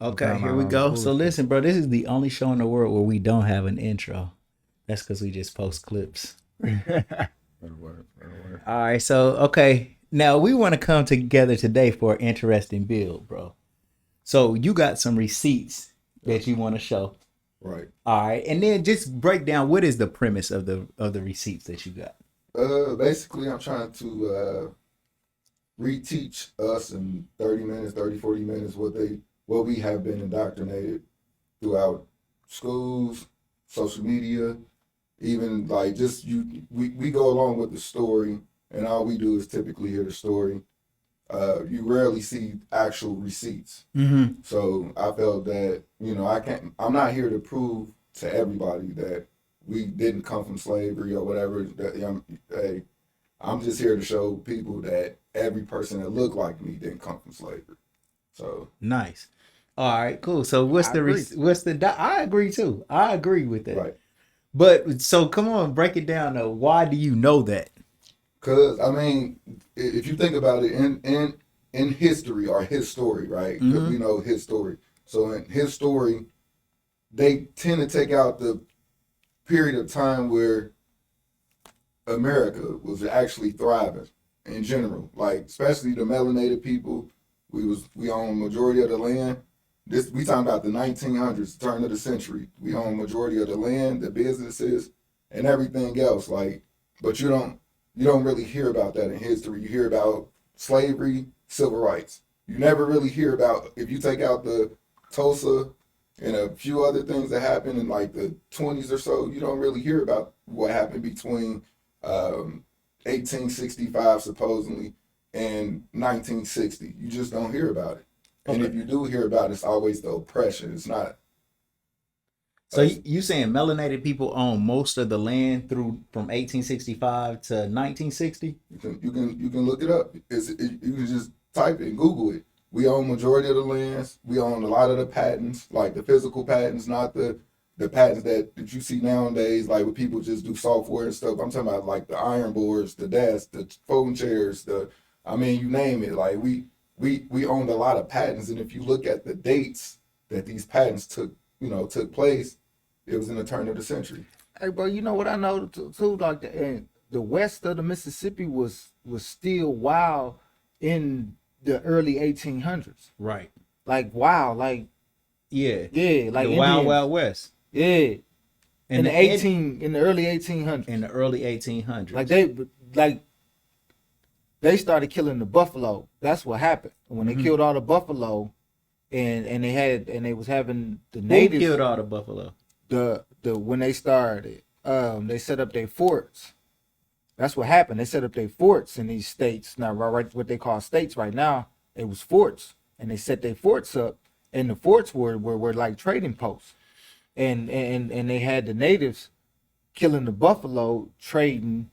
Okay, here we go. So listen, bro, this is the only show in the world where we don't have an intro. That's because we just post clips. That'll work. That'll work. All right, so okay. Now we want to come together today for an interesting build, bro. So you got some receipts that you want to show. Right. All right, and then just break down what is the premise of the receipts that you got. Basically, I'm trying to reteach us in 30 minutes, 30, 40 minutes what we have been indoctrinated throughout schools, social media, even like just we go along with the story, and all we do is typically hear the story. You rarely see actual receipts. Mm-hmm. So I felt that, I'm not here to prove to everybody that we didn't come from slavery or whatever. Hey, I'm just here to show people that every person that looked like me didn't come from slavery. So Nice. All right, cool. So I agree. I agree too. I agree with that. right, But so come on, break it down though. Why do you know that? because I mean, if you think about it in history or his story, right? Because we know his story. So in his story, they tend to take out the period of time where America was actually thriving in general, like especially the melanated people. We own majority of the land. This we talking about the 1900s, turn of the century. We own majority of the land, the businesses, and everything else. Like, but you don't really hear about that in history. You hear about slavery, civil rights. You never really hear about if you take out the Tulsa and a few other things that happened in like the 20s or so. You don't really hear about what happened between 1865 supposedly and 1960. You just don't hear about it. And if you do hear about it, it's always the oppression. It's not. So you saying melanated people own most of the land through from 1865 to 1960? You can look it up. You can just type it and Google it. We own majority of the lands. We own a lot of the patents, like the physical patents, not the patents that you see nowadays, like where people just do software and stuff. I'm talking about like the iron boards, the desks, the folding chairs, I mean, you name it. Like we owned a lot of patents, and if you look at the dates that these patents took place, it was in the turn of the century. Hey, bro, you know what I know too? Like the west of the Mississippi was still wild in the early 1800s. Right. Like wild, like Yeah. yeah, like The Indians. Wild Wild West. Yeah, In in the early 1800s. in the early 1800s. Like they started killing the buffalo. That's what happened when they killed all the buffalo, and they was having the Who natives. killed all the buffalo? The when they started, they set up their forts. That's what happened. They set up their forts in these states. Now, right, what they call states right now, it was forts, and they set their forts up, and the forts were like trading posts, and they had the natives killing the buffalo, trading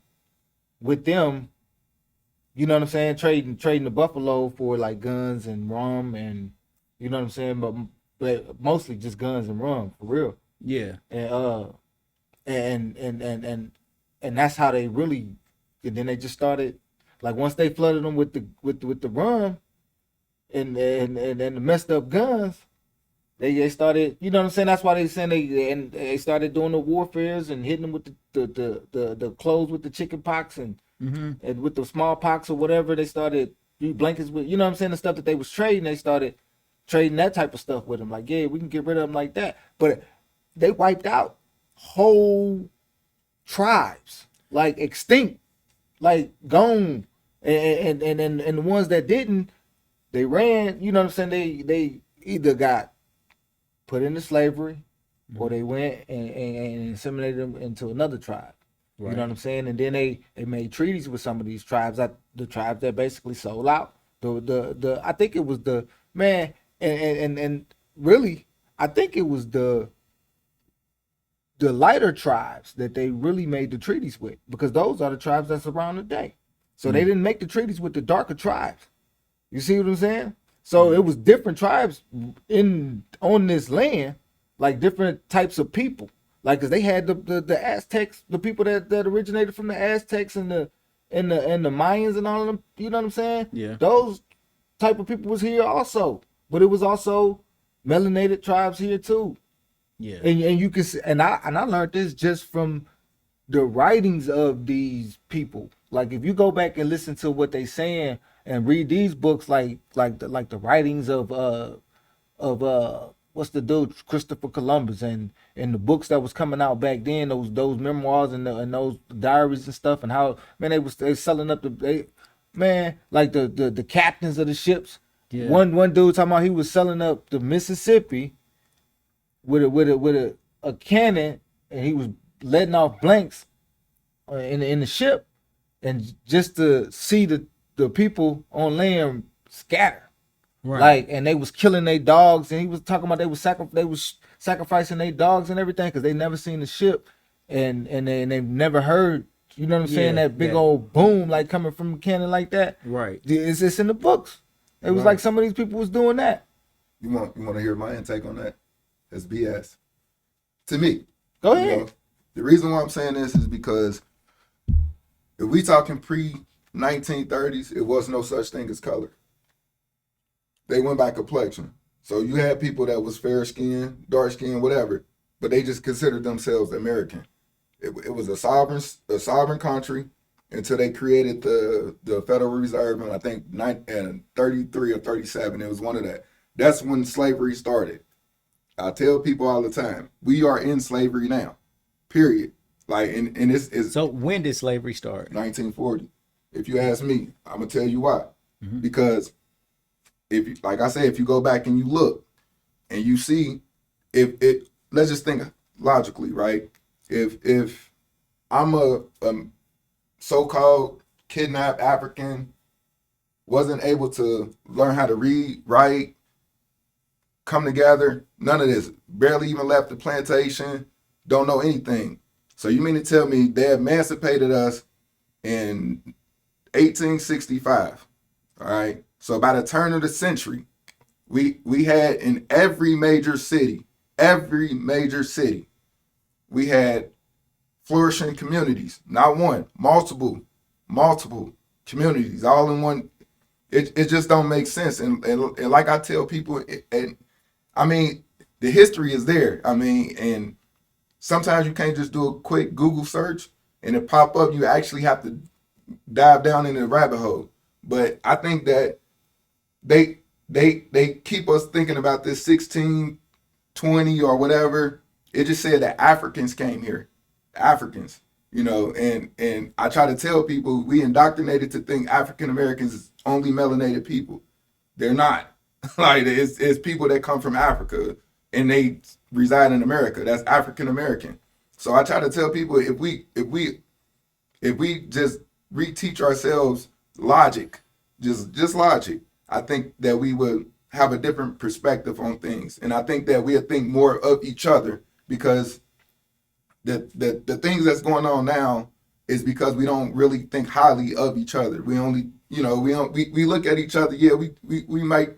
with them. You know what I'm saying? Trading the buffalo for like guns and rum, and you know what I'm saying. But mostly just guns and rum for real. Yeah. And and that's how they really. And then they just started, like once they flooded them with the rum and the messed up guns, they started. You know what I'm saying? That's why they saying they started doing the warfares and hitting them with the clothes with the chicken pox and with the smallpox or whatever. They started blankets with, you know what I'm saying, the stuff that they was trading. They started trading that type of stuff with them. Like, yeah, we can get rid of them like that. But they wiped out whole tribes, like extinct, like gone. And the ones that didn't, they ran. You know what I'm saying? They either got put into slavery, or they went and assimilated them into another tribe. Right. You know what I'm saying? And then they made treaties with some of these tribes, the tribes that basically sold out. The I think it was the man and really I think it was the lighter tribes that they really made the treaties with, because those are the tribes that's around today. So they didn't make the treaties with the darker tribes. You see what I'm saying? So it was different tribes on this land, like different types of people. Like, cause they had the Aztecs, the people that originated from the Aztecs and the Mayans and all of them. You know what I'm saying? Yeah. Those type of people was here also, but it was also melanated tribes here too. Yeah. And you can see, and I learned this just from the writings of these people. Like if you go back and listen to what they saying and read these books, like the writings of what's the dude, Christopher Columbus, and the books that was coming out back then, those memoirs and those diaries and stuff, and how man they selling up man, like the captains of the ships. Yeah. One dude talking about he was selling up the Mississippi with a cannon, and he was letting off blanks in the ship, and just to see the people on land scatter. Right. Like, and they was killing their dogs, and he was talking about they was sacrificing their dogs and everything because they never seen the ship, and they never heard, you know what I'm saying, that big old boom like coming from a cannon like that. Right. It's in the books. It was like some of these people was doing that. You want to hear my intake on that? That's BS. To me. Go ahead. The reason why I'm saying this is because if we talking pre-1930s, it was no such thing as color. They went by complexion. So you had people that was fair skinned, dark skinned, whatever, but they just considered themselves American. It was a sovereign country until they created the Federal Reserve, and I think in 33 or 37, it was one of that. That's when slavery started. I tell people all the time, we are in slavery now, period. Like, and it's So when did slavery start? 1940. If you ask me, I'm gonna tell you why. Because if you, like I say, if you go back and you look and you see, let's just think logically, right? If I'm a so-called kidnapped African, wasn't able to learn how to read, write, come together, none of this, barely even left the plantation, don't know anything. So you mean to tell me they emancipated us in 1865, all right? So by the turn of the century, we had in every major city, we had flourishing communities, not one, multiple communities, all in one. It just don't make sense. And like I tell people, and I mean, the history is there. I mean, and sometimes you can't just do a quick Google search and it pop up. You actually have to dive down in the rabbit hole. But I think that they keep us thinking about this 1620 or whatever. It just said that Africans came here, Africans, you know, and I try to tell people we indoctrinated to think African Americans is only melanated people. They're not. Like it's people that come from Africa and they reside in America. That's African American. So I try to tell people if we just reteach ourselves logic, just logic, I think that we would have a different perspective on things. And I think that we'll think more of each other because the things that's going on now is because we don't really think highly of each other. We only, you know, we look at each other. Yeah, we might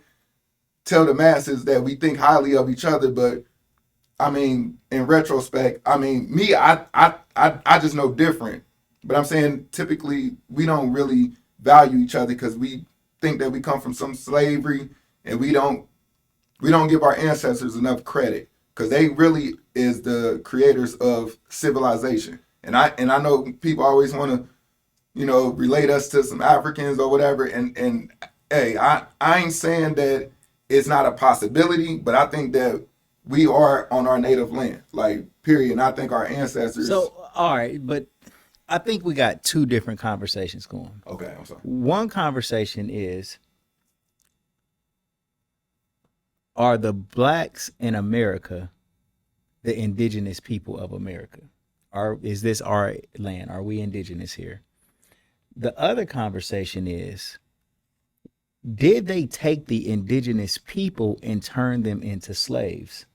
tell the masses that we think highly of each other, but I mean, in retrospect, I mean, me, I just know different. But I'm saying typically we don't really value each other because we think that we come from some slavery and we don't give our ancestors enough credit because they really is the creators of civilization. And I know people always want to, you know, relate us to some Africans or whatever. And hey, I ain't saying that it's not a possibility, but I think that we are on our native land, like, period. And I think our ancestors. So, all right, but I think we got two different conversations going. Okay, I'm sorry. One conversation is, are the blacks in America the indigenous people of America? Is this our land? Are we indigenous here? The other conversation is, did they take the indigenous people and turn them into slaves?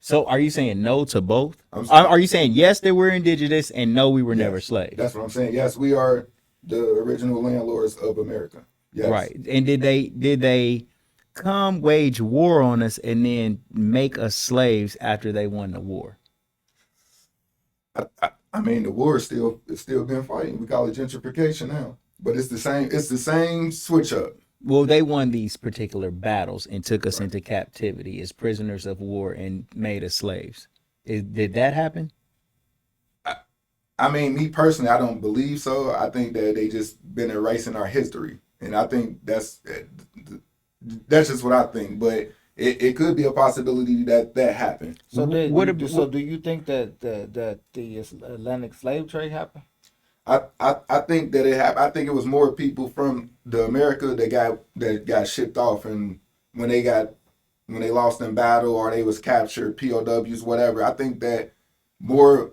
So are you saying no to both? Are you saying yes, they were indigenous and no, we were never slaves? That's what I'm saying. Yes, we are the original landlords of America. Yes. Right. And did they come wage war on us and then make us slaves after they won the war? I mean, the war is still been fighting. We call it gentrification now, but it's the same switch up. Well, they won these particular battles and took us into captivity as prisoners of war and made us slaves. Did that happen? I mean, me personally, I don't believe so. I think that they just been erasing our history, and I think that's just what I think. But it could be a possibility that that happened. So did What so do you think that the Atlantic slave trade happened? I think that it happened. I think it was more people from the America that got shipped off, and when they got when they lost in battle or they was captured, POWs, whatever. I think that more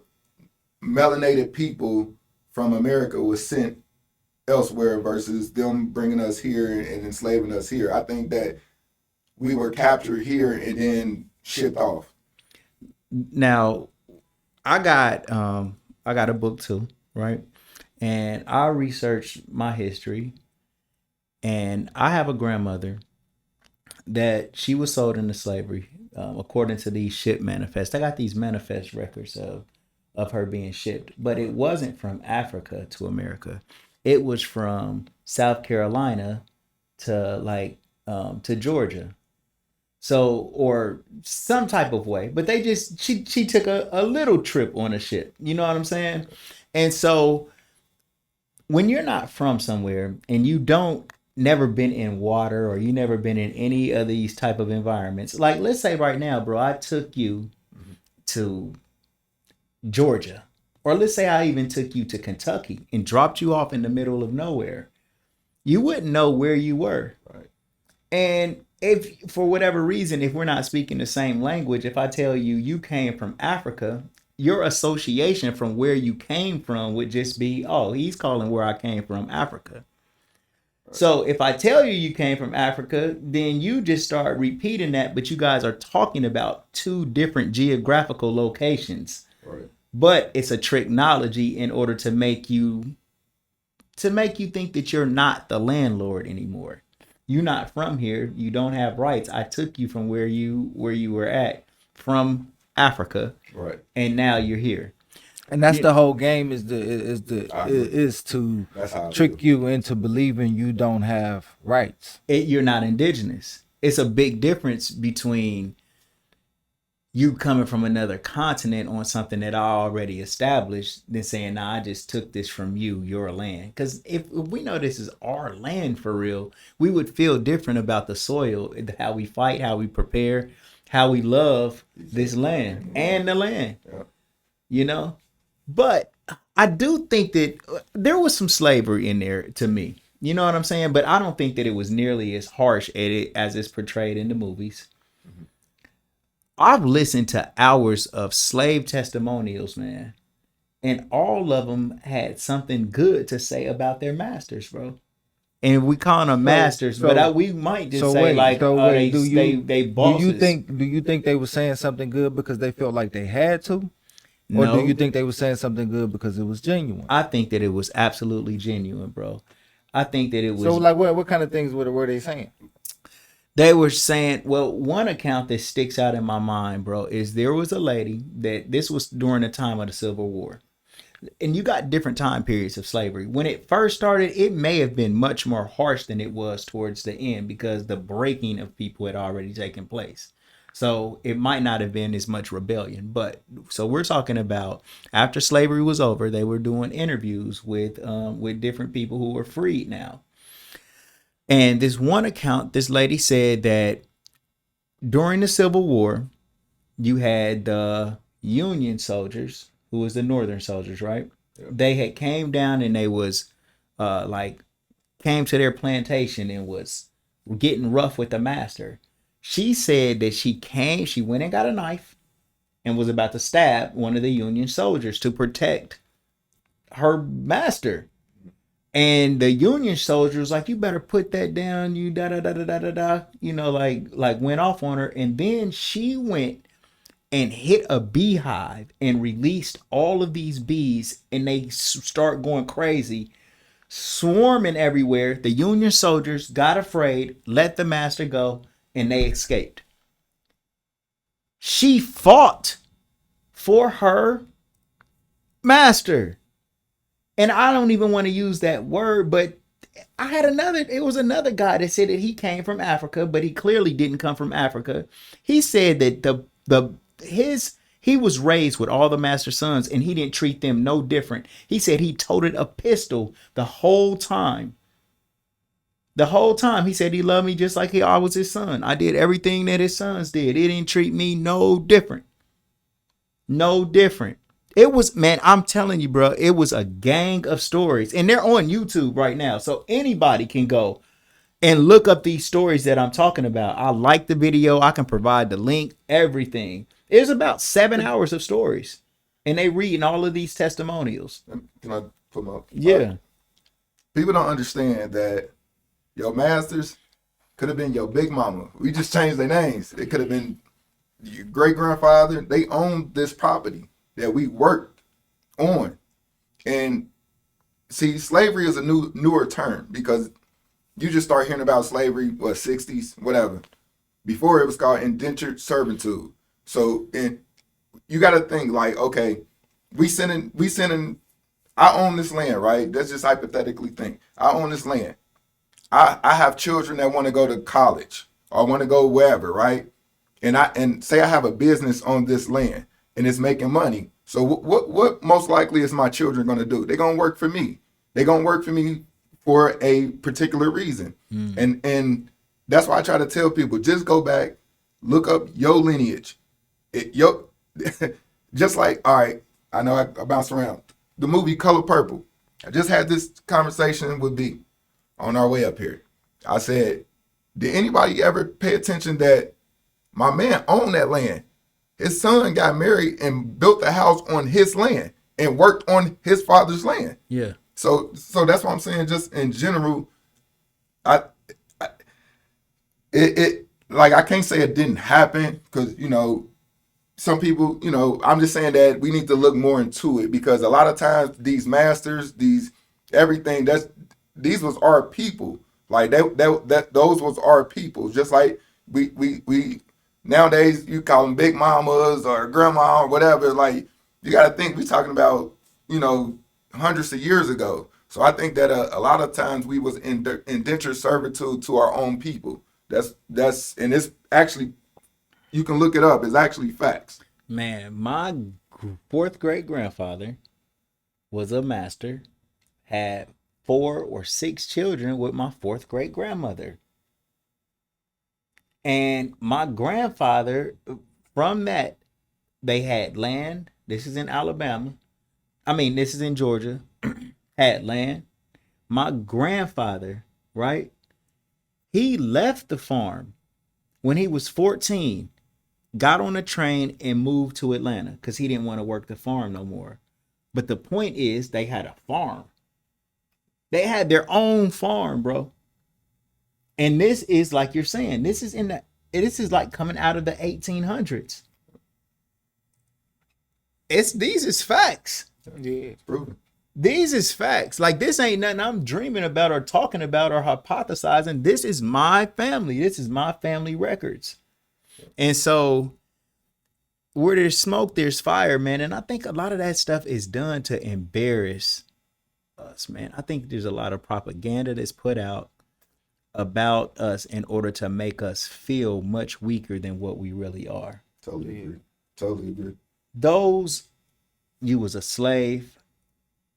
melanated people from America was sent elsewhere versus them bringing us here and enslaving us here. I think that we were captured here and then shipped off. Now, I got a book too, right? And I researched my history, and I have a grandmother that she was sold into slavery, according to these ship manifests. I got these manifest records of her being shipped, but it wasn't from Africa to America. It was from South Carolina to to Georgia. So, or some type of way, but they just she took a little trip on a ship. You know what I'm saying? And so when you're not from somewhere and you don't never been in water or you never been in any of these type of environments, like let's say right now, bro, I took you to Georgia, or let's say I even took you to Kentucky and dropped you off in the middle of nowhere, you wouldn't know where you were. Right. And if for whatever reason, if we're not speaking the same language, if I tell you you came from Africa, your association from where you came from would just be, oh, he's calling where I came from Africa. So if I tell you you came from Africa, then you just start repeating that, but you guys are talking about two different geographical locations. Right. But it's a tricknology in order to make you think that you're not the landlord anymore. You're not from here. You don't have rights. I took you from where you were at from Africa, Right. and now you're here. And that's Yeah. the whole game is to That's how I trick feel. you into believing you don't have rights. You're not indigenous. It's a big difference between you coming from another continent on something that I already established than saying, nah, I just took this from you, your land. Because if we know this is our land for real, we would feel different about the soil, how we fight, how we prepare, how we love this land and the land, Yeah. you know? But I do think that there was some slavery in there to me. You know what I'm saying? But I don't think that it was nearly as harsh as it's portrayed in the movies. I've listened to hours of slave testimonials, man, and all of them had something good to say about their masters, bro. And we call them masters, but we might just say they bosses. Do you think they were saying something good because they felt like they had to? Or No, do you think they were saying something good because it was genuine? I think that it was absolutely genuine, bro. I think that it was. So like what kind of things were they saying? They were saying, well, one account that sticks out in my mind, bro, is there was a lady that this was during the time of the Civil War. And you got different time periods of slavery. When it first started, it may have been much more harsh than it was towards the end because the breaking of people had already taken place. So it might not have been as much rebellion. But so we're talking about after slavery was over, they were doing interviews with different people who were freed now. And this one account, this lady said that during the Civil War, you had the Union soldiers, who was the Northern soldiers, right? Yeah. They had came down and they was came to their plantation and was getting rough with the master. She said that she went and got a knife and was about to stab one of the Union soldiers to protect her master. And the Union soldier was like, you better put that down, you da da da da da da da. You know, like went off on her. And then she went and hit a beehive and released all of these bees, and they start going crazy, swarming everywhere. The Union soldiers got afraid, let the master go, and they escaped. She fought for her master. And I don't even want to use that word, but it was another guy that said that he came from Africa, but he clearly didn't come from Africa. He said that he was raised with all the master sons and he didn't treat them no different. He said he toted a pistol the whole time. The whole time he said he loved me just like I was his son. I did everything that his sons did. He didn't treat me no different. No different. It was, man, I'm telling you, bro, it was a gang of stories. And they're on YouTube right now. So anybody can go and look up these stories that I'm talking about. I like the video. I can provide the link, everything. It's about 7 hours of stories. And they reading all of these testimonials. Can I put my Yeah. People don't understand that your masters could have been your big mama. We just changed their names. It could have been your great grandfather. They owned this property that we worked on. And see, slavery is a newer term because you just start hearing about slavery, 60s, whatever. Before it was called indentured servitude. So you got to think like, okay, we sending, I own this land, right? Let's just hypothetically think. I own this land. I have children that want to go to college or want to go wherever, right? And say I have a business on this land and it's making money. So what most likely is my children going to do? They're going to work for me. They're going to work for me for a particular reason. And that's why I try to tell people, just go back, look up your lineage. Just like, all right, I know I bounce around. The movie Color Purple. I just had this conversation with B on our way up here. I said, did anybody ever pay attention that my man owned that land? His son got married and built a house on his land and worked on his father's land. Yeah. So that's what I'm saying. Just in general, it like I can't say it didn't happen because some people, I'm just saying that we need to look more into it because a lot of times these masters, everything these was our people. Like those was our people. Just like we nowadays you call them big mamas or grandma or whatever. Like you got to think we talking about hundreds of years ago. So I think that a lot of times we was in indentured servitude to our own people. That's and it's actually, you can look it up. It's actually facts. Man, my fourth great grandfather was a master, had 4 or 6 children with my fourth great grandmother. And my grandfather, from that, they had land. This is in Alabama. This is in Georgia. Had land. My grandfather, right? He left the farm when he was 14, got on a train and moved to Atlanta because he didn't want to work the farm no more. But the point is, they had a farm. They had their own farm, bro. And this is like you're saying, this is like coming out of the 1800s. These is facts. Yeah, It's proven. These is facts. Like this ain't nothing I'm dreaming about or talking about or hypothesizing. This is my family. This is my family records. And so where there's smoke, there's fire, man. And I think a lot of that stuff is done to embarrass us, man. I think there's a lot of propaganda that's put out about us in order to make us feel much weaker than what we really are. Totally agree. Totally agree. You was a slave.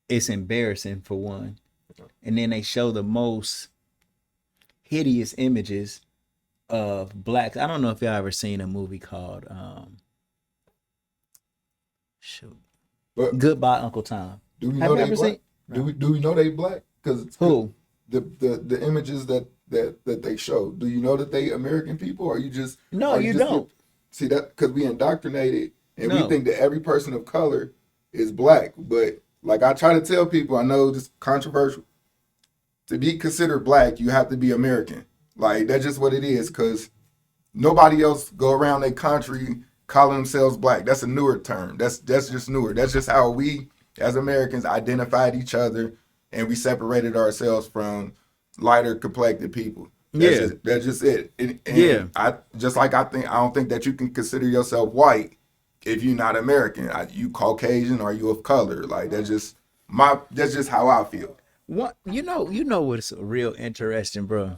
It's embarrassing for one. And then they show the most hideous images of blacks. I don't know if y'all ever seen a movie called But Goodbye Uncle Tom. do we Have know you they ever black? seen? Do we know they black? Because Who? the images that they show. Do you know that they American people, or you just No, are you just- don't. See that because we indoctrinated and No. we think that every person of color is black. But like I try to tell people, I know this is controversial. To be considered black, you have to be American. Like that's just what it is. Because nobody else go around their country calling themselves black. That's a newer term. That's just newer. That's just how we as Americans identified each other, and we separated ourselves from lighter complected people. That's just it. And Yeah. I don't think that you can consider yourself white if you're not American. You Caucasian or you of color. Like that's just how I feel. What you know what's real interesting, bro?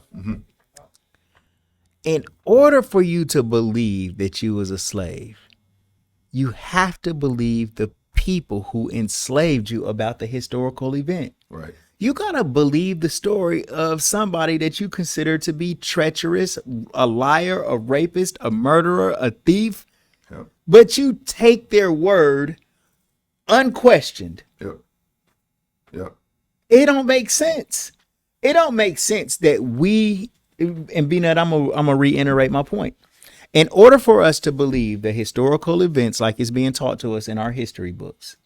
In order for you to believe that you was a slave, you have to believe the people who enslaved you about the historical event. Right. You gotta believe the story of somebody that you consider to be treacherous, a liar, a rapist, a murderer, a thief, Yep. but you take their word unquestioned. Yep. Yep. It don't make sense. It don't make sense that we, and B-Nut, I'm gonna reiterate my point. In order for us to believe the historical events like it's being taught to us in our history books,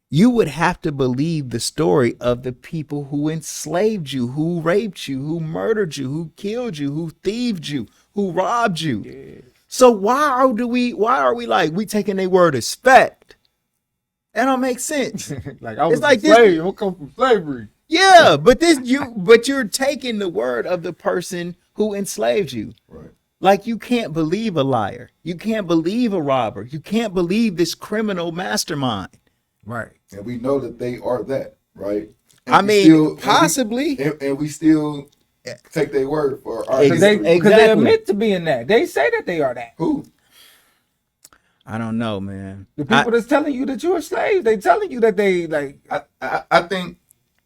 you would have to believe the story of the people who enslaved you, who raped you, who murdered you, who killed you, who thieved you, who robbed you. Yeah. So why are we like we taking their word as fact? That don't make sense. Like I was It's like a this- slave. I come from slavery. Yeah, but you're taking the word of the person who enslaved you. Right. Like you can't believe a liar. You can't believe a robber. You can't believe this criminal mastermind. Right. And we know that they are that, right? And I we mean, still- possibly. and we still take their word for our Ex- history. Because they Exactly. admit to being that. They say that they are that. Who? I don't know, man. The people that's telling you that you're a slave, they telling you that they like. I think,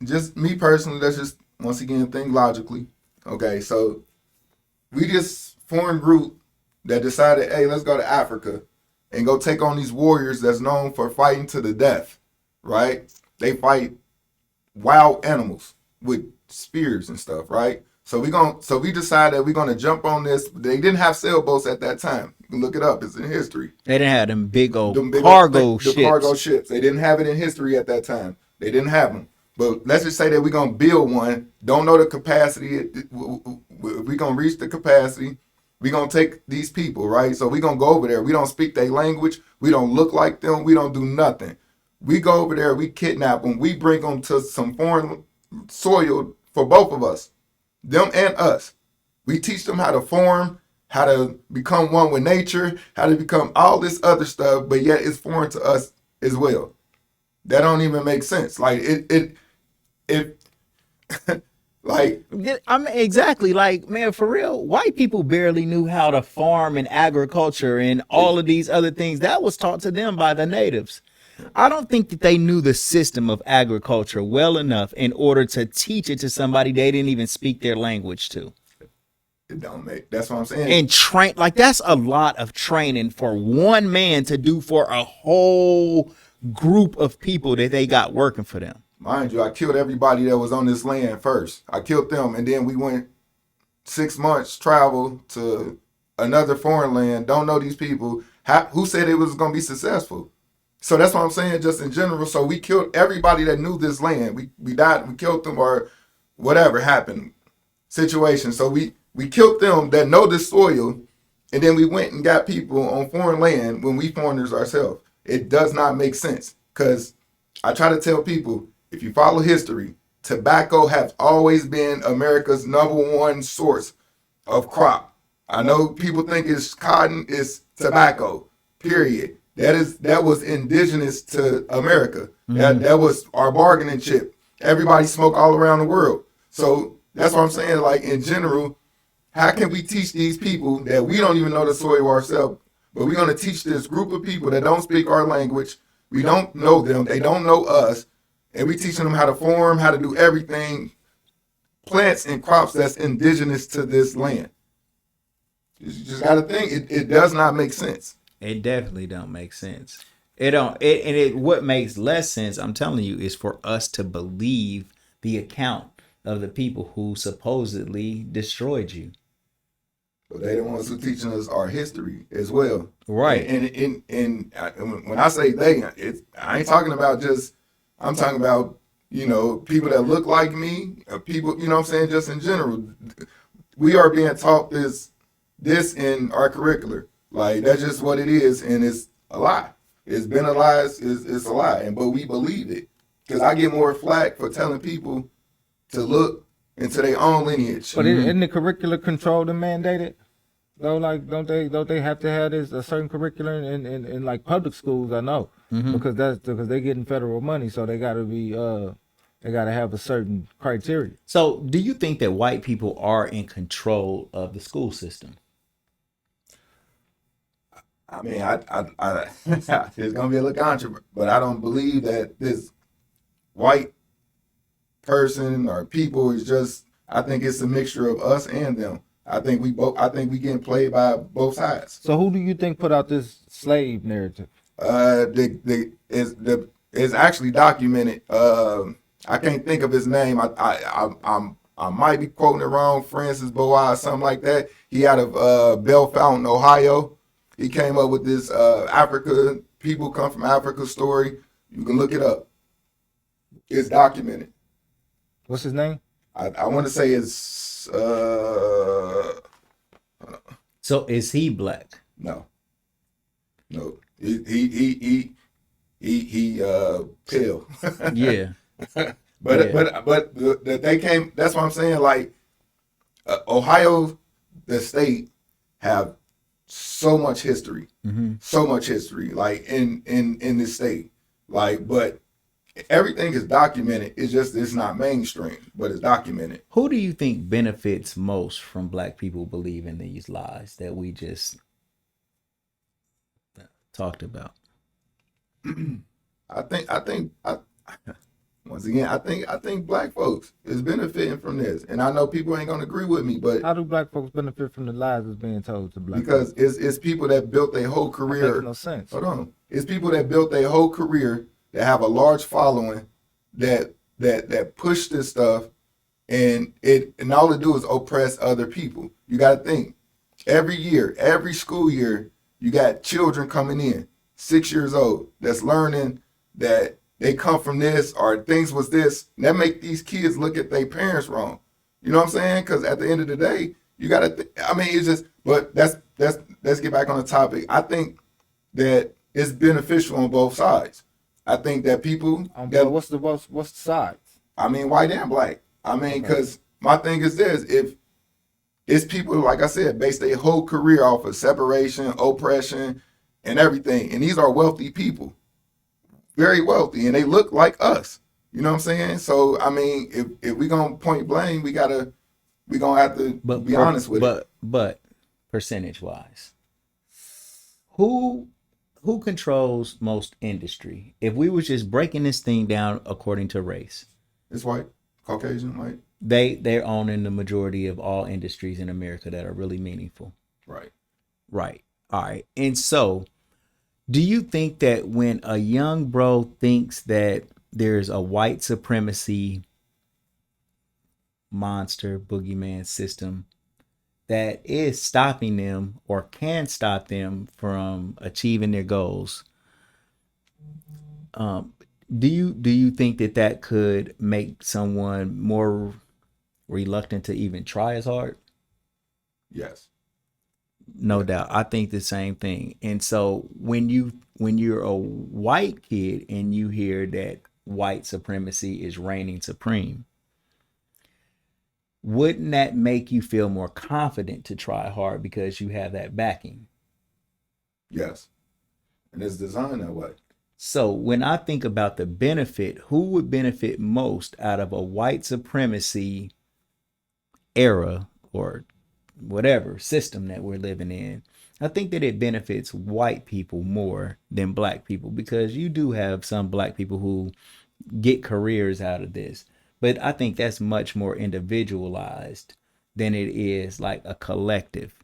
just me personally, let's just once again think logically. Okay, so we just foreign group that decided, hey, let's go to Africa and go take on these warriors that's known for fighting to the death, right? They fight wild animals with spears and stuff, right? So we decided we're gonna jump on this. They didn't have sailboats at that time. You can look it up. It's in history. They didn't have them big old Them big cargo old, ships. the cargo ships. They didn't have it in history at that time. They didn't have them. But let's just say that we're gonna build one. Don't know the capacity. We're gonna reach the capacity. We're gonna take these people, right? So we're gonna go over there. We don't speak their language. We don't look like them. We don't do nothing. We go over there. We kidnap them. We bring them to some foreign soil for both of us, them and us. We teach them how to form, how to become one with nature, how to become all this other stuff, but yet it's foreign to us as well. That don't even make sense. Like it like I mean, exactly. Like, man, for real, white people barely knew how to farm and agriculture and all of these other things. That was taught to them by the natives. I don't think that they knew the system of agriculture well enough in order to teach it to somebody they didn't even speak their language to. it don't make. That's what I'm saying. And train, like, that's a lot of training for one man to do for a whole group of people that they got working for them. Mind you, I killed everybody that was on this land first. I killed them, and then we went 6 months travel to another foreign land. Don't know these people. Who said it was going to be successful? So that's what I'm saying, just in general. So we killed everybody that knew this land. We died, we killed them, or whatever happened, situation. So we killed them that know this soil, and then we went and got people on foreign land when we foreigners ourselves. It does not make sense, because I try to tell people, if you follow history, tobacco has always been America's #1 source of crop. I know people think it's cotton, it's tobacco, period. That was indigenous to America. That was our bargaining chip. Everybody smoke all around the world. So that's what I'm saying. Like, in general, how can we teach these people that we don't even know the soil ourselves, but we're going to teach this group of people that don't speak our language, we don't know them, they don't know us, and we teaching them how to farm, how to do everything, plants and crops that's indigenous to this land. You just got to think, it does not make sense. It definitely don't make sense. It don't. What makes less sense, I'm telling you, is for us to believe the account of the people who supposedly destroyed you. But they the ones who teaching us our history as well. Right. And when I say they, I ain't talking about just. I'm talking about, people that look like me, people, what I'm saying, just in general. We are being taught this in our curricular. Like, that's just what it is, and it's a lie. It's been a lie, it's a lie, but we believe it. Because I get more flack for telling people to look into their own lineage. But isn't the curricular controlled and mandated? Though, like, don't they have to have a certain curriculum in like public schools? I know, because they getting federal money, so they got to be They gotta have a certain criteria. So, do you think that white people are in control of the school system? I mean, I it's gonna be a little controversial, but I don't believe that this white person or people is just. I think it's a mixture of us and them. I think we both. I think we getting played by both sides. So who do you think put out this slave narrative? It's actually documented. I can't think of his name. I might be quoting it wrong. Francis Boas, something like that. He out of Bell Fountain, Ohio. He came up with this Africa, people come from Africa story. You can look it up. It's documented. What's his name? I want to say it's So, is he black? no. He pale. Yeah. But they came. That's what I'm saying. Like Ohio, the state have so much history, so much history. Like in this state, like but everything is documented. It's not mainstream, but it's documented. Who do you think benefits most from black people believing these lies that we just talked about? Once again, I think black folks is benefiting from this, and I know people ain't gonna agree with me, but How do black folks benefit from the lies that's being told to black because it's people that built their whole folks? That career. makes no sense. Hold on, it's people that built their whole career that have a large following that push this stuff, and all it do is oppress other people. You got to think every year, every school year, you got children coming in 6 years old that's learning that they come from this or things was this. And that make these kids look at their parents wrong. You know what I'm saying? Because at the end of the day, you got to. I mean, it's just. But let's get back on the topic. I think that it's beneficial on both sides. I think that people that What's the sides? I mean, white and black. I mean, because my thing is this: if it's people, like I said, base their whole career off of separation, oppression, and everything, and these are wealthy people, very wealthy, and they look like us. You know what I'm saying? So, I mean, if we gonna point blame, we gonna have to be honest with it. But percentage wise, who controls most industry? If we was just breaking this thing down according to race, It's white, Caucasian, white. they're owning the majority of all industries in America that are really meaningful. Right. Right. All right. And so, do you think that when a young bro thinks that there's a white supremacy monster, boogeyman system that is stopping them or can stop them from achieving their goals, do you think that could make someone more reluctant to even try as hard? Yes. No doubt. I think the same thing. And so when you're a white kid and you hear that white supremacy is reigning supreme, wouldn't that make you feel more confident to try hard because you have that backing? Yes. And it's designed that way. So when I think about the benefit, who would benefit most out of a white supremacy era or whatever system that we're living in? I think that it benefits white people more than black people, because you do have some black people who get careers out of this, but I think that's much more individualized than it is like a collective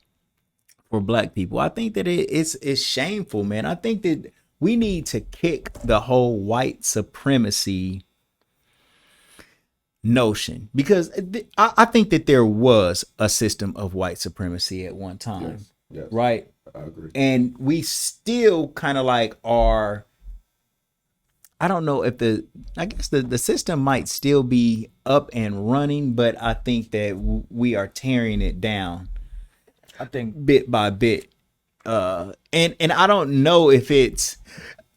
for black people. I think that it's shameful, man. I think that we need to kick the whole white supremacy notion, because I think that there was a system of white supremacy at one time. Yes. Right? I agree. And we still kind of like are, I don't know if I guess the system might still be up and running, but I think that we are tearing it down, I think bit by bit. And I don't know if it's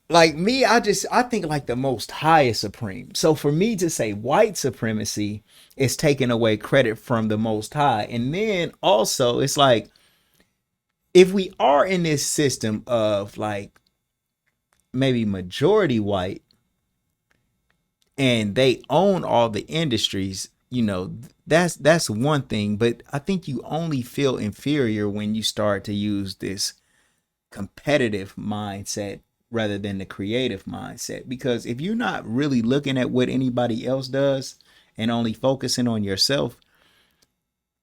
like me, I think like the Most High is supreme. So for me to say white supremacy is taking away credit from the Most High. And then also it's like, if we are in this system of like maybe majority white, and they own all the industries, that's one thing. But I think you only feel inferior when you start to use this competitive mindset rather than the creative mindset. Because if you're not really looking at what anybody else does and only focusing on yourself,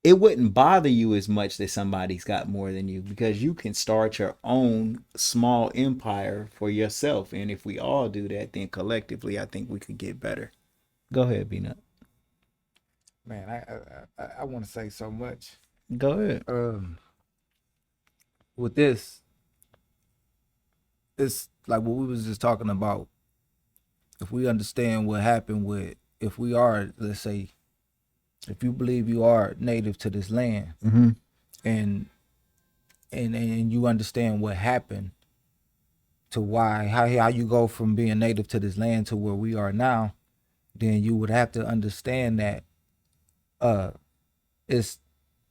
it wouldn't bother you as much that somebody's got more than you, because you can start your own small empire for yourself. And if we all do that, then collectively, I think we could get better. Go ahead, Peanut. Man, I want to say so much. Go ahead. With this, it's like what we was just talking about. If we understand what happened with, if we are, let's say, if you believe you are native to this land, Mm-hmm. and you understand what happened to why how you go from being native to this land to where we are now, then you would have to understand that it's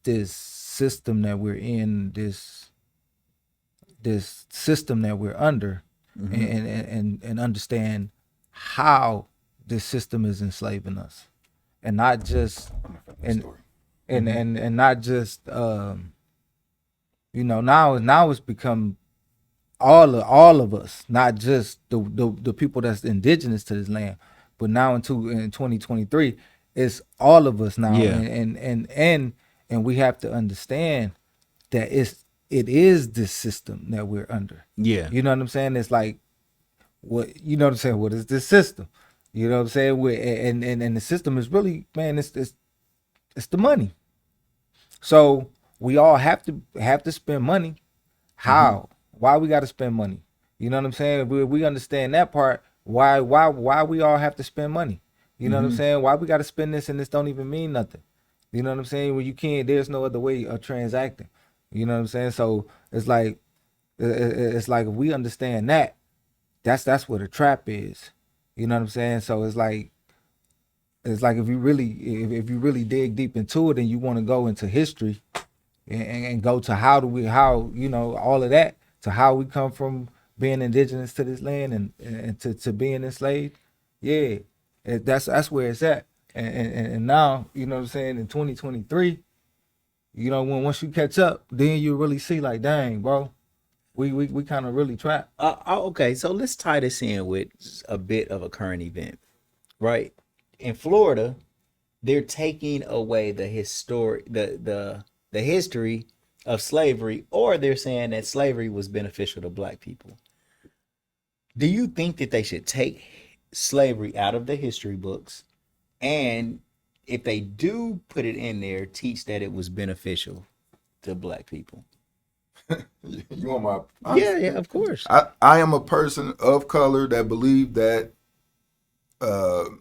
this system that we're in, this system that we're under, and understand how this system is enslaving us, and not just and not just now it's become all of us, not just the people that's indigenous to this land, but now in 2023 it's all of us now. Yeah. And we have to understand that it is this system that we're under. Yeah. You know what I'm saying? It's like, what is this system? You know what I'm saying? And the system is really, man, it's the money. So we all have to spend money. How? Why we got to spend money? You know what I'm saying? We understand that part. Why we all have to spend money? You know what I'm saying? Why we got to spend this and this don't even mean nothing? You know what I'm saying? When you can't, there's no other way of transacting. You know what I'm saying? So it's like if we understand that, that's where the trap is. You know what I'm saying? So it's like if you really dig deep into it and you want to go into history and go to how all of that, to how we come from being indigenous to this land and to being enslaved, yeah, that's where it's at. And now, you know what I'm saying, in 2023, once you catch up, then you really see like, dang, bro, we kind of really trapped. Okay, so let's tie this in with a bit of a current event, right? In Florida, they're taking away the history of slavery, or they're saying that slavery was beneficial to black people. Do you think that they should take slavery out of the history books, and if they do put it in there, teach that it was beneficial to black people? You want my Yeah, of course. I am a person of color that believe that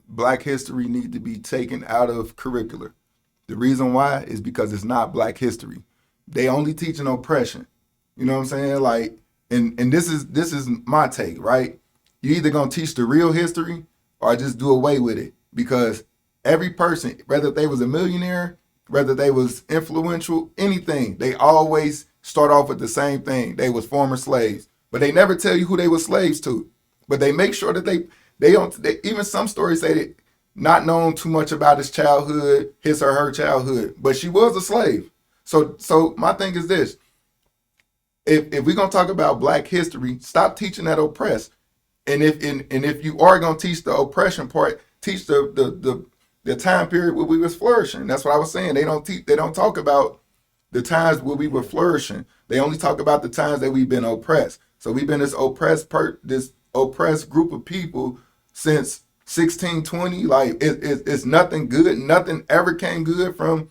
black history need to be taken out of curricular. The reason why is because it's not black history. They only teaching oppression. You know what I'm saying? Like, and this is my take, right? You either gonna teach the real history or just do away with it, because every person, whether they was a millionaire, whether they was influential, anything, they always start off with the same thing. They was former slaves, but they never tell you who they were slaves to. But they make sure that they even some stories say that not known too much about his childhood, his or her childhood, but she was a slave. So my thing is this: if we're gonna talk about black history, stop teaching that oppress. And if you are gonna teach the oppression part, teach the time period where we was flourishing. That's what I was saying. They don't talk about the times where we were flourishing. They only talk about the times that we've been oppressed. So we've been this oppressed group of people since 1620. Like it's nothing good. Nothing ever came good from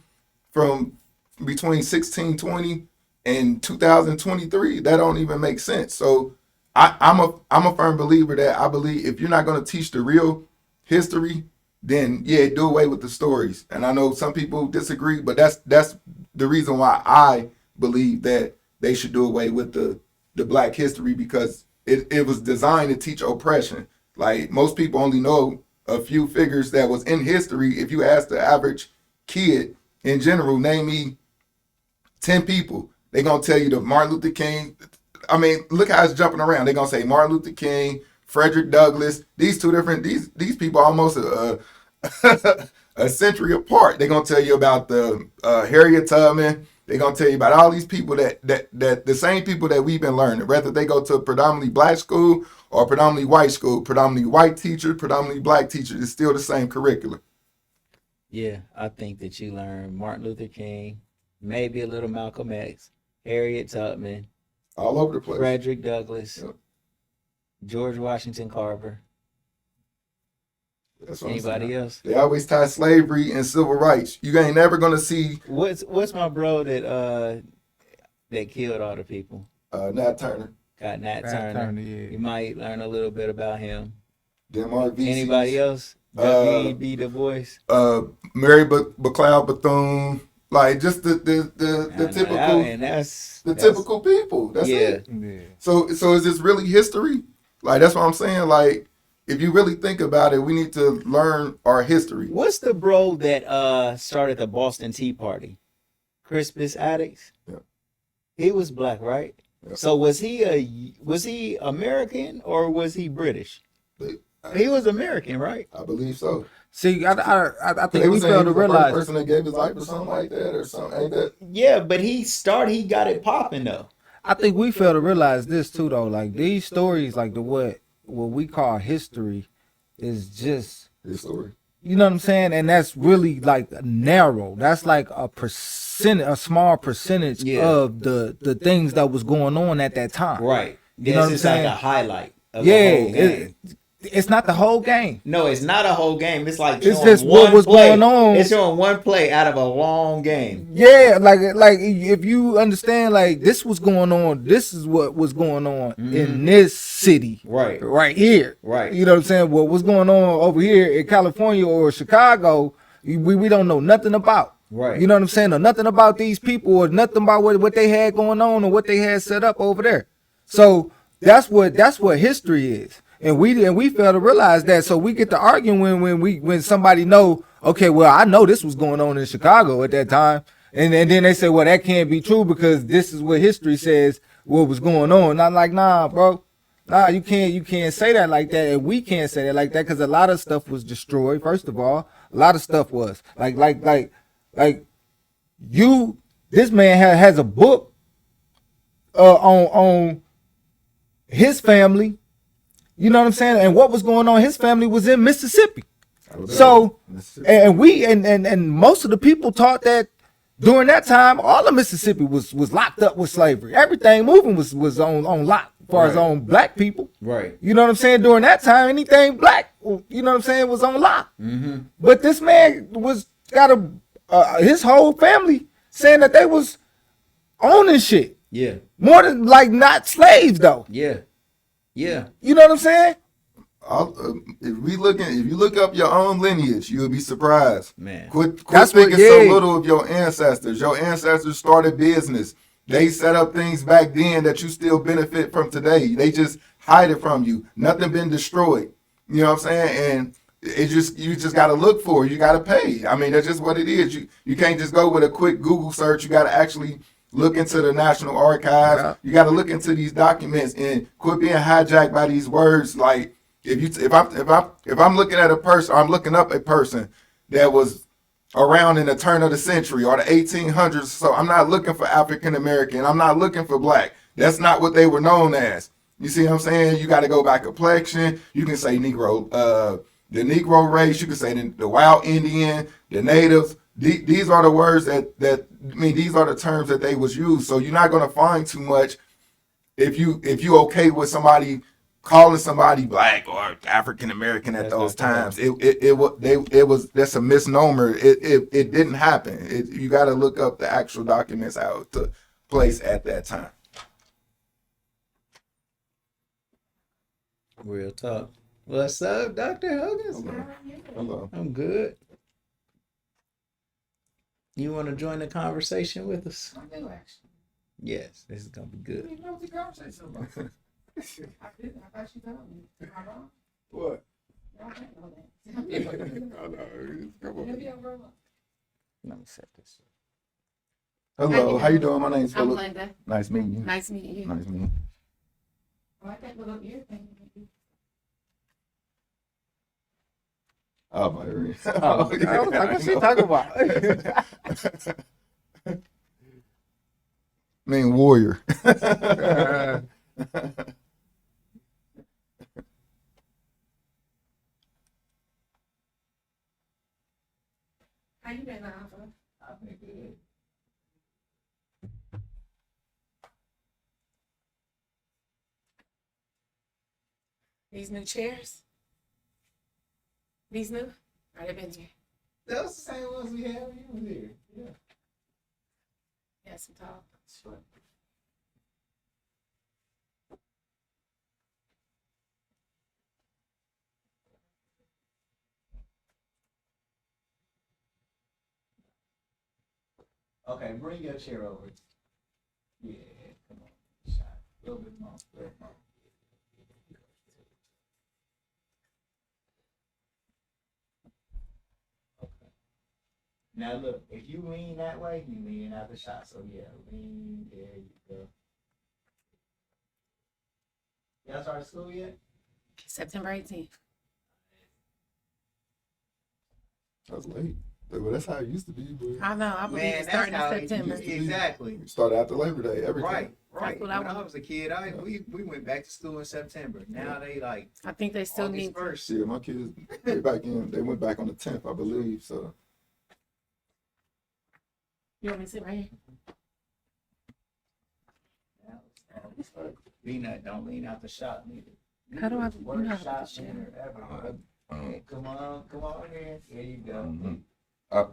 between 1620 and 2023. That don't even make sense. So I'm a firm believer that I believe if you're not going to teach the real history, then yeah, do away with the stories. And I know some people disagree, but that's the reason why I believe that they should do away with the black history, because it was designed to teach oppression. Like, most people only know a few figures that was in history. If you ask the average kid in general, name me 10 people, they're going to tell you the Martin Luther King. I mean, look how it's jumping around. They're going to say Martin Luther King, Frederick Douglass. These people almost a century apart. They're gonna tell you about the Harriet Tubman. They're gonna tell you about all these people that the same people that we've been learning, whether they go to a predominantly black school or predominantly white school, predominantly white teachers, predominantly black teachers. It's still the same curriculum. Yeah, I think that you learn Martin Luther King, maybe a little Malcolm X, Harriet Tubman, All over the place. Frederick Douglass, Yep. George Washington Carver. That's what Anybody else? They always tie slavery and civil rights. You ain't never gonna see What's my bro that killed all the people? Nat Turner, Got Nat Turner. Yeah. You might learn a little bit about him. Denmark VCs. Anybody else? W.E.B. Du Bois. Mary McLeod Bethune, like just the typical And that's typical people. That's it. Yeah. So is this really history? Like that's what I'm saying. Like if you really think about it, we need to learn our history. What's the bro that started the Boston Tea Party? Crispus Attucks. Yeah. He was black, right? Yeah. So was he American or was he British? He was American, right? I believe so. See, I think They we was saying fail he to was the first realize. person that gave his life or something like that, or something. Ain't that? Yeah, but he got it popping though. I think we fail to realize this too, though. Like these stories, like what we call history, is just, His story. you know what I'm saying, and that's really like narrow. That's like a small percentage Yeah. of the things that was going on at that time. Right. You know what I'm It's like saying? a highlight of Yeah, the whole game. it's not the whole game. No, it's not a whole game. It's like It's showing just what one was play. going on. It's showing one play out of a long game. Yeah, like if you understand, like this was going on. This is what was going on in this city, Right. here, Right. You know what I'm saying? What was going on over here in California or Chicago, we don't know nothing about. Right. You know what I'm saying? Or nothing about these people, or nothing about what they had going on, or what they had set up over there. So that's what history is. And we fail to realize that. So we get to arguing when somebody know, okay, well, I know this was going on in Chicago at that time. And then they say, well, that can't be true because this is what history says what was going on. And I'm like, nah, bro. Nah, you can't say that like that. And we can't say that like that because a lot of stuff was destroyed. First of all, a lot of stuff was like this man has a book on his family. You know what I'm saying? And what was going on? His family was in Mississippi. So, and most of the people taught that during that time, all of Mississippi was locked up with slavery. Everything moving was on lock as far as on black people. Right. You know what I'm saying? During that time, anything black, you know what I'm saying, was on lock. Mm-hmm. But this man got his whole family saying that they was owning shit. Yeah. More than like not slaves though. Yeah. Yeah. You know what I'm saying? If you look up your own lineage, you'll be surprised. Man. Quit That's what- thinking so little of your ancestors. Your ancestors started business. They set up things back then that you still benefit from today. They just hide it from you. Nothing been destroyed. You know what I'm saying? And you just got to look for it. You got to pay. I mean, that's just what it is. You can't just go with a quick Google search. You got to actually look into the National Archives. Yeah. You got to look into these documents and quit being hijacked by these words. Like if I'm looking at a person, I'm looking up a person that was around in the turn of the century or the 1800s. So I'm not looking for African American. I'm not looking for black. That's not what they were known as. You see what I'm saying? You got to go by complexion. You can say Negro, the Negro race. You can say the wild Indian, the natives. These are the words these are the terms that they was used. So you're not going to find too much if you okay with somebody calling somebody black or African American at those times. That's a misnomer. It didn't happen. You got to look up the actual documents how it took place at that time. Real talk. What's up, Dr. Huggins? Hello. I'm good. You want to join the conversation with us? I do actually. Yes, this is gonna be good. You know what the conversation about? I didn't. I thought you told me. Am I wrong? What? No, I didn't know that. Come on. Maybe I'm wrong. Let me set this up. Hello, how you doing? My name's I'm Philip. Linda. Nice meeting you. Nice meeting you. Nice meeting you. Oh, I can't look up your thing. Oh, my God. Oh, I was like, what's she talking about? I mean, warrior. How you been, Alpha? I've been good. These new chairs? These new? Or they been here? Those the same ones we had when you was here. Yeah. Yeah, some tall. Sure. Okay, bring your chair over. Yeah, come on. Shot. A little bit more. A little more. Okay. Now look, if you lean that way, you lean out the shot. So yeah, lean. There you go. Y'all started school yet? September 18th. That's late. Well, that's how it used to be, but I know, I believe Man, it's that's starting in how September. exactly. we started after Labor Day, everything. Right. what When I I want. was a kid, we went back to school in September. Now they like I think they still August need. 1st. Yeah, my kids, they back in. They went back on the 10th, I believe. So You want me to sit right here? Don't lean out the shot neither. How do I- Work you know how to shot put the chair? center ever. Yeah, come on here. There you go.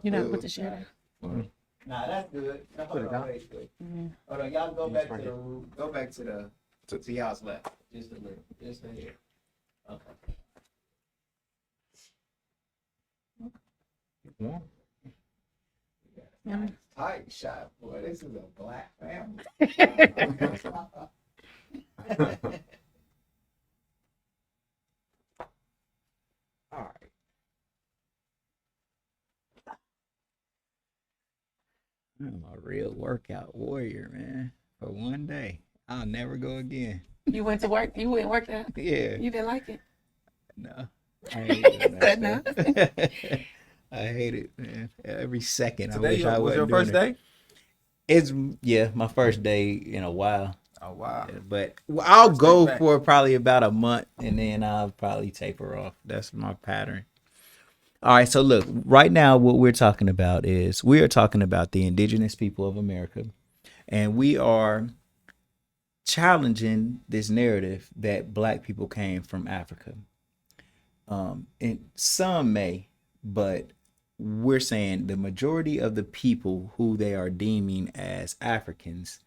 You know how to put the chair down? Nah, that's good. No, Put it down. wait, wait. Mhm. Hold on, y'all go Yes, back right to the y'all's left. Just a little. Just a hair. Okay. Warm. Yeah. Tight shot, boy. This is a black family. All right. I'm a real workout warrior, man. For one day, I'll never go again. You went to work? You went work out? Yeah. You didn't like it? No. I hate doing that No. stuff. I hate it, man. Every second. I Today wish I was your wasn't first doing it. day? It's my first day in a while. Oh wow. But I'll First go day back. for probably about a month and then I'll probably taper off. That's my pattern. All right, so look, right now what we are talking about the indigenous people of America. And we are challenging this narrative that black people came from Africa. And some may, but we're saying the majority of the people who they are deeming as Africans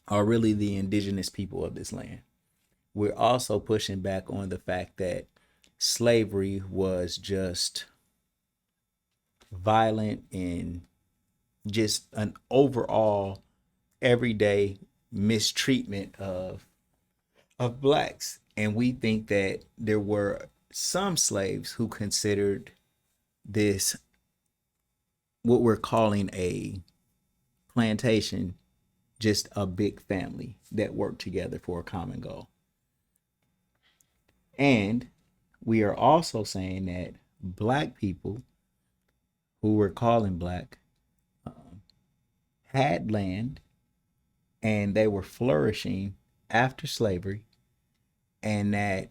are really the indigenous people of this land. We're also pushing back on the fact that slavery was just violent and just an overall everyday mistreatment of blacks. And we think that there were some slaves who considered this what we're calling a plantation just a big family that worked together for a common goal. And we are also saying that black people who we're calling black had land and they were flourishing after slavery, and that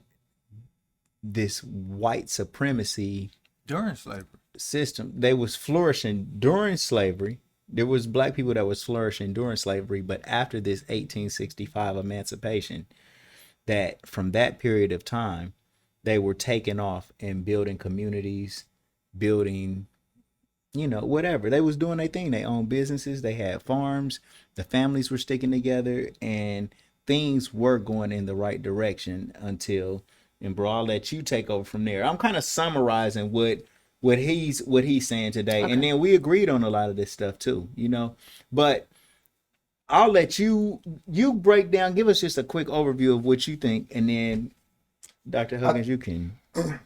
this white supremacy During slavery. system, they was flourishing during slavery. There was black people that was flourishing during slavery, but after this 1865 emancipation, that from that period of time, they were taking off and building communities, building, whatever. They was doing their thing. They owned businesses, they had farms, the families were sticking together, and things were going in the right direction until, and bro, I'll let you take over from there. I'm kind of summarizing what he's saying today. Okay. And then we agreed on a lot of this stuff too, but I'll let you break down, give us just a quick overview of what you think, and then Dr. Huggins, you can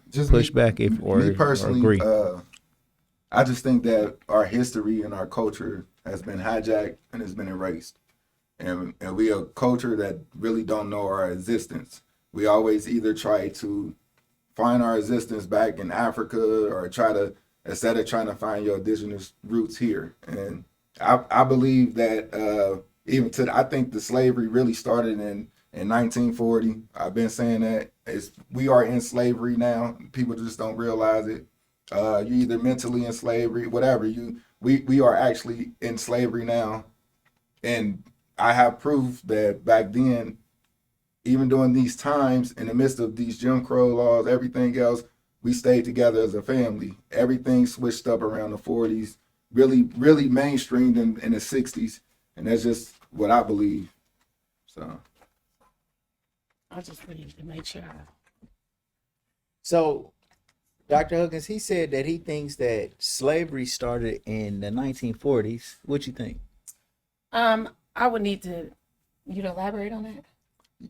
just push back if or me personally, agree. I just think that our history and our culture has been hijacked and has been erased. And we are a culture that really don't know our existence. We always either try to find our existence back in Africa, or instead of trying to find your indigenous roots here. And I believe that I think the slavery really started in 1940. I've been saying that we are in slavery now. People just don't realize it. You either mentally in slavery, whatever. We are actually in slavery now, and I have proof that back then, even during these times, in the midst of these Jim Crow laws, everything else, we stayed together as a family. Everything switched up around the 40s, really mainstreamed in the 60s, and that's just what I believe. So I just needed to make sure. So, Dr. Huggins, he said that he thinks that slavery started in the 1940s. What you think? I would need you to elaborate on that.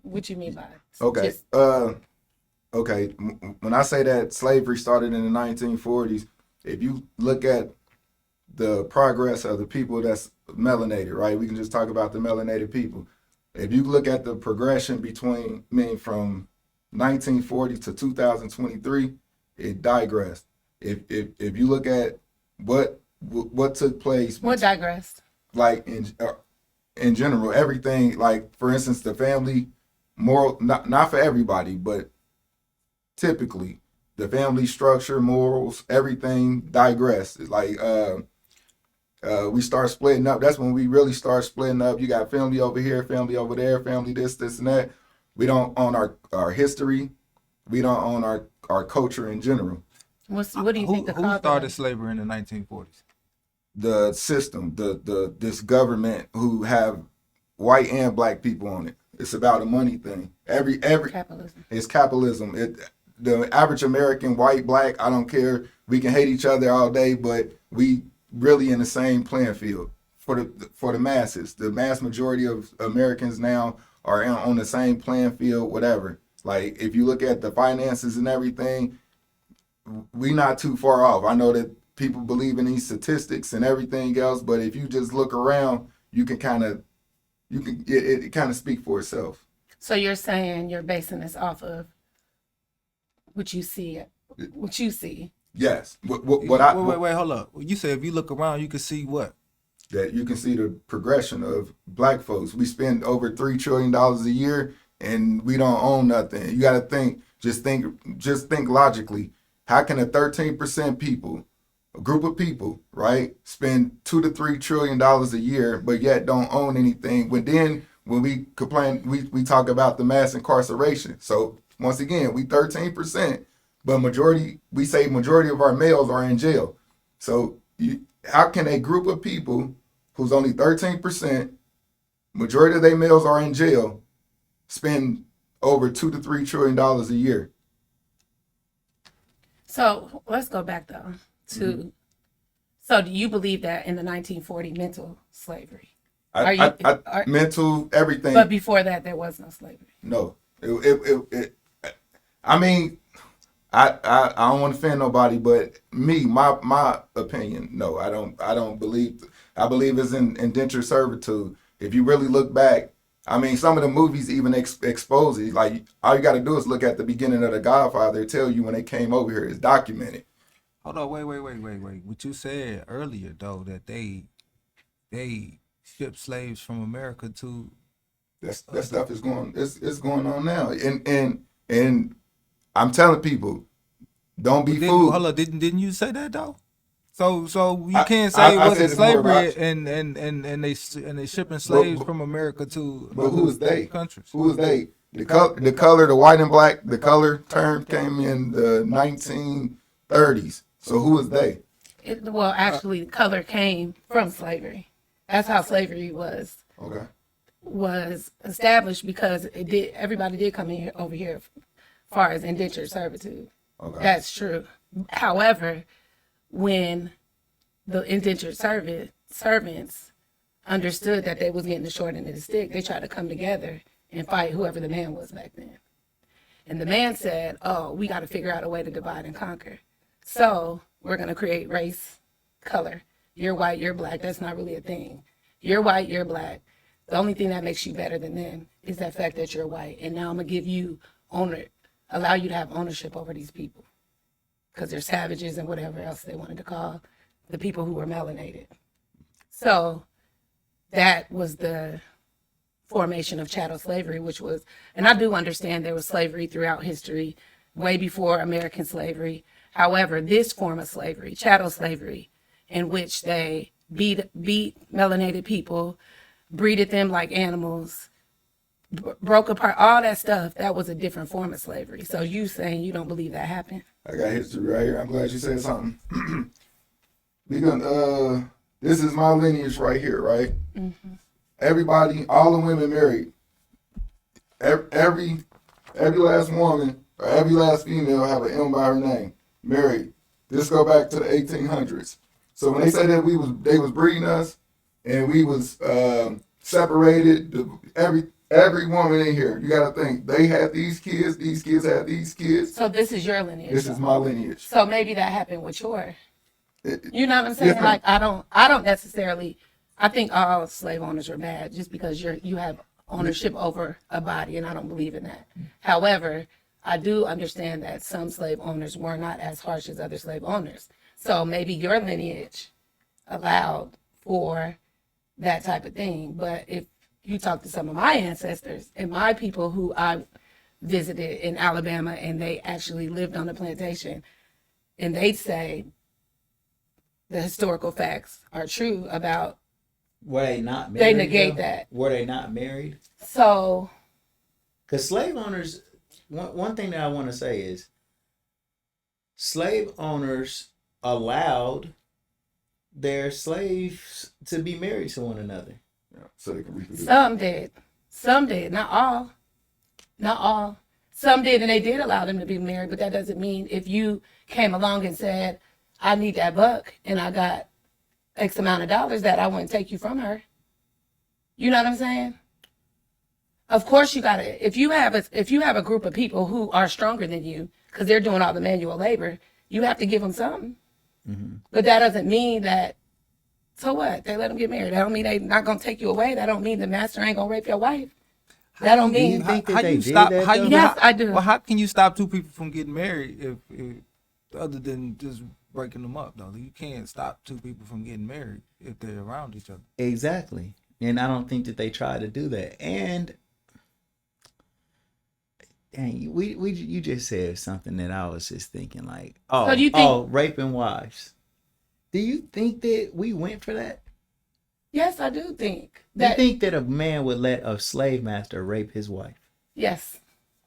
What you mean by it? okay, Just- okay. When I say that slavery started in the 1940s, if you look at the progress of the people that's melanated, right? We can just talk about the melanated people. If you look at the progression from 1940 to 2023, it digressed. If you look at what took place, what digressed? like in general, everything, like for instance, the family moral, not for everybody, but typically the family structure, morals, everything digressed. Like we start splitting up. That's when we really start splitting up. You got family over here, family over there, family this, and that. We don't own our history. We don't own our culture in general. What do you think the Who cause started of it? slavery in the 1940s? The system, this government who have white and black people on it. It's about a money thing. Every Capitalism. it's capitalism. The average American, white, black, I don't care. We can hate each other all day, but we really in the same playing field for the masses. The mass majority of Americans now are on the same playing field, whatever. Like if you look at the finances and everything, we not too far off. I know that people believe in these statistics and everything else, but if you just look around, it kind of speak for itself. So you're saying you're basing this off of what you see? What you see? Yes. Wait, hold up. You said if you look around, you can see what? That you can see the progression of black folks. We spend over $3 trillion a year and we don't own nothing. You got to just think logically. How can a 13% people, a group of people, right, spend $2 to $3 trillion a year, but yet don't own anything? When we complain, we talk about the mass incarceration. So once again, we 13%, but we say majority of our males are in jail. So how can a group of people who's only 13%, majority of their males are in jail, spend over $2 to $3 trillion a year? So let's go back though to. So do you believe that in the 1940 mental slavery? Mental, everything. But before that, there was no slavery. No. I mean, I don't want to offend nobody, but my opinion, no, I don't believe. I believe it's in indentured servitude. If you really look back, I mean, some of the movies even expose it. Like, all you got to do is look at the beginning of The Godfather. They tell you when they came over here. It's documented. Hold on, wait. What you said earlier though, that they shipped slaves from America to That stuff is going. It's going on now, and I'm telling people, don't be fooled. Hold on, didn't you say that though? So you can't I say it wasn't said it's more slavery about- and they shipping slaves from America to But who is they? countries? Who is they? The color, the white and black, the color term came in the 1930s. So who is they? Well, actually, color came from slavery. That's how slavery was established, because everybody did come in over here as far as indentured servitude. Okay. That's true. However, when the indentured servants understood that they was getting the short end of the stick, they tried to come together and fight whoever the man was back then. And the man said, oh, we got to figure out a way to divide and conquer. So we're going to create race, color. You're white, you're black. That's not really a thing. You're white, you're black. The only thing that makes you better than them is that fact that you're white. And now I'm going to give you allow you to have ownership over these people because they're savages and whatever else they wanted to call the people who were melanated. So that was the formation of chattel slavery, which was, and I do understand there was slavery throughout history, way before American slavery. However, this form of slavery, chattel slavery, in which they beat melanated people, breeded them like animals, broke apart, all that stuff, that was a different form of slavery. So you saying you don't believe that happened? I got history right here. I'm glad you said something. Because this is my lineage right here, right? Mm-hmm. Everybody, all the women married. Every last woman or every last female have an M by her name. Married. This go back to the 1800s. So when they say that they was breeding us and we was separated, every woman in here, you got to think they had these kids had these kids. So this is your lineage. This is my lineage. So maybe that happened with your. You know what I'm saying? Yeah. Like I don't necessarily. I think all slave owners are bad just because you have ownership over a body, and I don't believe in that. However, I do understand that some slave owners were not as harsh as other slave owners. So maybe your lineage allowed for that type of thing. But if you talk to some of my ancestors and my people who I visited in Alabama and they actually lived on the plantation, and they'd say the historical facts are true about. Were they not married? They negate that. Were they not married? So, because slave owners, one thing that I want to say is, slave owners allowed their slaves to be married to one another. Yeah, so they can reproduce. Some did, not all. Some did, and they did allow them to be married, but that doesn't mean if you came along and said, I need that buck, and I got X amount of dollars, that I wouldn't take you from her. You know what I'm saying? Of course you gotta, if you have a group of people who are stronger than you, because they're doing all the manual labor, you have to give them something. Mm-hmm. But that doesn't mean that, so what? They let them get married. That don't mean they not gonna take you away. That don't mean the master ain't gonna rape your wife. That don't mean. Do you think that how they you did stop, that? how you, yes, how, I do. Well, how can you stop two people from getting married if other than just breaking them up, though? You can't stop two people from getting married if they're around each other. Exactly. And I don't think that they try to do that. And dang, you just said something that I was just thinking like, So do you think, raping wives. Do you think that we went for that? yes, I do think Do you that. think that a man would let a slave master rape his wife? Yes,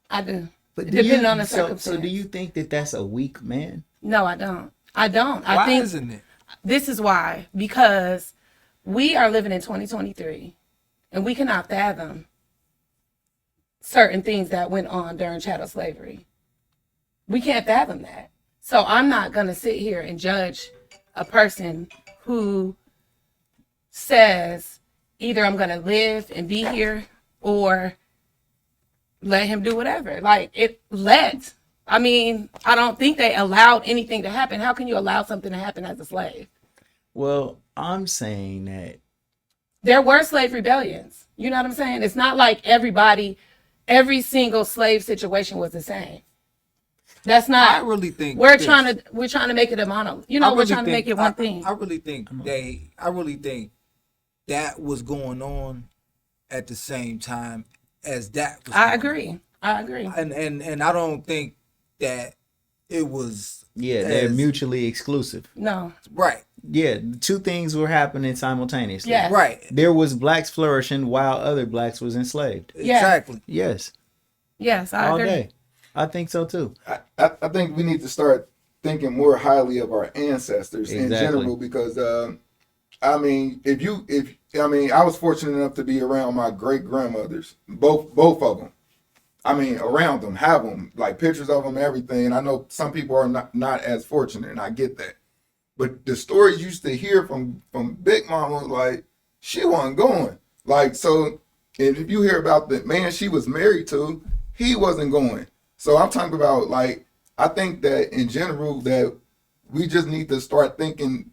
I do. But Depending on the circumstance. So do you think that that's a weak man? No, I don't. Why I think, isn't it? This is why, because we are living in 2023 and we cannot fathom certain things that went on during chattel slavery. We can't fathom that. So I'm not going to sit here and judge a person who says either I'm going to live and be here or let him do whatever. I mean, I don't think they allowed anything to happen. How can you allow something to happen as a slave? Well, I'm saying that There were slave rebellions. You know what I'm saying? It's not like every single slave situation was the same. That's not. I really think we're trying to make it a mono. You know, we're trying to make it one thing. I really think that was going on at the same time as that was I going agree. on. And I don't think that it was they're mutually exclusive. No. right. Yeah, two things were happening simultaneously. Yes. Right. There was blacks flourishing while other blacks was enslaved. Yes. Exactly. Yes. Yes, I All agree. day. I think so too. I think we need to start thinking more highly of our ancestors in Exactly. general because I mean, I was fortunate enough to be around my great grandmothers, both of them. I mean, around them, have them, like pictures of them, everything. And I know some people are not as fortunate, and I get that. But the stories you used to hear from Big Mama, like, she wasn't going. Like, so if you hear about the man she was married to, he wasn't going. So I'm talking about, like, I think that in general that we just need to start thinking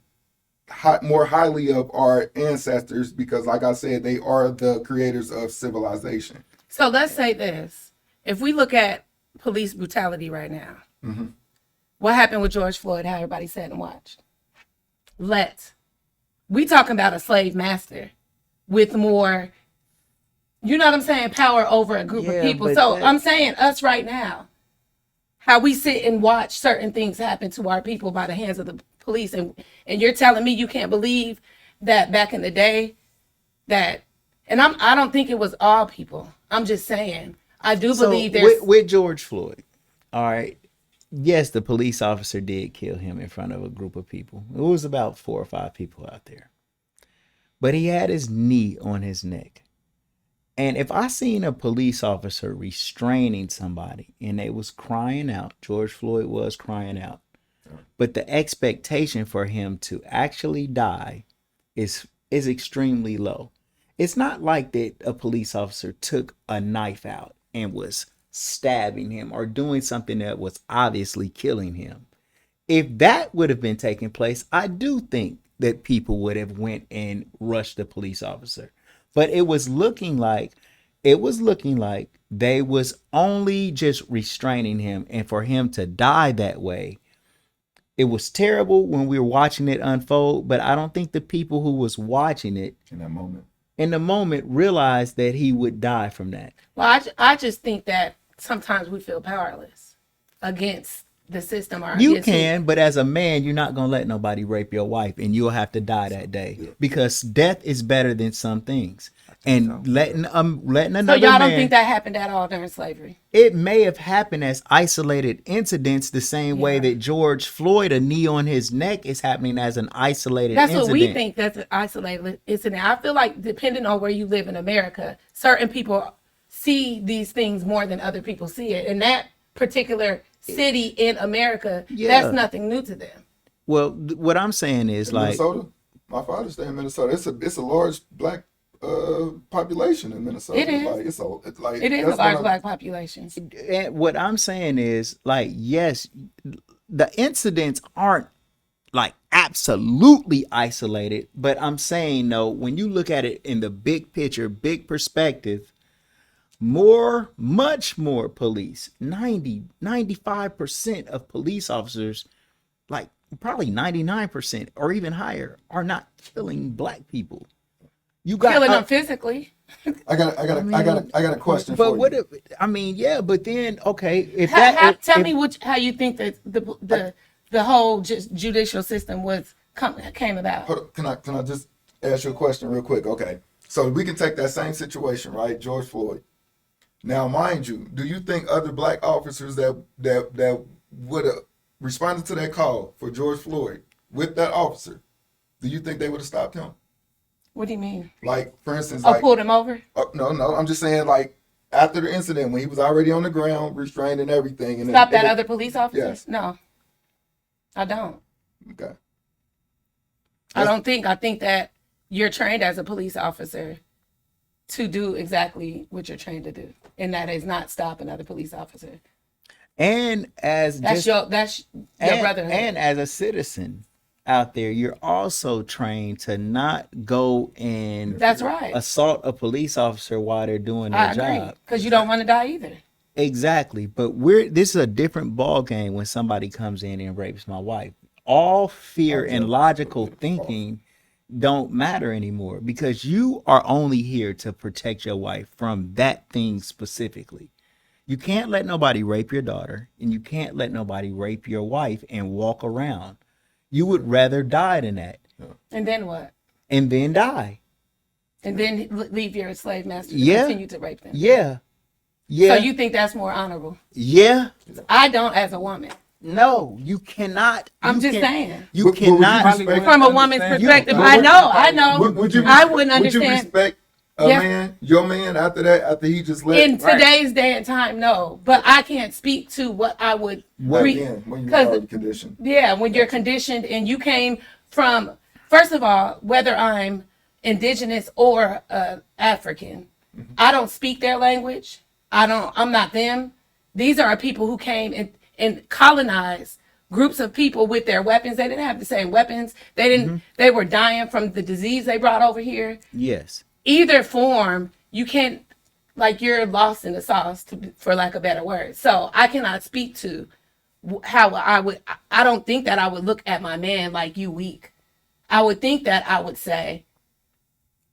more highly of our ancestors because, like I said, they are the creators of civilization. So let's say this. If we look at police brutality right now. What happened with George Floyd? How everybody sat and watched. We talking about a slave master with more, you know what I'm saying, power over a group of people. So I'm saying us right now, how we sit and watch certain things happen to our people by the hands of the police. And you're telling me you can't believe that back in the day I don't think it was all people. I'm just saying, I do believe there's... With George Floyd, all right, yes, the police officer did kill him in front of a group of people. It was about 4 or 5 people out there. But he had his knee on his neck. And if I seen a police officer restraining somebody and they was crying out, George Floyd was crying out, but the expectation for him to actually die is extremely low. It's not like that a police officer took a knife out and was stabbing him or doing something that was obviously killing him. If that would have been taking place, I do think that people would have went and rushed the police officer. But it was looking like they was only just restraining him, and for him to die that way, it was terrible when we were watching it unfold, but I don't think the people who was watching it in the moment realized that he would die from that. Well, I just think that sometimes we feel powerless against the system. You can, but as a man, you're not going to let nobody rape your wife, and you'll have to die that day because death is better than some things. And letting another So y'all don't man, think that happened at all during slavery? it may have happened as isolated incidents the same way that George Floyd, a knee on his neck, is happening as an isolated That's incident. what we think. That's an isolated incident. I feel like depending on where you live in America, certain people see these things more than other people see it. In that particular city in America, that's nothing new to them. Well, what I'm saying is in like Minnesota. My father stayed in Minnesota. It's a large black population in Minnesota. It is. It is a large black population. And what I'm saying is like, yes, the incidents aren't like absolutely isolated, but I'm saying though, when you look at it in the big picture, big perspective, much more police, 95% of police officers, like probably 99% or even higher, are not killing black people. You got killing them physically. I got a question but for what you. if, I mean, yeah, but then okay, if Tell me how you think that the whole judicial system came about. Hold up, can I just ask you a question real quick? Okay, so we can take that same situation, right? George Floyd. Now, mind you, do you think other black officers that would have responded to that call for George Floyd with that officer, do you think they would have stopped him? What do you mean? Like, for instance, pulled him over? No, I'm just saying, like, after the incident, when he was already on the ground, restrained and everything. And Stop that other police officer? Yes. No, I don't. Okay. I think that you're trained as a police officer to do exactly what you're trained to do. And that is not stop another police officer. And as that's your brotherhood. And as a citizen out there, you're also trained to not go and assault a police officer while they're doing their job. Because you don't want to die either. Exactly. But this is a different ball game when somebody comes in and rapes my wife. All fear and logical thinking don't matter anymore because you are only here to protect your wife from that thing specifically. You can't let nobody rape your daughter, and you can't let nobody rape your wife and walk around. You would rather die than that. And then what? And then die. And then leave your slave master to continue to rape them. Yeah. Yeah. So you think that's more honorable? Yeah. I don't as a woman. No, you cannot. I'm just saying. You cannot. From a woman's perspective, I know. I wouldn't understand. Would you respect a man, your man, after he just let... In today's day and time, no. But I can't speak to what I would... when you're already conditioned. Yeah, when you're conditioned and you came from... First of all, whether I'm indigenous or African, I don't speak their language. I'm not them. These are people who came and colonized groups of people with their weapons. They didn't have the same weapons. They didn't. They were dying from the disease they brought over here. Yes. Either form, you can't like you're lost in the sauce, for lack of a better word. So I cannot speak to how I would. I don't think that I would look at my man like you weak. I would think that I would say,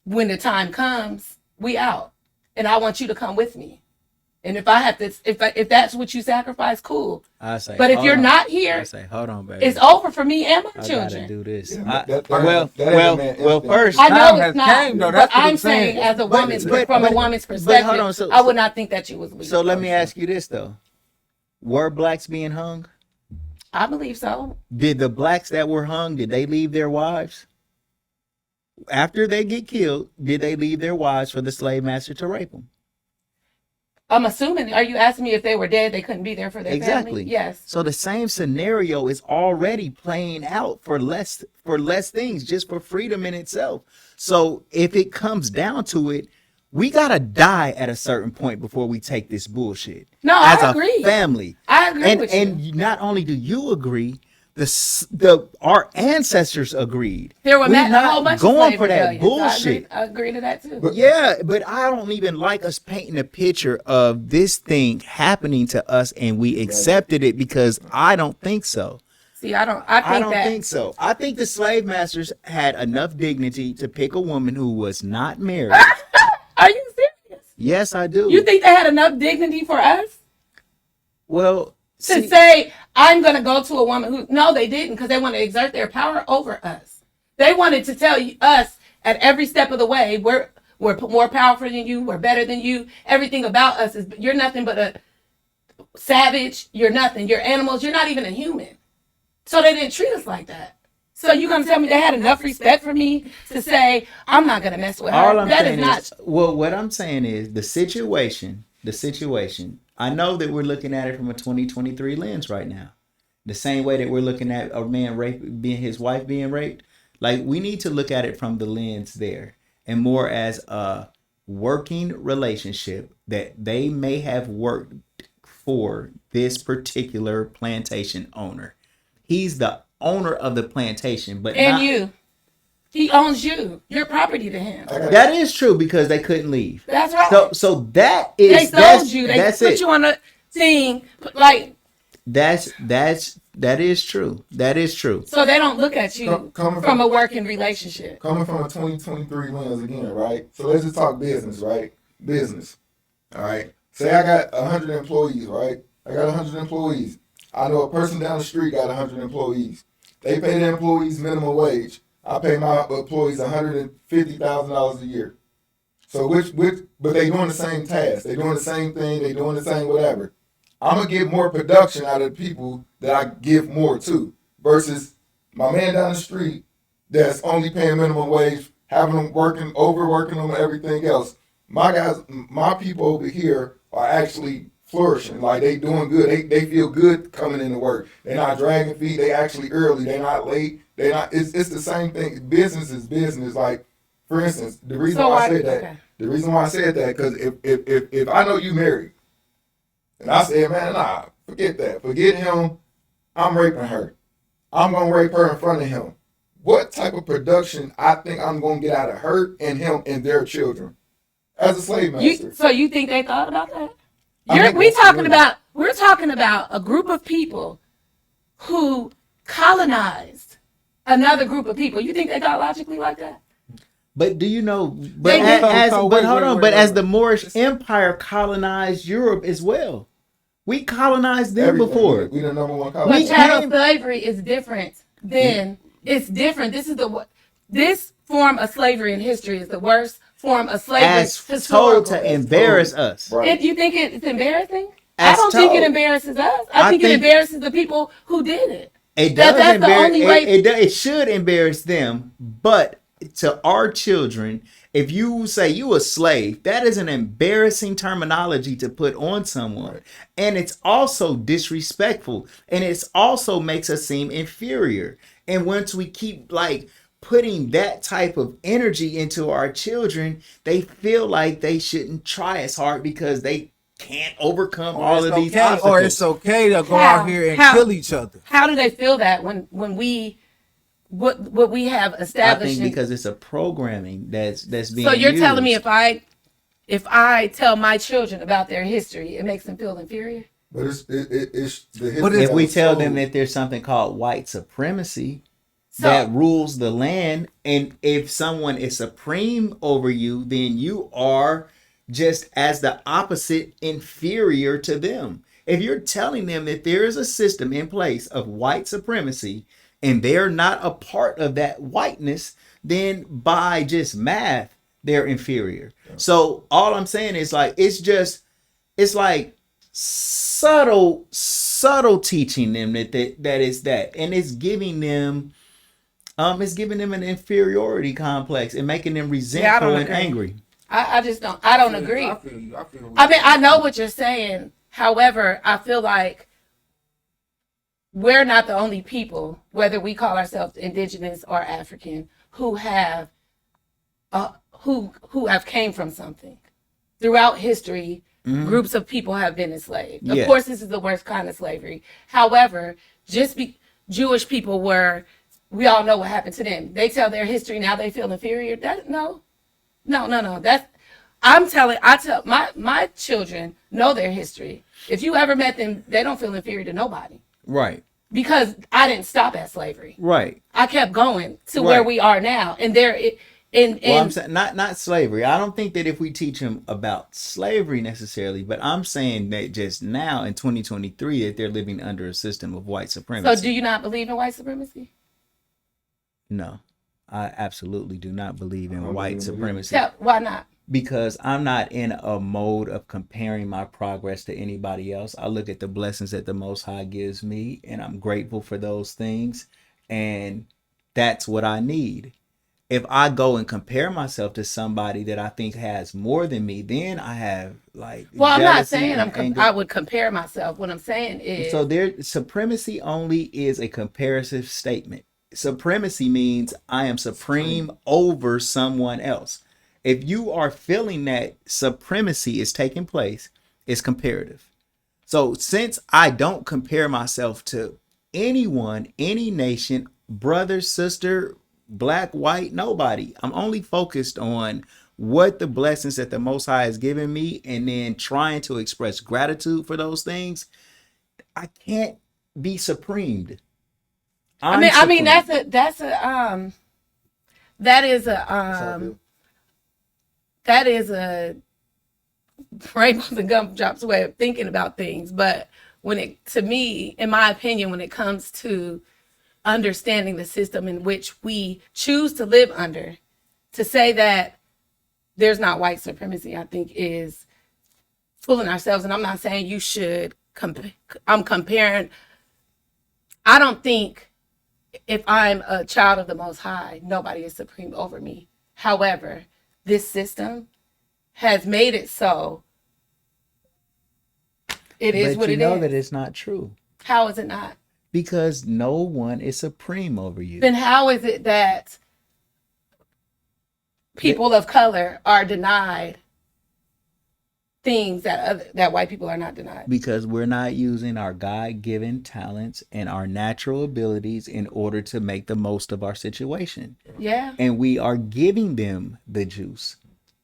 when the time comes, we out, and I want you to come with me. And if I have to, if that's what you sacrifice, cool. I say, But if hold you're on. not here, I say, hold on, baby. it's over for me and my I gotta children. do this. Yeah, Well, man, first, I know Time it's has not, came, though. but That's what I'm I'm saying, saying. as a woman, but- from but- a woman's but perspective, hold on, so- I would not think that you was weak. so let me ask you this though: were blacks being hung? I believe so. Did the blacks that were hung, did they leave their wives? After they get killed, did they leave their wives for the slave master to rape them? I'm assuming. Are you asking me if they were dead, they couldn't be there for their Exactly. family? Yes. So the same scenario is already playing out for less things, just for freedom in itself. So if it comes down to it, we gotta die at a certain point before we take this bullshit. No, as I a agree. family. I agree with you. And not only do you agree, our ancestors agreed. There were We're a whole not bunch going of for that rebellions. bullshit. I agree to that too. But- Yeah, but I don't even like us painting a picture of this thing happening to us and we accepted it, because I don't think so. See, I don't think so. I think the slave masters had enough dignity to pick a woman who was not married. Are you serious? Yes, I do. You think they had enough dignity for us Well, to see, say, I'm going to go to a woman who, no, they didn't, because they want to exert their power over us. They wanted to tell us at every step of the way, we're more powerful than you, we're better than you. Everything about us is, you're nothing but a savage, you're nothing, you're animals, you're not even a human. So they didn't treat us like that. So you gonna tell me they had enough respect for me to say, I'm not gonna mess with her? all I'm That saying is not. is, well, what I'm saying is the situation. I know that we're looking at it from a 2023 lens right now. The same way that we're looking at a man his wife being raped. Like, we need to look at it from the lens there, and more as a working relationship that they may have worked for this particular plantation owner. He's the owner of the plantation, but And not, you. He owns you. You're property to him. that is true, because they couldn't leave. That's right. So that They is sold you. They that's put it. you on a thing. Like, That is true. That is true. so they don't look at you Coming from a working relationship. Coming from a 2023 lens again, right? So let's just talk business, right? Business. All right. Say I got 100 employees, right? I got 100 employees. I know a person down the street got 100 employees. They pay their employees minimum wage. I pay my employees $150,000 a year. So but they doing the same task. They doing the same thing. They doing the same whatever. I'm gonna get more production out of the people that I give more to, versus my man down the street that's only paying minimum wage, having them overworking them and everything else. My guys, my people over here are actually flourishing. Like, they doing good. They feel good coming into work. They're not dragging feet. They actually early. They're not late. They're not. It's the same thing. Business is business. Like, for instance, the reason why I said that. Okay. The reason why I said that, because if I know you married, and I said, man, nah, forget that. Forget him. I'm raping her. I'm gonna rape her in front of him. What type of production I think I'm gonna get out of her and him and their children as a slave master? So you think they thought about that? I mean, We're talking about a group of people who colonized another group of people. You think they thought logically like that? But do you know? But They did. as the Moorish Empire colonized Europe as well, we colonized them Everything. before. We the number one But colony. chattel slavery is different than it's different. This form of slavery in history is the worst form of slavery. As told historical. to embarrass us. Right. If you think it's embarrassing, As I don't think it told. embarrasses us. I think it embarrasses the people who did it. It That's does the embarrass. only way- It should embarrass them, but to our children, if you say you a slave, that is an embarrassing terminology to put on someone, and it's also disrespectful, and it also makes us seem inferior. And once we keep like putting that type of energy into our children, they feel like they shouldn't try as hard because they can't overcome all of these obstacles. Or it's okay to go How? out here and How? kill each other. How do they feel that when we what we have I established? think because it's a programming that's being So you're used. telling me if I if I tell my children about their history, it makes them feel inferior? But it's the But history If that we was tell told. them that there's something called white supremacy So that rules the land, and if someone is supreme over you, then you are just as the opposite inferior to them. If you're telling them that there is a system in place of white supremacy and they're not a part of that whiteness, then by just math, they're inferior. So all I'm saying is like it's like subtle teaching them that is that, and it's giving them an inferiority complex and making them Yeah, I resentful don't and agree. angry. I just don't. I don't agree. I feel you. I feel what I mean, you're I know saying. what you're saying. However, I feel like we're not the only people, whether we call ourselves indigenous or African, who have who have came from something. Throughout history, groups of people have been enslaved. Of Yeah. course, this is the worst kind of slavery. However, Jewish people were, we all know what happened to them. They tell their history, now they feel inferior. No. That's I tell my children know their history. If you ever met them, they don't feel inferior to nobody Right. because I didn't stop at slavery. Right. I kept going to where Right. we are now, and Well, I'm saying not slavery. I don't think that if we teach them about slavery necessarily, but I'm saying that just now in 2023 that they're living under a system of white supremacy. so do you not believe in white supremacy? No, I absolutely do not believe in white believe in it. supremacy Why not? because I'm not in a mode of comparing my progress to anybody else. I look at the blessings that the Most High gives me, and I'm grateful for those things, and that's what I need. If I go and compare myself to somebody that I think has more than me, then I have like Well, I'm not jealousy saying and anger. I would compare myself. What I'm saying is, So their supremacy only is a comparative statement. Supremacy means I am supreme over someone else. If you are feeling that supremacy is taking place, it's comparative. So since I don't compare myself to anyone, any nation, brother, sister, black, white, nobody, I'm only focused on what the blessings that the Most High has given me and then trying to express gratitude for those things. I can't be supremed. I mean, supreme. that is a rainbows and gumdrops way of thinking about things. But to me, in my opinion, when it comes to understanding the system in which we choose to live under, to say that there's not white supremacy, I think is fooling ourselves. And I'm not saying you should I'm comparing. I don't think if I'm a child of the Most High, nobody is supreme over me. However, this system has made it so it is what you it know is. that it's not true How is it not? because no one is supreme over you. Then how is it that people of color are denied things that white people are not denied? Because we're not using our God-given talents and our natural abilities in order to make the most of our situation. Yeah. And we are giving them the juice.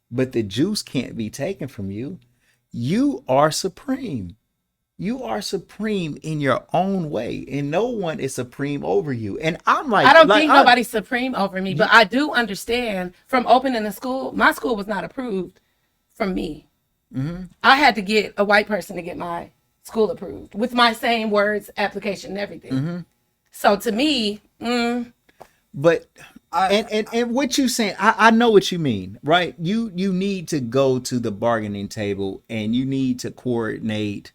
But the juice can't be taken from you. You are supreme. You are supreme in your own way, and no one is supreme over you. And I'm like, I don't think nobody's supreme over me, but I do understand from opening a school, my school was not approved from me. Mm-hmm. I had to get a white person to get my school approved with my same words, application, and everything. Mm-hmm. So to me, but and what you saying, I know what you mean, right? You need to go to the bargaining table and you need to coordinate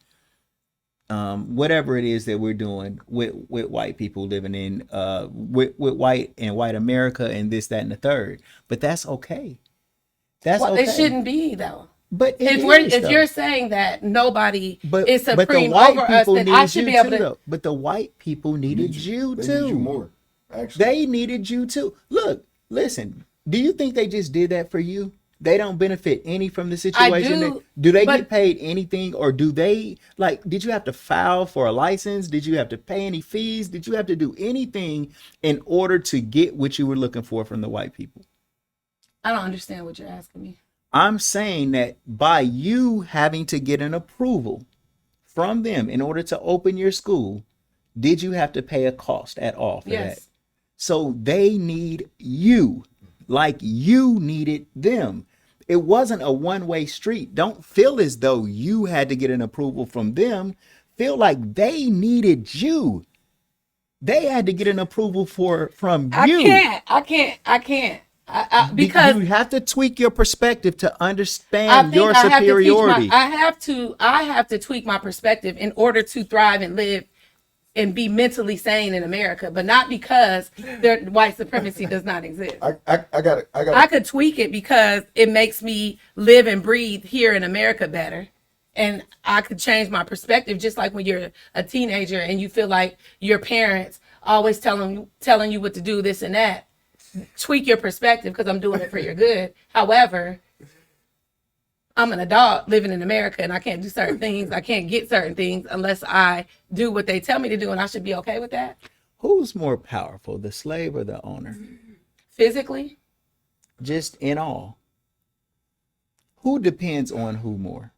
whatever it is that we're doing with white people living in with white America and this, that, and the third. But that's okay. That's well, okay. it shouldn't be though. But If you're saying that nobody is but the supreme white over us, people then needed I should be you able too, to. though. But the white people needed you They too. need you more. Actually, They needed you too. Look, listen. Do you think they just did that for you? They don't benefit any from the situation. Do they but- get paid anything, or do they like? Did you have to file for a license? Did you have to pay any fees? Did you have to do anything in order to get what you were looking for from the white people? I don't understand what you're asking me. I'm saying that by you having to get an approval from them in order to open your school, did you have to pay a cost at all for that? Yes. So they need you like you needed them. It wasn't a one-way street. Don't feel as though you had to get an approval from them. Feel like they needed you. They had to get an approval from you. I can't. Because you have to tweak your perspective to I understand think your I have to teach superiority. I have to tweak my perspective in order to thrive and live and be mentally sane in America, but not because white supremacy does not exist. I could tweak it because it makes me live and breathe here in America better. And I could change my perspective, just like when you're a teenager and you feel like your parents always telling you what to do, this and that. Tweak your perspective because I'm doing it for your good. However, I'm an adult living in America and I can't do certain things. I can't get certain things unless I do what they tell me to do, and I should be okay with that. Who's more powerful, the slave or the owner? Physically? Just in all. Who depends on who more?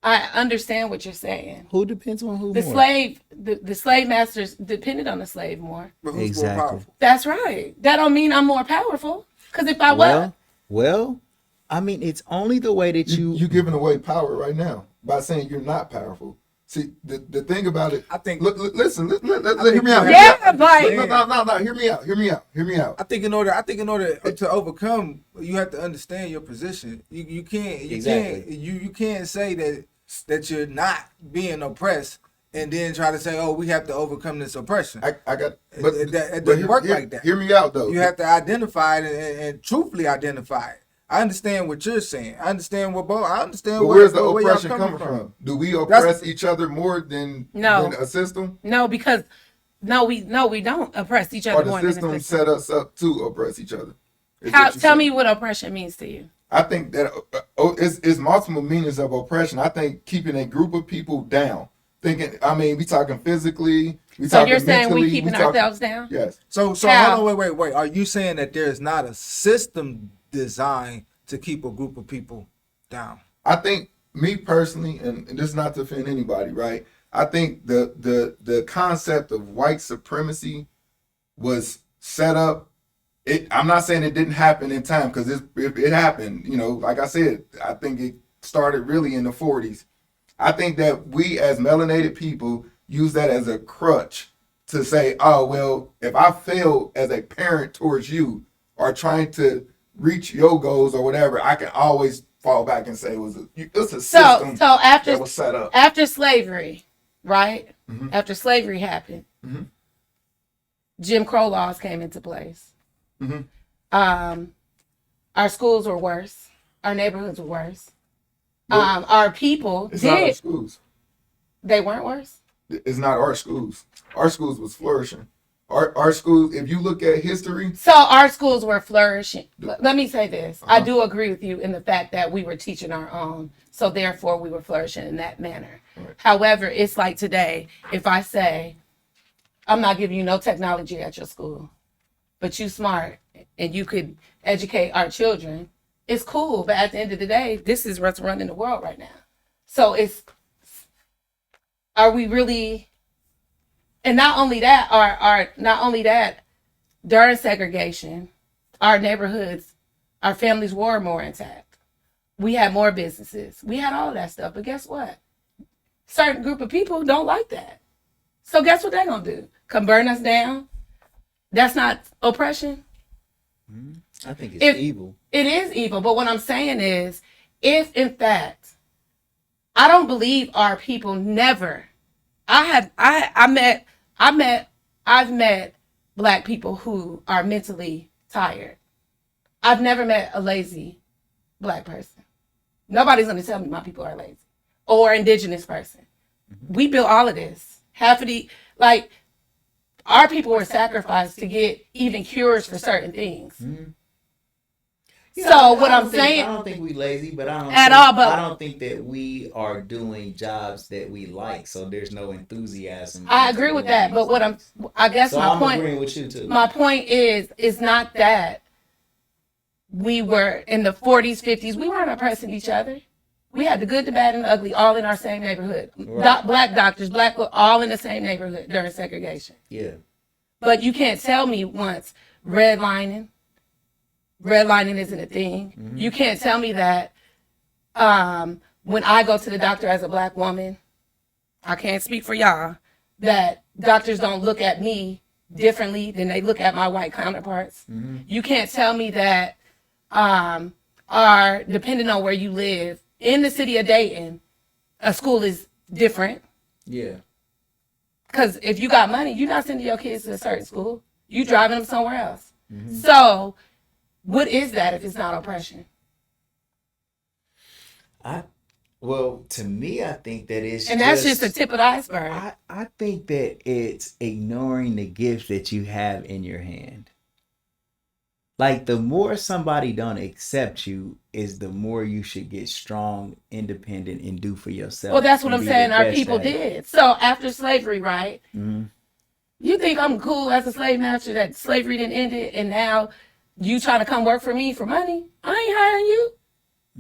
I understand what you're saying. Who depends on who The more? the slave masters depended on the slave more. But who's Exactly. more powerful? That's right. That don't mean I'm more powerful. Because if I was, Well, I mean, it's only the way that You're giving away power right now by saying you're not powerful. See, the thing about it, I think- listen, hear me out. yeah, but No, hear me out. I think in order to overcome, you have to understand your position. You can't say that you're not being oppressed and then try to say, oh, we have to overcome this oppression. I got, but It but doesn't work like that. Hear me out though. You have to identify it and truthfully identify it. I understand what you're saying. I understand But where, where's the where y'all oppression coming from? Do we oppress each other more than a system? no, because we don't oppress each other Or more the than system the system. set us up to oppress each other? Is How, what you're tell saying. me what oppression means to you. I think that it's multiple meanings of oppression. I think keeping a group of people down. We talking physically. So you're saying mentally, we keeping ourselves down? Yes. So How? hold on, wait. Are you saying that there's not a system designed to keep a group of people down? I think me personally, and this is not to offend anybody, right? I think the concept of white supremacy was set up. I'm not saying it didn't happen in time, because it happened. Like I said, I think it started really in the 40s. I think that we as melanated people use that as a crutch to say, oh, well, if I fail as a parent towards you or trying to reach your goals or whatever, I can always fall back and say it's a system So that was set up. after slavery, right? Mhm. After slavery happened, Mhm. Jim Crow laws came into place. Mhm. Our schools were worse. Our neighborhoods were worse. Our people It's not our did. schools. They weren't worse. It's not our schools. Our schools was flourishing. Our schools, if you look at history, So our schools were flourishing. Let me say this. I Uh-huh. do agree with you in the fact that we were teaching our own. So therefore we were flourishing in that manner. Right. However, it's like today, if I say, I'm not giving you no technology at your school, but you smart and you could educate our children, it's cool. But at the end of the day, this is what's running the world right now. So are we really, and not only that, during segregation, our neighborhoods, our families were more intact. We had more businesses. We had all of that stuff. But guess what? Certain group of people don't like that. So guess what they're going to do? Come burn us down? That's not oppression? I think it's If- evil. It is evil. But what I'm saying is, if in fact, I don't believe our people never, I've met Black people who are mentally tired. I've never met a lazy Black person. Nobody's going to tell me my people are lazy, or Indigenous person. We built all of this. Our people were sacrificed to get even cures for certain things. So what I'm saying, I don't think we lazy, but I don't At think, all, but- I don't think that we are doing jobs that we like. So there's no enthusiasm. I agree with that. But I guess So my I'm point, agreeing with you too. my point is not that we were in the 40s, 50s, we weren't oppressing each other. We had the good, the bad, and the ugly all in our same neighborhood. Right. Black doctors, black, all in the same neighborhood during segregation. Yeah. But you can't tell me once redlining isn't a thing. Mm-hmm. You can't tell me that when I go to the doctor as a black woman, I can't speak for y'all, that doctors don't look at me differently than they look at my white counterparts. Mm-hmm. You can't tell me that depending on where you live, in the city of Dayton, a school is different. Yeah. Because if you got money, you're not sending your kids to a certain school. You driving them somewhere else. Mm-hmm. So what is that if it's not oppression? Well, to me, I think that it's And that's just the tip of the iceberg. I think that it's ignoring the gifts that you have in your hand. Like, the more somebody don't accept you is the more you should get strong, independent, and do for yourself. Well, that's what and I'm be saying the our best people at it. did. So after slavery, right? Mm-hmm. You think I'm cool as a slave master that slavery didn't end it and now you trying to come work for me for money? I ain't hiring you.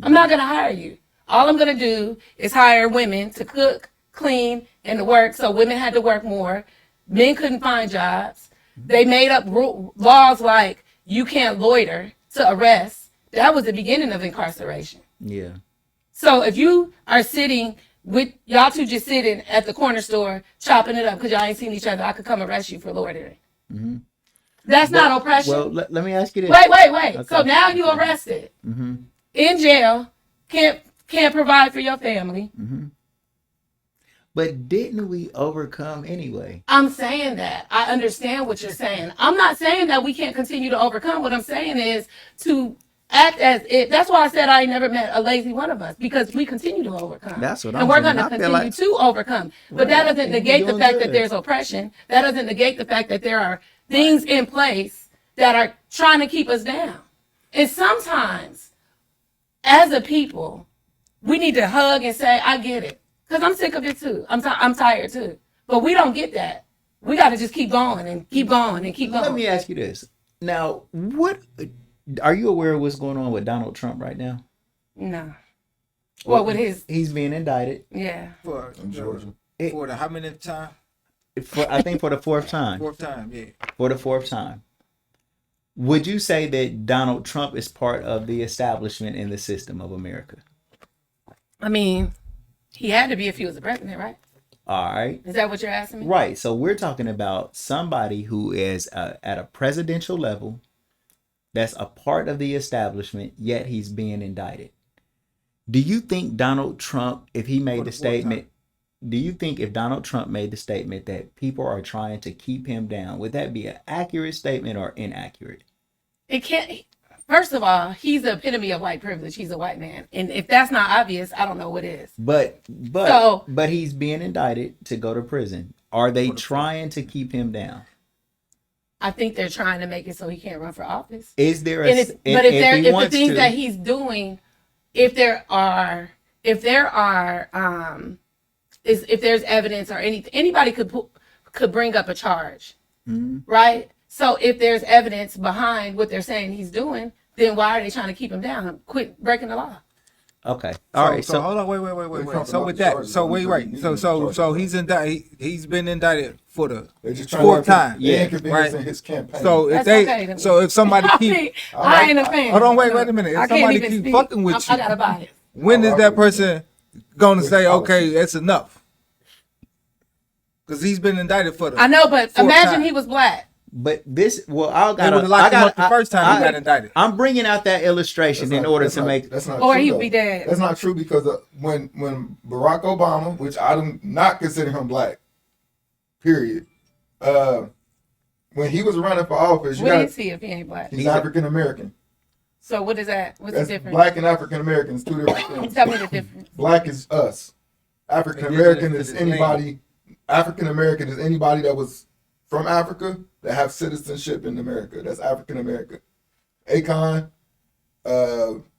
I'm not going to hire you. All I'm going to do is hire women to cook, clean, and to work. So women had to work more. Men couldn't find jobs. They made up laws like you can't loiter to arrest. That was the beginning of incarceration. Yeah. So if you are sitting with y'all two just sitting at the corner store chopping it up because y'all ain't seen each other, I could come arrest you for loitering. Mm-hmm. That's not oppression. Well, let me ask you this. Wait. Okay. So now you arrested, Mm-hmm. in jail, can't provide for your family. Mm-hmm. But didn't we overcome anyway? I'm saying that. I understand what you're saying. I'm not saying that we can't continue to overcome. What I'm saying is to act as if. That's why I said I ain't never met a lazy one of us, because we continue to overcome. That's what and I'm we're saying. going to I feel continue like- to overcome. But Right. that doesn't You're negate the doing fact that good. there's oppression. That doesn't negate the fact that there are things in place that are trying to keep us down. And sometimes, as a people, we need to hug and say, I get it. Because I'm sick of it too. I'm tired too. But we don't get that. We got to just keep going and keep going and keep going. Let me ask you this. Now, what are you aware of what's going on with Donald Trump right now? No. Well, with his, He's being indicted yeah. For in Georgia. for the how many time? I think for the fourth time. Fourth time, yeah. For the fourth time. Would you say that Donald Trump is part of the establishment in the system of America? I mean, he had to be if he was the president, right? All right. Is that what you're asking me? Right. So we're talking about somebody who is at a presidential level that's a part of the establishment, yet he's being indicted. Do you think Donald Trump, if he made the statement, do you think if Donald Trump made the statement that people are trying to keep him down, would that be an accurate statement or inaccurate? It can't. First of all, he's the epitome of white privilege. He's a white man. And if that's not obvious, I don't know what is. But So- he's being indicted to go to prison. Are they trying to keep him down? I think they're trying to make it so he can't run for office. Is there a And if he the wants things to- that he's doing, if there's evidence or anything, anybody could bring up a charge, right? So if there's evidence behind what they're saying he's doing, then why are they trying to keep him down? Quit breaking the law. Okay. All right. So hold on, wait. talking So about with the that, charges, so though. wait, right. He's So been he's indicted. He's been indicted for the They're just trying fourth to time. Yeah, inconvenience right. in his campaign. So if That's okay to they, me. so if somebody I keep, mean, I ain't a fan. hold on, wait a minute. I If can't somebody even keep speak. fucking with I you, gotta buy it. when is that person gonna With say, policies. okay, that's enough? Because he's been indicted for the. I know, but Fourth imagine time. he was black. But this, well, They would have locked him up the first time he got indicted. I'm bringing out that illustration in order to make. That's not Or true, he'd though. be dead. That's not true because when Barack Obama, which I do not consider him black, period. When he was running for office, What is he if he ain't black? he's African American. So what is that? What's That's the difference? black and African Americans, two different things. Tell me the difference. Black is us. African American is anybody. African American is anybody that was from Africa that have citizenship in America. That's African American. Akon,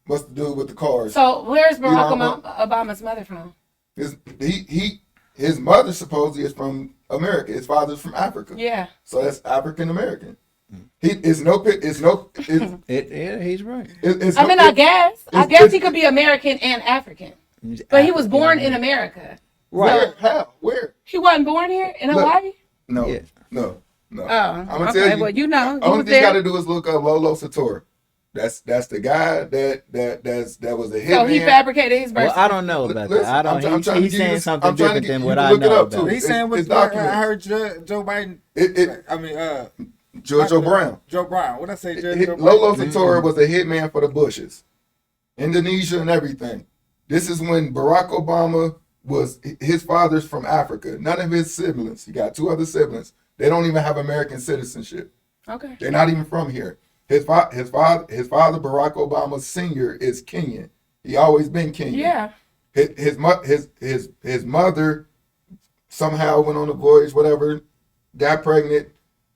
what's the dude with the cars? So where's Barack know, Obama's mother from? His mother supposedly is from America. His father's from Africa. Yeah. So that's African American. It's no. It's no. Yeah, he's right. It's I mean, no, I guess he could be American and African, but he was born in America. Where? How? Where? He wasn't born here in Look, Hawaii. No. Yeah. No. Oh, I'm gonna okay. tell you. Well, you know, he Only was thing you got there. to do is look up Lolo Satori. That's the guy that was a hitman. So he fabricated his birth. Well, I don't know about Listen, that. I don't. I'm trying to He's give you saying this- something I'm trying to different get than you what to I look it know up, too. about. He's saying it's what I documented. heard Joe Biden. Joe Brown. Joe Brown. What I say, Joe Brown? Lolo Satori was a hitman for the Bushes, Indonesia, and everything. This is when Barack Obama was. His father's from Africa. None of his siblings. He got 2 other siblings. They don't even have American citizenship. Okay. They're not even from here. His father, Barack Obama Sr. is Kenyan. He always been Kenyan. Yeah. His mother somehow went on a voyage, whatever, got pregnant.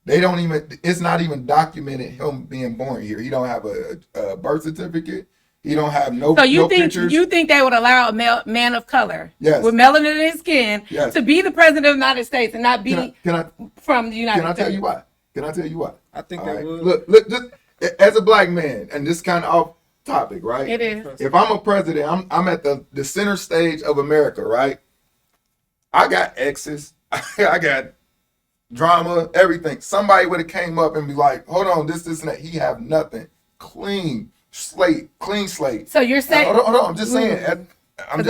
They don't even. It's not even documented him being born here. He don't have a birth certificate. He don't have no. So you no think pictures. you think they would allow a man of color Yes. with melanin in his skin Yes. to be the president of the United States and not be Can I from the United can I States? tell you why? Can I tell you why? I think All they right. would. Look. Just, as a black man, and this kind of off topic, right? It is. If I'm a president, I'm at the center stage of America, right? I got exes, I got drama, everything. Somebody would have came up and be like, "Hold on, this, and that." He have nothing, clean slate. So you're saying Hold on. I'm just saying. a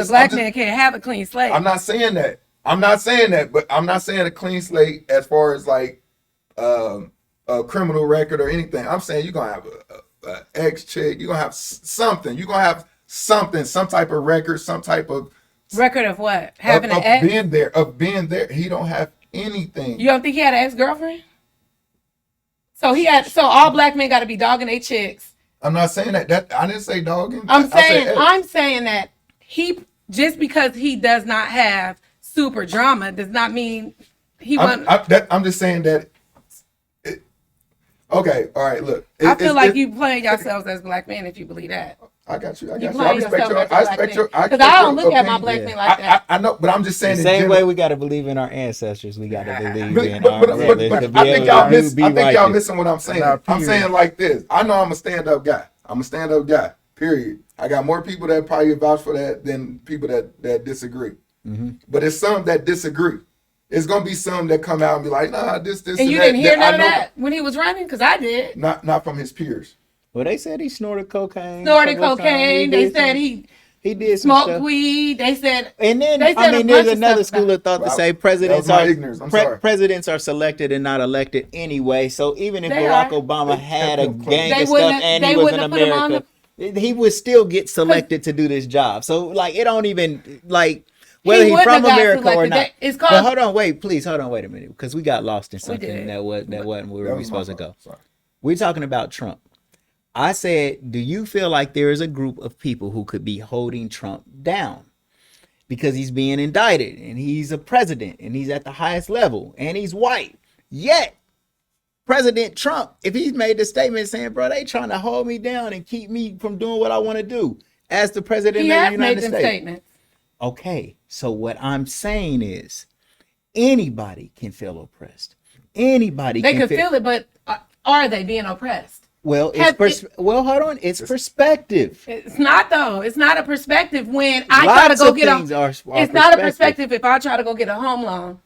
black man can't have a clean slate. I'm not saying that. But I'm not saying a clean slate as far as like a criminal record or anything. I'm saying you're gonna have a ex chick. You're gonna have something. You're gonna have something, some type of record, some type of Record of what? Having of an ex? being there. He don't have anything. You don't think he had an ex-girlfriend? So all black men got to be dogging their chicks. I'm not saying that. I didn't say dogging. I'm I said saying that he just because he does not have super drama does not mean he won't. I'm just saying that. Okay, all right. Look, I feel like you playing yourselves as black men if you believe that. I got you. I You got you. I playing respect yourself your. as a I black respect man. your. Because I don't look at my black men like that. I know, but I'm just saying. The in same general- way we got to believe in our ancestors, we got to believe in But, our but brothers to be I think able y'all to be righteous. missing what I'm saying. Nah, I'm saying like this. I know I'm a stand-up guy. Period. I got more people that probably vouch for that than people that disagree. Mm-hmm. But it's some that disagree. It's gonna be some that come out and be like, nah, this, And and you that. didn't hear none of I know- that when he was running? Because I did. Not from his peers. Well, they said he snorted cocaine. Snorted a couple of times. cocaine. They said he did some smoked stuff. weed. They said. And then They said a there's bunch of another stuff school of thought to Well, say that presidents was my are ignorance. I'm sorry. presidents are selected and not elected anyway. So even if They Barack are. Obama had a They gang of wouldn't stuff have- and they he was in wouldn't have put him on America, he would still get selected to do this job. So like it don't even like whether he's wouldn't from have got America or selected. not. It's But called. hold on, wait a minute, because we got lost in something did. that wasn't where That we was my supposed to fault. go. Sorry. We're talking about Trump. I said, do you feel like there is a group of people who could be holding Trump down? Because he's being indicted and he's a president and he's at the highest level and he's white. Yet, President Trump, if he's made the statement saying, bro, they trying to hold me down and keep me from doing what I want to do as the president He of the has made United them States. statements. Okay, so what I'm saying is anybody can feel oppressed. Anybody They can could feel it, but are they being oppressed? Well, Have- well, hold on. It's perspective. It's not though. It's not a perspective when I try to Lots go of get things a. are It's not a perspective. perspective if I try to go get a home loan.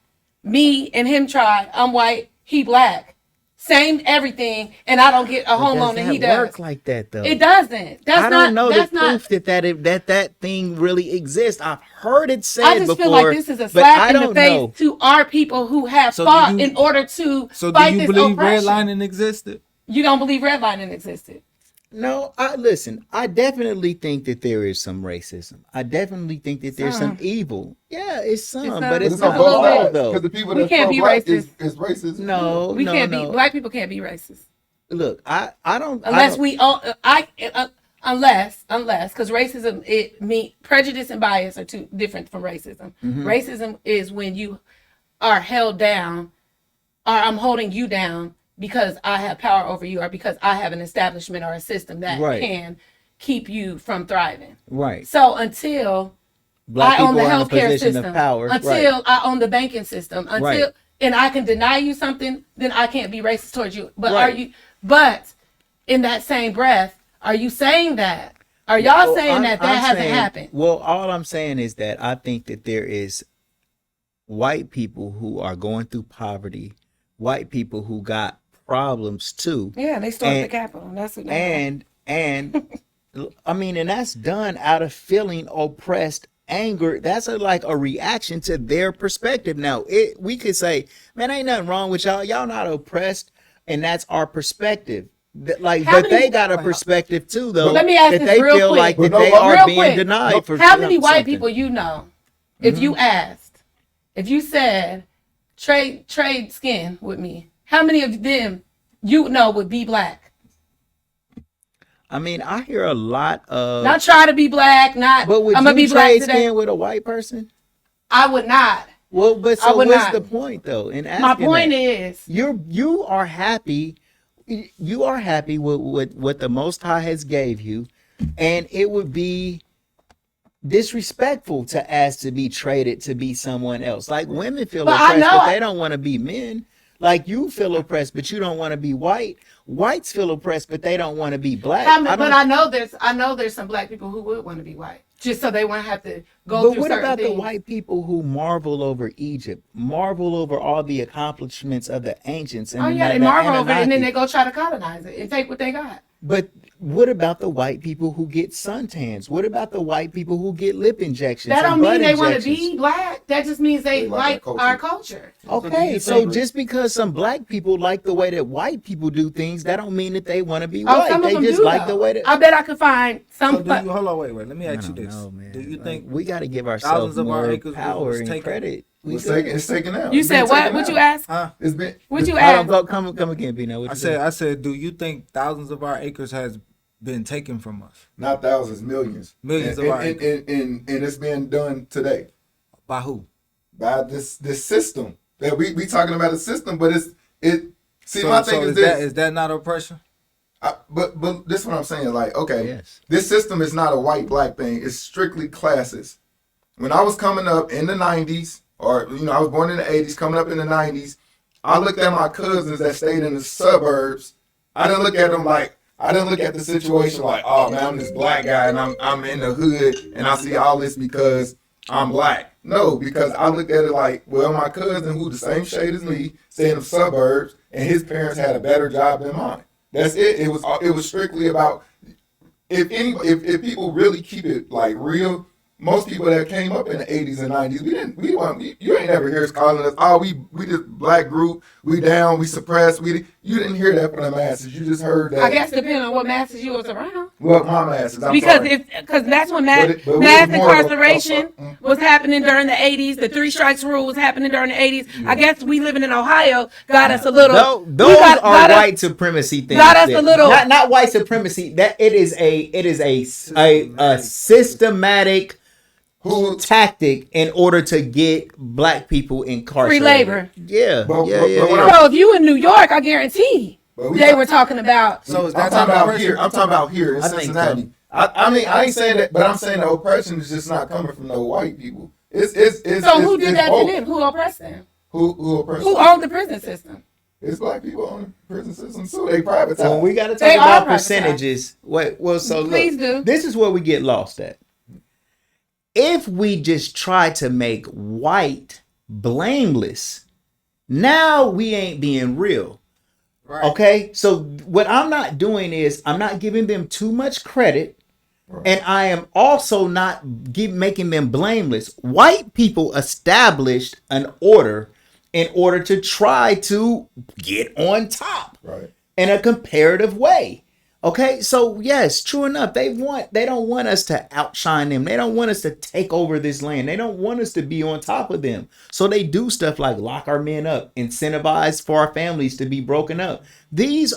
Me and him try. I'm white. He black. Same everything, and I don't get a home loan, and he does. Work like that though. It doesn't. That's I don't know That's the not. proof that thing really exists. I've heard it said I just before. feel like this is a but I slap in the don't face know. to our people who have So do fought you- in order to So do fight you this believe oppression. redlining existed? You don't believe redlining existed. No, listen. I definitely think that there is some racism. I definitely think that there's some evil. Yeah, it's some, It's some. but But it's it's on not a little both all sides. though. Because the people We that's can't be pro-black racist. is racist. No, We can't be. no. Black people can't be racist. Look, I don't. Unless I don't, we all, unless because racism, prejudice and bias are two different from racism. Mm-hmm. Racism is when you are held down, or I'm holding you down because I have power over you, or because I have an establishment or a system that Right. can keep you from thriving. right. So until Black I own people the are in a healthcare position system, of power. until right. I own the banking system, until Right. and I can deny you something, then I can't be racist towards you. But Right. but in that same breath, are you saying that? Are y'all Well, saying that hasn't saying- happened? Well, all I'm saying is that I think that there is white people who are going through poverty, white people who got problems too. Yeah, they stormed the And- Capitol. That's what they And I mean, and that's done out of feeling oppressed, anger. That's like a reaction to their perspective. Now, we could say, man, ain't nothing wrong with y'all. Y'all not oppressed, and that's our perspective. Like, How but many- they got a perspective too, though. Let me ask that this they real feel quick. like that But they no, are real being quick. denied for How many white something. people you know, if you asked, if you said, trade skin with me, how many of them you know would be black? I mean, I hear a lot of. Not try to be black, not But would I'm you gonna be black trade today. skin with a white person? I would not. Well, but I so would what's not. the point though? In asking My point that? is, You are happy. You are happy with what the Most High has gave you, and it would be disrespectful to ask to be traded to be someone else. Like women feel But I oppressed, know but I- they don't want to be men. Like you feel oppressed, but you don't want to be white. Whites feel oppressed, but they don't want to be black. I know there's some black people who would want to be white, just so they won't have to go But through what certain about things. the white people who marvel over Egypt, marvel over all the accomplishments of the ancients? And Oh yeah, the they marvel over it, and then Anunnaki? they go try to colonize it and take what they got. But what about the white people who get suntans? What about the white people who get lip injections? That don't and butt mean they want to injections? be black. That just means they They like like our our culture. culture. Okay, So do you so think- just because some black people like the way that white people do things, that don't mean that they want to be Oh, white. some of They them just do. like though. the way that. I bet I could find some. So do you hold on, wait. Let me I ask you don't this. know, man. Do you Like, think we got to give ourselves thousands of our more acres power was and taken? credit? We It's good. taken out. You It's said been what? taken What you out. asked? Huh? It's been. What you Hold asked? on, come again, Bino. What I you said, do you think thousands of our acres has been taken from us? Not thousands, millions. Millions and, of our and it's being done today By who? by this system that we talking about a system, but it. See, So, my thing is that this. is that not oppression? But this is what I'm saying. Like, okay, Yes. this system is not a white black thing. It's strictly classes. When I was coming up in the '90s, or I was born in the '80s, coming up in the '90s, I looked at my cousins that stayed in the suburbs. I didn't look at them like. I didn't look at the situation like, oh man, I'm this black guy and I'm in the hood and I see all this because I'm black. No, because I looked at it like, well, my cousin who the same shade as me, stayed in the suburbs, and his parents had a better job than mine. That's it. It was strictly about if people really keep it like real. Most people that came up in the '80s and '90s, you ain't never hear us calling us, oh, we this black group, we down, we suppressed, you didn't hear that from the masses. You just heard that. I guess depending on what masses you was around. Well, my masses. I'm Because sorry. that's when But we mass was more of a- incarceration was happening during the 80s. The 3 strikes rule was happening during the 80s. I guess we living in Ohio got us a little. Those got are us- white supremacy things. got us there. a little- not white supremacy. That it is a systematic Who? tactic in order to get black people incarcerated. Free labor. Yeah, But- yeah, but yeah. when yeah. I- So if you in New York, I guarantee But we they talk- were talking about. So is I'm that talking not about oppression? here. I'm talking about here in I think Cincinnati. so. I mean, I ain't saying that, but I'm saying the oppression is just not coming from no white people. It's So who did it's that both. to them? Who oppressed them? Who oppressed? Who owned the prison system? It's black people on the prison system too. They privatize. Well, we got to They talk are about privatized. percentages. Wait, well, so look, Please do. this is where we get lost at. If we just try to make white blameless, now we ain't being real. Right. Okay, so what I'm not doing is I'm not giving them too much credit, and I am also not making them blameless. White people established an order in order to try to get on top Right. in a comparative way. Okay, so yes, true enough, they don't want us to outshine them. They don't want us to take over this land. They don't want us to be on top of them. So they do stuff like lock our men up, incentivize for our families to be broken up. This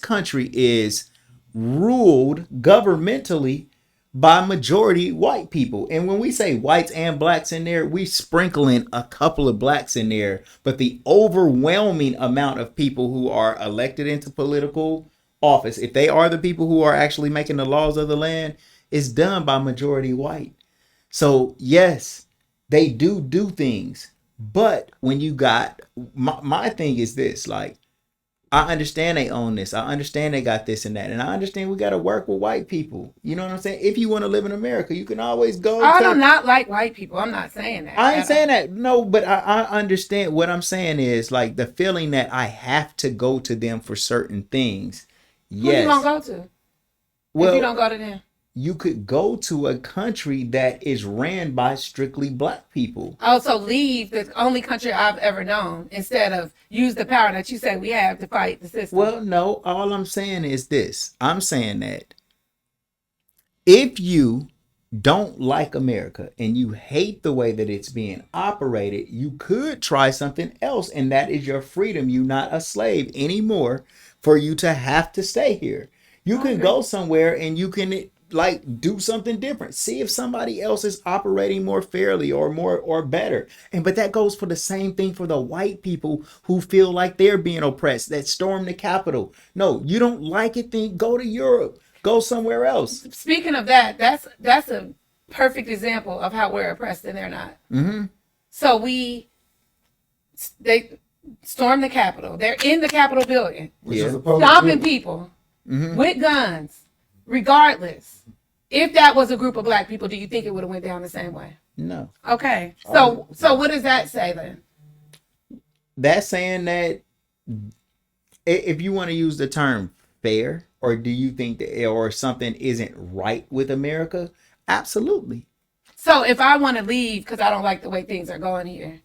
country is ruled governmentally by majority white people. And when we say whites and blacks in there, we sprinkle in a couple of blacks in there, but the overwhelming amount of people who are elected into political office, if they are the people who are actually making the laws of the land, is done by majority white. So yes, they do things, But when you got my thing is this, like, I understand they own this. I understand they got this and that. And I understand we got to work with white people. You know what I'm saying? If you want to live in America, you can always go I to. do not like white people. I'm not saying that. I ain't at saying all. that. No, but I understand. What I'm saying is, like, the feeling that I have to go to them for certain things. Who you Yes. gonna go to if Well, you don't go to them? you could go to a country that is ran by strictly black people. Also leave the only country I've ever known instead of use the power that you say we have to fight the system. Well, no, all I'm saying is this. I'm saying that if you don't like America and you hate the way that it's being operated, you could try something else, and that is your freedom. You're not a slave anymore for you to have to stay here. You can go somewhere and you can, like, do something different. See if somebody else is operating more fairly or more or better. And but that goes for the same thing for the white people who feel like they're being oppressed, that storm the Capitol. No, you don't like it, then go to Europe. Go somewhere else. Speaking of that, that's a perfect example of how we're oppressed and they're not. Mm-hmm. So they storm the Capitol. They're in the Capitol building, Which Yeah. is a public stopping building. people Mm-hmm. with guns. Regardless, if that was a group of black people, do you think it would have went down the same way? No. Okay, so what does that say then? That's saying that if you want to use the term fair, or do you think that or something isn't right with America? Absolutely. So if I want to leave because I don't like the way things are going here,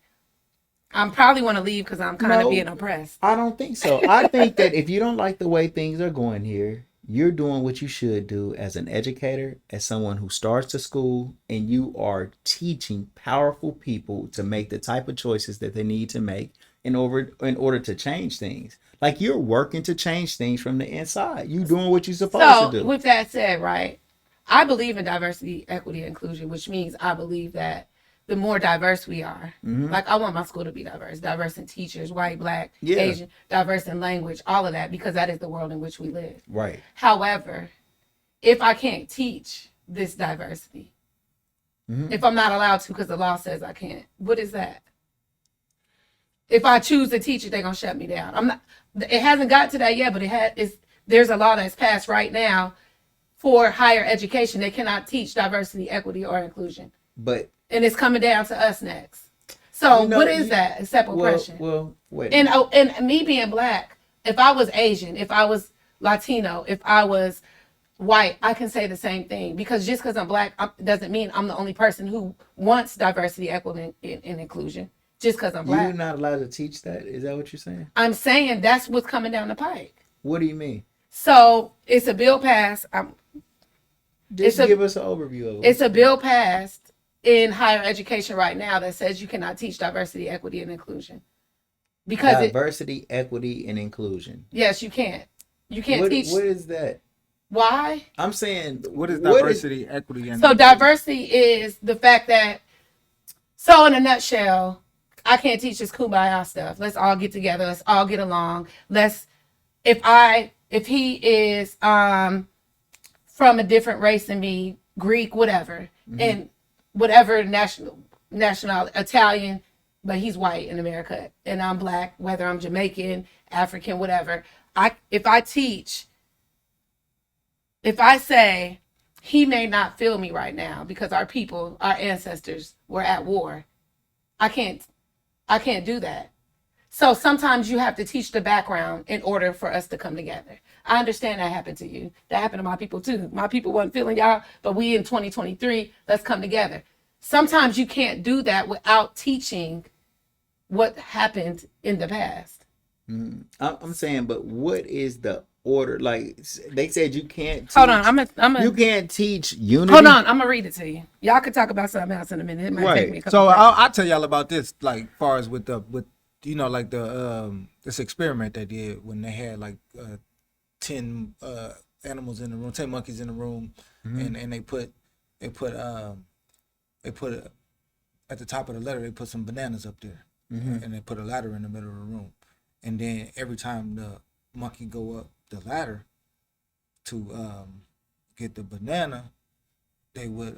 I'm probably want to leave because I'm kind of No. being oppressed. I don't think so. I think that if you don't like the way things are going here, you're doing what you should do as an educator, as someone who starts a school, and you are teaching powerful people to make the type of choices that they need to make in order to change things. Like, you're working to change things from the inside. You doing what you're supposed So to do. with that said, right, I believe in diversity, equity, and inclusion, which means I believe that the more diverse we are, like I want my school to be diverse in teachers, white, black, Yeah. Asian, diverse in language, all of that, because that is the world in which we live. Right. However, if I can't teach this diversity, if I'm not allowed to because the law says I can't, what is that? If I choose to teach it, they're gonna shut me down. I'm not. It hasn't got to that yet, but there's a law that's passed right now for higher education. They cannot teach diversity, equity, or inclusion, But and it's coming down to us next. So You know, what is that except oppression? well, wait. And me being black, if I was Asian, if I was Latino, if I was white, I can say the same thing, because just because I'm black doesn't mean I'm the only person who wants diversity, equity, and inclusion. Just because I'm black, You're not allowed to teach that? Is that what you're saying? I'm saying that's what's coming down the pike. What do you mean? So it's a bill passed. Just It's a- give us an overview of it. It's a bill passed in higher education right now that says you cannot teach diversity, equity, and inclusion. Because Diversity, equity, and inclusion. yes, you can't. You can't teach. What is that? Why? I'm saying, What is diversity, equity, and So diversity is the fact that. So in a nutshell, I can't teach this kumbaya stuff. Let's all get together. Let's all get along. If he is from a different race than me, Greek, whatever, and whatever national Italian, but he's white in America, and I'm black, whether I'm Jamaican, African, whatever. If I say he may not feel me right now because our ancestors were at war, I can't do that. So sometimes you have to teach the background in order for us to come together. I understand that happened to you. That happened to my people too. My people wasn't feeling y'all, but we in 2023, let's come together. Sometimes you can't do that without teaching what happened in the past. I'm saying, but what is the order? Like, they said you can't teach. Hold on, You can't teach unity. hold on. I'm gonna read it to you. Y'all could talk about something else in a minute. It might take me a couple So seconds. I'll tell y'all about this, like far as with like this experiment they did when they had like 10 animals in the room, 10 monkeys in the room, and they put at the top of the letter they put some bananas up there, and they put a ladder in the middle of the room, and then every time the monkey go up the ladder to get the banana, they would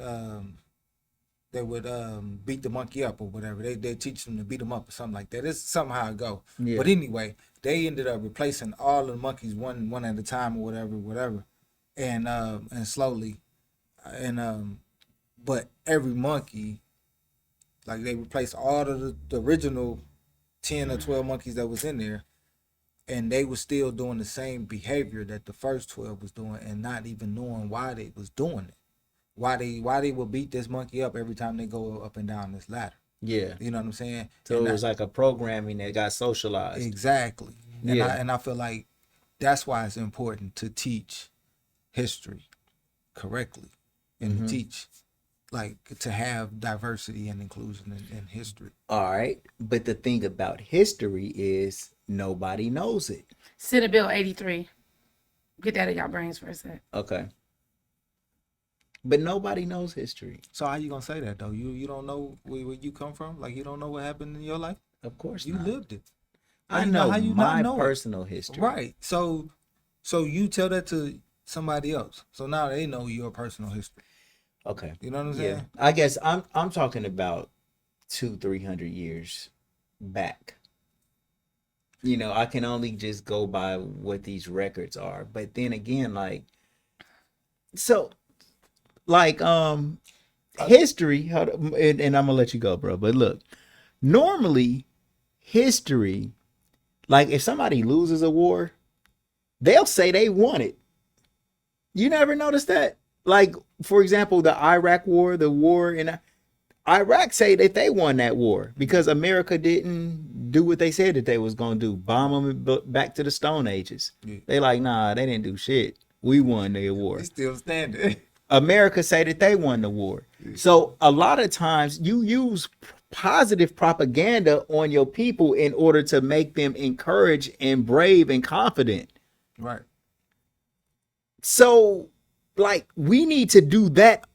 beat the monkey up or whatever. They teach them to beat them up or something like that. It's somehow it go. Yeah. But anyway, they ended up replacing all of the monkeys one at a time or whatever, and slowly, and but every monkey, like they replaced all of the original 10 or 12 monkeys that was in there, and they were still doing the same behavior that the first 12 was doing, and not even knowing why they was doing it. Why they will beat this monkey up every time they go up and down this ladder. Yeah. You know what I'm saying? So And it was like a programming that got socialized. exactly. And Yeah. I feel like that's why it's important to teach history correctly and to teach, like, to have diversity and inclusion in history. All right. But the thing about history is nobody knows it. Senate Bill 83. Get that in y'all brains for a sec. Okay. But nobody knows history. So how you gonna say that though? You don't know where you come from? Like you don't know what happened in your life? Of course You not. lived it. How I you know how you my not know it? personal history. Right. So you tell that to somebody else. So now they know your personal history. Okay. You know what I'm Yeah. saying? I guess I'm talking about 200-300 years back. You know, I can only just go by what these records are. But then again, like, so, like, history, and I'm gonna let you go, bro. But look, normally history, like if somebody loses a war, they'll say they won it. You never noticed that? Like, for example, the Iraq War, the war in Iraq say that they won that war because America didn't do what they said that they was going to do, bomb them back to the Stone Ages. Yeah. They like, nah, they didn't do shit. We won the war. They still standing. America say that they won the war. So a lot of times you use positive propaganda on your people in order to make them encouraged and brave and confident. Right. So, like, we need to do that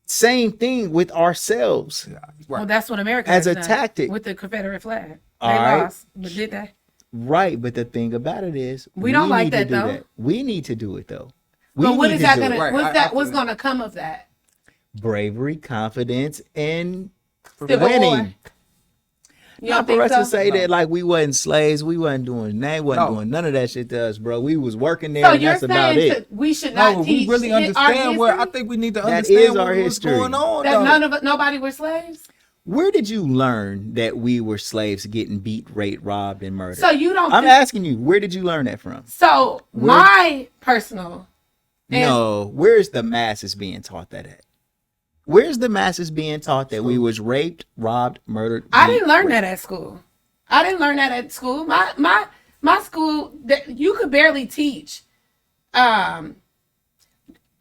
same thing with ourselves. Well, that's what America As has a done tactic. with the Confederate flag. They All right. lost, but did they? Right, but the thing about it is We don't like need to that, do though. We need to do it though. We But what need is to that do gonna? it. Right, What's I that? feel What's that. gonna come of that? Bravery, confidence, and Civil War. winning. You Not don't for think us so? to say that like we wasn't slaves, we wasn't doing that, wasn't No. doing none of that shit to us, bro. We was working there, So and you're that's about saying it. we should not No, teach we really our understand where I history? think we need to That understand is our what's history. going on. That though. nobody were slaves. Where did you learn that we were slaves getting beat, raped, robbed, and murdered? So you don't. I'm think, asking you, where did you learn that from? so Where- my personal. And- No, where's the masses being taught that at? Where's the masses being taught that we was raped, robbed, murdered? I beat, didn't learn raped? that at school. I didn't learn that at school. My school, you could barely teach. I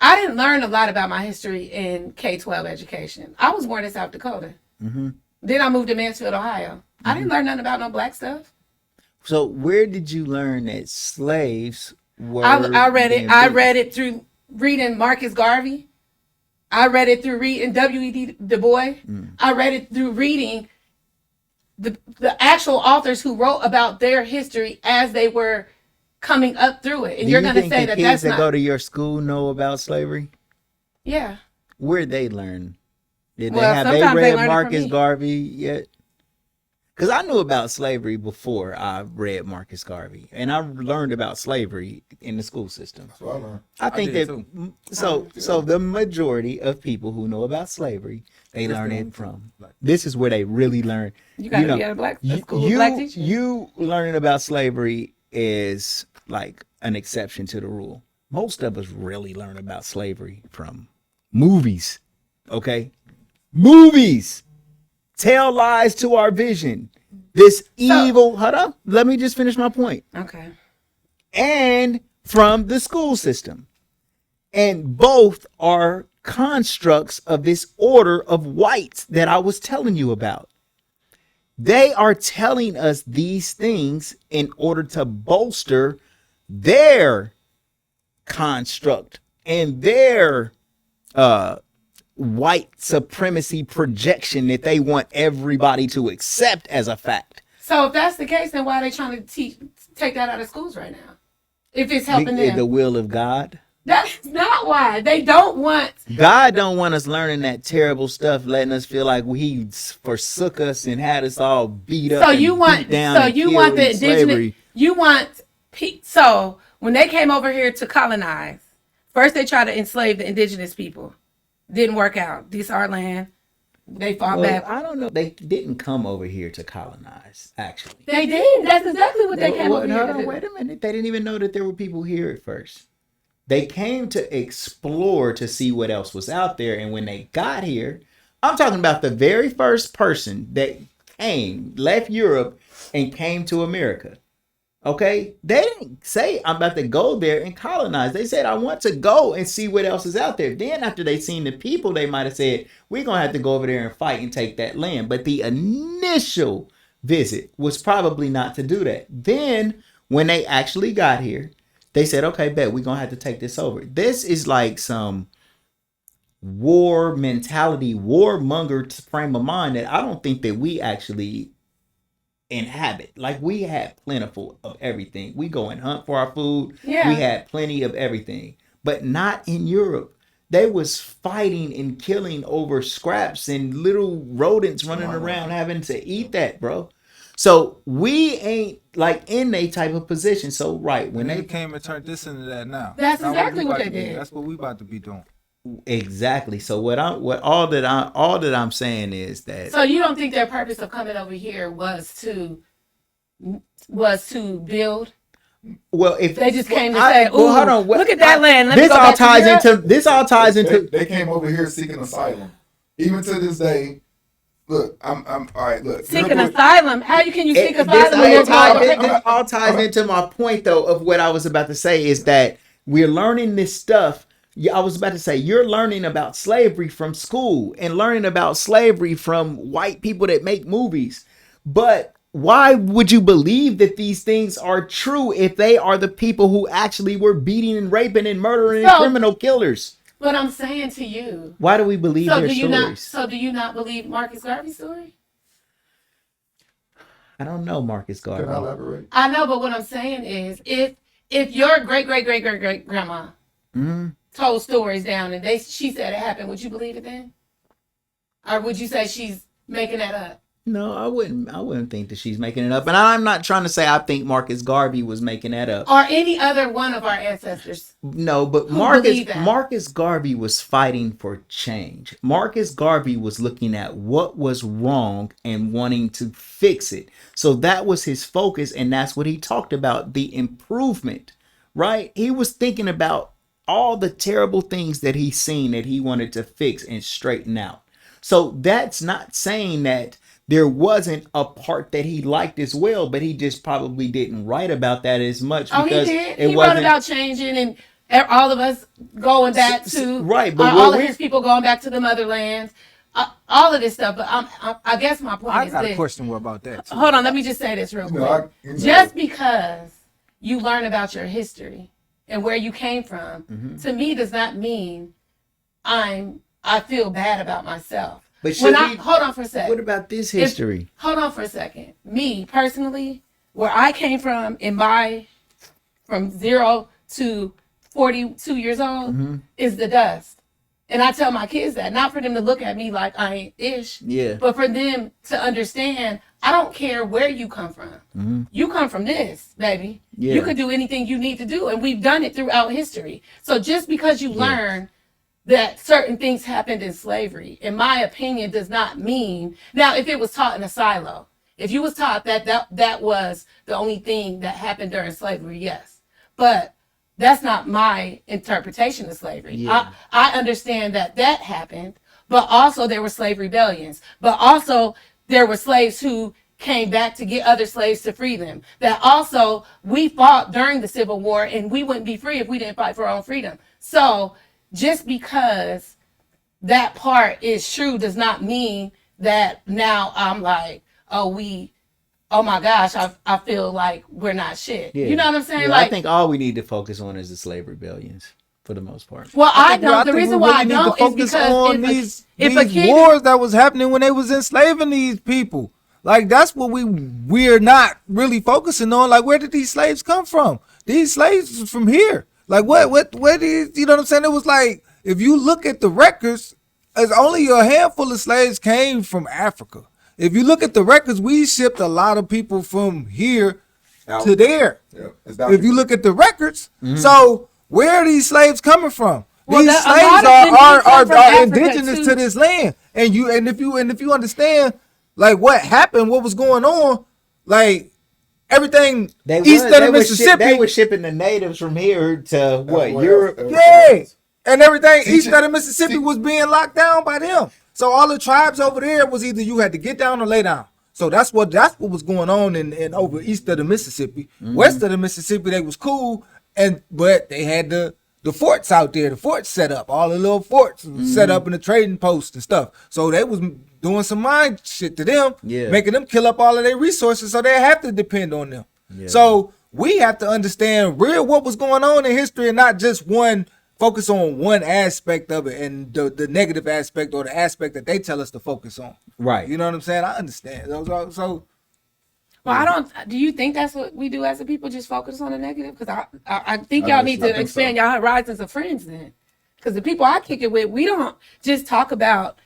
didn't learn a lot about my history in K-12 education. I was born in South Dakota. Mm-hmm. Then I moved to Mansfield, Ohio. I didn't learn nothing about no black stuff. So where did you learn that slaves were? I read it. being I beat? read it through reading Marcus Garvey. I read it through reading W.E.B. Du Bois. I read it through reading the actual authors who wrote about their history as they were coming up through it. And Do you're you going to think say the that kids that's that not. go to your school know about slavery? Yeah. Where they learn? Did Well, they sometimes they read learn it from Marcus me. Garvey yet? Because I knew about slavery before I read Marcus Garvey, and I learned about slavery in the school system. That's what I learned. I think did that so the majority of people who know about slavery, they learn it from. This is where they really learn. You got to know, be at a black you, school with black you, teachers. you learning about slavery is like an exception to the rule. Most of us really learn about slavery from movies. Okay, movies tell lies to our vision. This evil. Hold up. Let me just finish my point. Okay. And from the school system. And both are constructs of this order of whites that I was telling you about. They are telling us these things in order to bolster their construct and their white supremacy projection that they want everybody to accept as a fact. So if that's the case, then why are they trying to take that out of schools right now? If it's helping them. The will of God. That's not why. They don't want. God don't want us learning that terrible stuff, letting us feel like he forsook us and had us all beat up. So and you want. beat down So and you killed want the in indigenous. slavery. You want. So when they came over here to colonize, first they tried to enslave the indigenous people. Didn't work out. This our land. They fought Well, back. I don't know. They didn't come over here to colonize. Actually, They did. That's exactly what they came over here to do. Wait a minute. They didn't even know that there were people here at first. They came to explore to see what else was out there. And when they got here, I'm talking about the very first person that came, left Europe and came to America. Okay? They didn't say, I'm about to go there and colonize. They said, I want to go and see what else is out there. Then after they seen the people, they might have said, we're going to have to go over there and fight and take that land. But the initial visit was probably not to do that. Then when they actually got here, they said, okay, bet we're going to have to take this over. This is like some war mentality, warmonger frame of mind that I don't think that we actually inhabit. Like, we had plentiful of everything. We go and hunt for our food. Yeah. We had plenty of everything, but not in Europe. They was fighting and killing over scraps and little rodents running around having to eat that, bro. So we ain't like in a type of position. So right when They they came and turned this into that now. That's Now exactly we what about they to be- did. That's what we about to be doing. exactly. So all that I'm saying is that So you don't think their purpose of coming over here was to build? well, if They just came to say, "Ooh, hold on, look at that land." Let me this go all back to ties Europe. into this all ties into They came over here seeking asylum. Even to this day, look, I'm all right. Look, Seeking Europe- asylum. How can you seek This asylum when all there's no ties, other- this all ties into my point, though, of what I was about to say is that we're learning this stuff. Yeah, I was about to say you're learning about slavery from school and learning about slavery from white people that make movies. But why would you believe that these things are true if they are the people who actually were beating and raping and murdering and So- criminal killers? But I'm saying to you. Why do we believe So their do you stories? not? So do you not believe Marcus Garvey's story? I don't know, Marcus Can I Garvey. elaborate? I know, but what I'm saying is, if your great grandma Mhm. told stories down and she said it happened, would you believe it then? Or would you say she's making that up? No, I wouldn't think that she's making it up. And I'm not trying to say I think Marcus Garvey was making that up. Or any other one of our ancestors? No, but Who Marcus believe that? Marcus Garvey was fighting for change. Marcus Garvey was looking at what was wrong and wanting to fix it. So that was his focus, and that's what he talked about, the improvement, right? He was thinking about all the terrible things that he's seen that he wanted to fix and straighten out. So that's not saying that there wasn't a part that he liked as well, but he just probably didn't write about that as much Oh, he because did. it He wrote wasn't about changing and all of us going back to right, but all what of we- his people going back to the motherland, all of this stuff. But I guess my point I is got a this. question about that. Too. Hold on, let me just say this real You quick. know, Just because you learn about your history and where you came from, Mm-hmm. to me does not mean I feel bad about myself. But should we- Hold on for a second. What about this history? Hold on for a second. Me personally, where I came from from 0 to 42 years old Mm-hmm. is the dust. And I tell my kids that, not for them to look at me like I ain't ish, Yeah. but for them to understand, I don't care where you come from. You come from this, baby. Yeah. You could do anything you need to do. And we've done it throughout history. So just because you learn that certain things happened in slavery, in my opinion, does not mean, now if it was taught in a silo, if you was taught that was the only thing that happened during slavery, yes. But that's not my interpretation of slavery. Yeah. I understand that happened, but also there were slave rebellions, but also there were slaves who came back to get other slaves to free them. That also we fought during the Civil War, and we wouldn't be free if we didn't fight for our own freedom. So just because that part is true does not mean that now I'm like, oh my gosh, I feel like we're not shit. Yeah. You know what I'm saying? Yeah, like, I think all we need to focus on is the slave rebellions for the most part. well, I Bro, don't. The think reason we why I really need don't to is focus because on if a these kid wars that was happening when they was enslaving these people. Like that's what we're not really focusing on. Like where did these slaves come from? These slaves was from here. Like what is, you know what I'm saying? It was like, if you look at the records, it's only a handful of slaves came from Africa. If you look at the records, we shipped a lot of people from here Out. to there. Yeah, it's If you look at the records, so where are these slaves coming from? Well, These a slaves lot of them did come from are Africa, indigenous too. to this land, and if you understand like what happened, what was going on, like everything east of the Mississippi, They were shipping the natives from here to what, Everywhere Europe? else. yeah, and everything See, east see- of the Mississippi was being locked down by them. So all the tribes over there was either you had to get down or lay down. So that's what was going on in over east of the Mississippi. West of the Mississippi, they was cool, but they had the forts out there. The forts set up, all the little forts set up in the trading posts and stuff. So they was doing some mind shit to them, Yeah. making them kill up all of their resources. So they have to depend on them. Yeah. So we have to understand real what was going on in history, and not just focus on one aspect of it and the negative aspect or the aspect that they tell us to focus on. Right. You know what I'm saying? I understand. So Well, I don't. Do you think that's what we do as a people? Just focus on the negative? Because I think y'all need I to think expand so. y'all horizons of friends then. Because the people I kick it with, we don't just talk about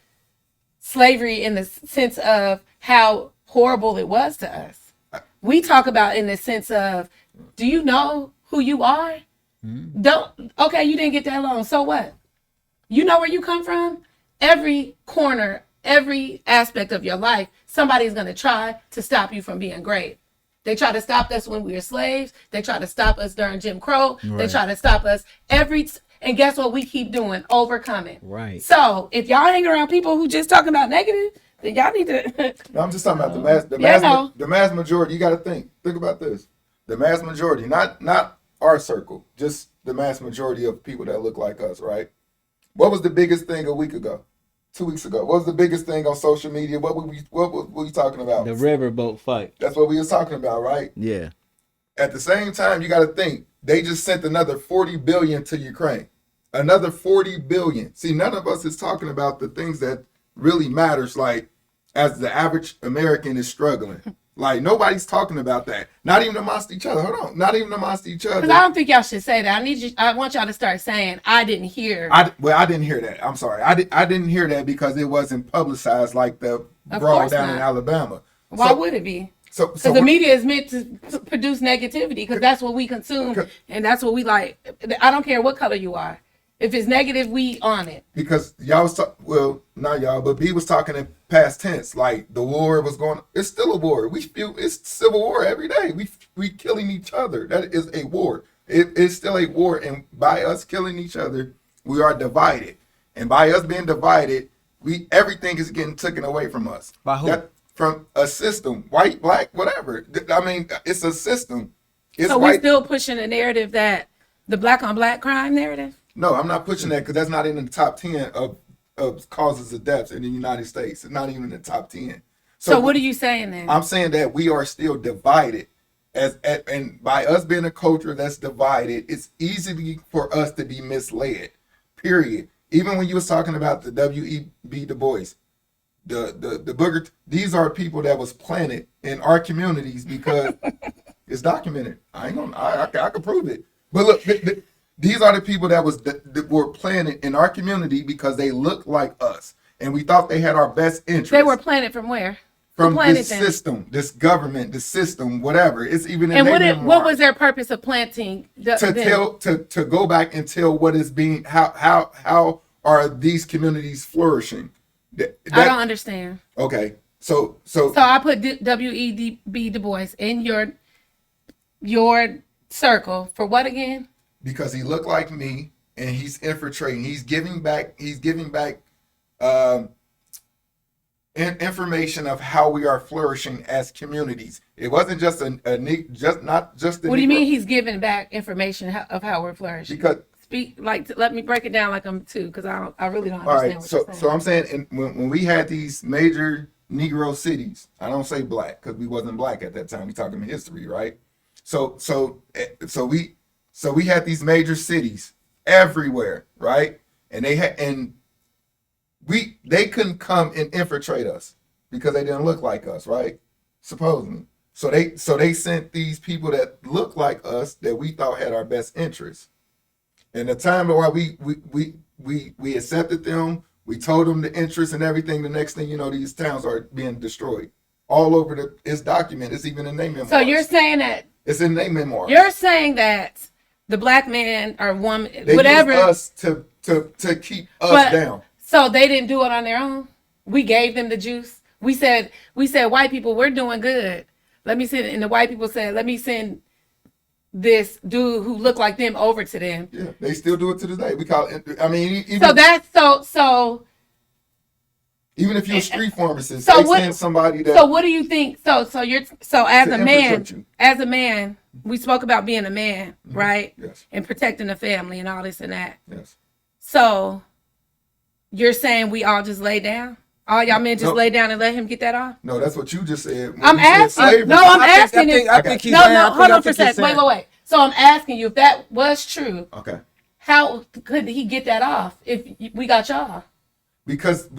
slavery in the sense of how horrible it was to us. We talk about in the sense of, do you know who you are? Okay, you didn't get that long. So what? You know where you come from? Every corner, every aspect of your life, somebody's going to try to stop you from being great. They try to stop us when we were slaves. They try to stop us during Jim Crow. They Right. try to stop us and guess what we keep doing? Overcoming. Right. So if y'all hang around people who just talking about negative, then y'all need to. No, I'm just talking about the mass majority. You got to think about this. The mass majority, not our circle, just the mass majority of people that look like us, right? What was the biggest thing a week ago? 2 weeks ago? What was the biggest thing on social media? What were we talking about? The riverboat fight. That's what we was talking about, right? Yeah. At the same time, you got to think they just sent another 40 billion to Ukraine. Another 40 billion. See, none of us is talking about the things that really matters, like as the average American is struggling. Like nobody's talking about that. Not even amongst each other. Hold on. Not even amongst each other. Because I don't think y'all should say that. I want y'all to start saying, I didn't hear. I didn't hear that. I'm sorry. I didn't hear that because it wasn't publicized like the Of brawl course down not. in Alabama. Why So- would it be? So Because the media is meant to produce negativity because that's what we consume and that's what we like. I don't care what color you are. If it's negative, we on it. because y'all was not y'all, but B was talking in past tense, like the war was going. It's still a war. We feel it's civil war every day. We killing each other. That is a war. It's still a war, and by us killing each other, we are divided. And by us being divided, everything is getting taken away from us. By who? From a system, white, black, whatever. I mean, it's a system. It's So white. we're still pushing a narrative that the black on black crime narrative. No, I'm not pushing that because that's not in the top 10 of causes of deaths in the United States. It's not even in the top 10. So what are you saying then? I'm saying that we are still divided. And by us being a culture that's divided, it's easy for us to be misled. Period. Even when you was talking about the W.E.B. Du Bois, the booger, these are people that was planted in our communities because it's documented. I can prove it. But look, these are the people that were planted in our community because they look like us, and we thought they had our best interest. They were planted from where? From Who planted this them? system, this government, this system, whatever. It's even in And their what memoir. was their purpose of planting? To go back and tell what is being how are these communities flourishing? I don't understand. Okay, So I put W.E.B. Du Bois in your circle for what again? because he looked like me and he's infiltrating. He's giving back. Information of how we are flourishing as communities. It wasn't just not just. What do you mean he's giving back information of how we're flourishing? Because Let me break it down like I'm two because I really don't all understand right, what so you're saying. so I'm saying when we had these major Negro cities, I don't say black because we wasn't black at that time. We talking history, right? So we had these major cities everywhere, right? And they couldn't come and infiltrate us because they didn't look like us, right? Supposedly. So they sent these people that looked like us that we thought had our best interests. And the time where we accepted them, we told them the interest and everything. The next thing you know, these towns are being destroyed all over it's documented. It's even in their memoirs. So you're saying that it's in their memoirs. You're saying that the black man or woman, they whatever, used us to keep us down. So they didn't do it on their own. We gave them the juice. We said white people, we're doing good. Let me send, and the white people said, let me send this dude who looked like them over to them. Yeah, they still do it to this day. We call it. I mean, even, so that's so. Even if you're a street pharmacist, so they send somebody that. So what do you think? So as a man, we spoke about being a man, right? Yes. And protecting the family and all this and that. Yes. So you're saying we all just lay down? All y'all men just lay down and let him get that off? No, that's what you just said. I'm asking. No, I'm asking. I think he's no. Hold on for a second. Wait. So I'm asking you if that was true. Okay. How could he get that off if we got y'all? Because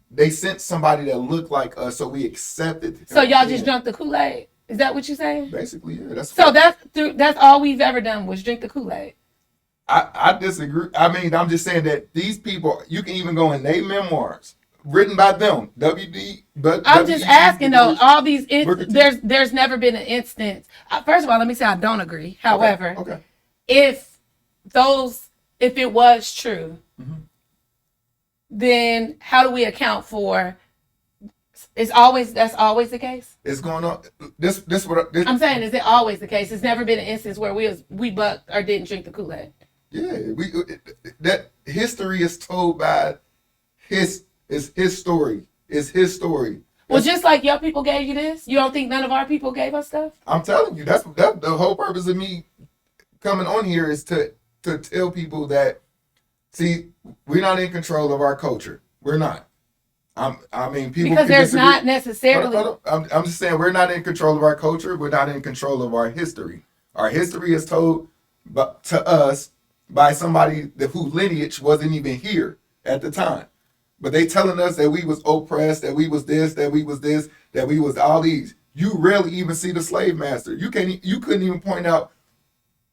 they sent somebody that looked like us, so we accepted. So y'all just drank the Kool-Aid? Is that what you're saying? Basically, yeah. That's all we've ever done was drink the Kool-Aid. I disagree. I mean, I'm just saying that these people, you can even go in their memoirs written by them. I'm just asking though. All these there's never been an instance. First of all, let me say I don't agree. However, okay. if it was true, then how do we account for? That's always the case. It's going on. I'm saying, is it always the case? It's never been an instance where we bucked or didn't drink the Kool-Aid. Yeah, that history is told by his story. It's his story. Well, just like your people gave you this, you don't think none of our people gave us stuff? I'm telling you, that's the whole purpose of me coming on here is to tell people that, see, we're not in control of our culture. We're not. I mean, people because there's disagree. not necessarily. Hold on. I'm just saying we're not in control of our culture. We're not in control of our history. Our history is told to us by somebody whose lineage wasn't even here at the time. But they telling us that we was oppressed, that we was this, that we was this, that we was all these. You rarely even see the slave master. You couldn't even point out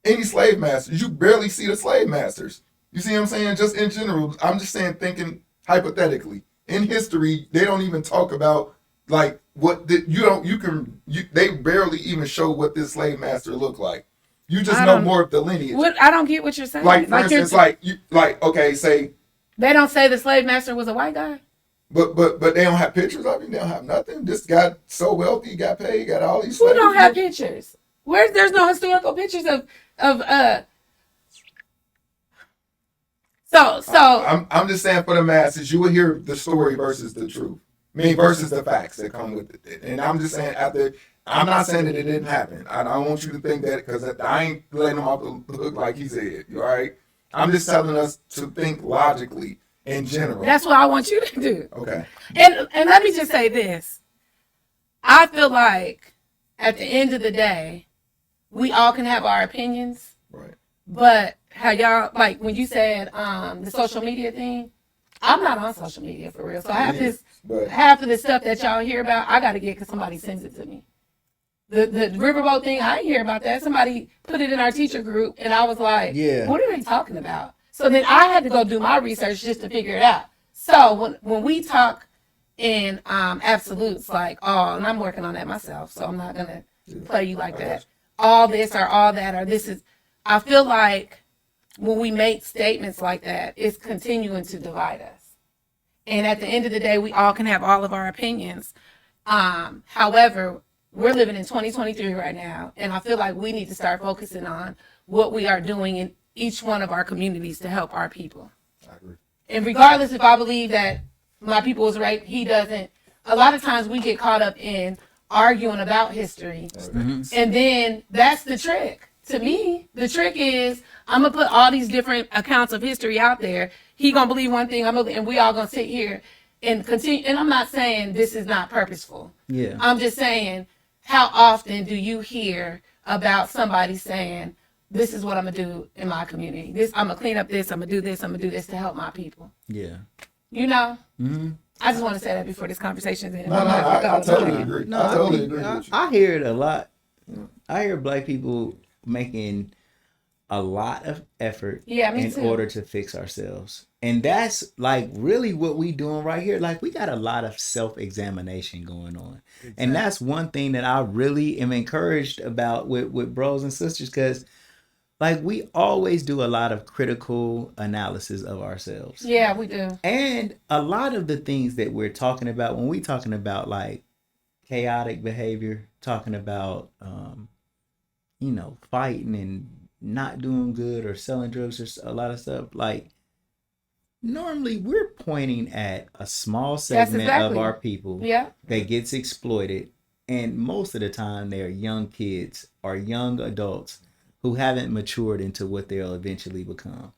any slave masters. You barely see the slave masters. You see what I'm saying? Just in general, I'm just saying, thinking hypothetically. In history, they don't even talk about like they barely even show what this slave master looked like. You just know more of the lineage. I don't get what you're saying. Like for instance, okay, say they don't say the slave master was a white guy. But they don't have pictures of him. They don't have nothing. This guy so wealthy, got paid, got all these. Who don't have pictures? There's no historical pictures of. So I'm just saying for the masses, you will hear the story versus the truth. Versus the facts that come with it. And I'm just saying I'm not saying that it didn't happen. I don't want you to think that because I ain't letting him off the hook like he said. All right. I'm just telling us to think logically in general. That's what I want you to do. Okay. And let me just say this. I feel like at the end of the day, we all can have our opinions. Right. But how y'all, like when you said the social media thing, I'm not on social media for real. So half of the stuff that y'all hear about, I got to get because somebody sends it to me. The riverboat thing, I didn't hear about that. Somebody put it in our teacher group, and I was like, what are they talking about? So then I had to go do my research just to figure it out. So when we talk in absolutes, like, and I'm working on that myself, so I'm not going to play you like that. All this or all that or this is, I feel like when we make statements like that, it's continuing to divide us. And at the end of the day, we all can have all of our opinions. However, we're living in 2023 right now, and I feel like we need to start focusing on what we are doing in each one of our communities to help our people. I agree. And regardless if I believe that my people is right, he doesn't. A lot of times we get caught up in arguing about history. Mm-hmm. And then that's the trick. To me, the trick is I'm going to put all these different accounts of history out there. He going to believe one thing, and we all going to sit here and continue. And I'm not saying this is not purposeful. Yeah. I'm just saying, how often do you hear about somebody saying, this is what I'm going to do in my community. I'm going to clean up this. I'm going to do this. I'm going to do this to help my people. Yeah. You know? Mm-hmm. I just want to say that before this conversation is in. I totally agree. No, I totally agree with you. I hear it a lot. I hear black people making a lot of effort Yeah, me in too. order to fix ourselves. And that's like really what we doing right here. Like we got a lot of self-examination going on. Exactly. And that's one thing that I really am encouraged about with bros and sisters, because like we always do a lot of critical analysis of ourselves. Yeah, we do. And a lot of the things that we're talking about when we talking about like chaotic behavior, talking about fighting and not doing good or selling drugs or a lot of stuff, like normally we're pointing at a small segment of our people that gets exploited, and most of the time they're young kids or young adults who haven't matured into what they'll eventually become.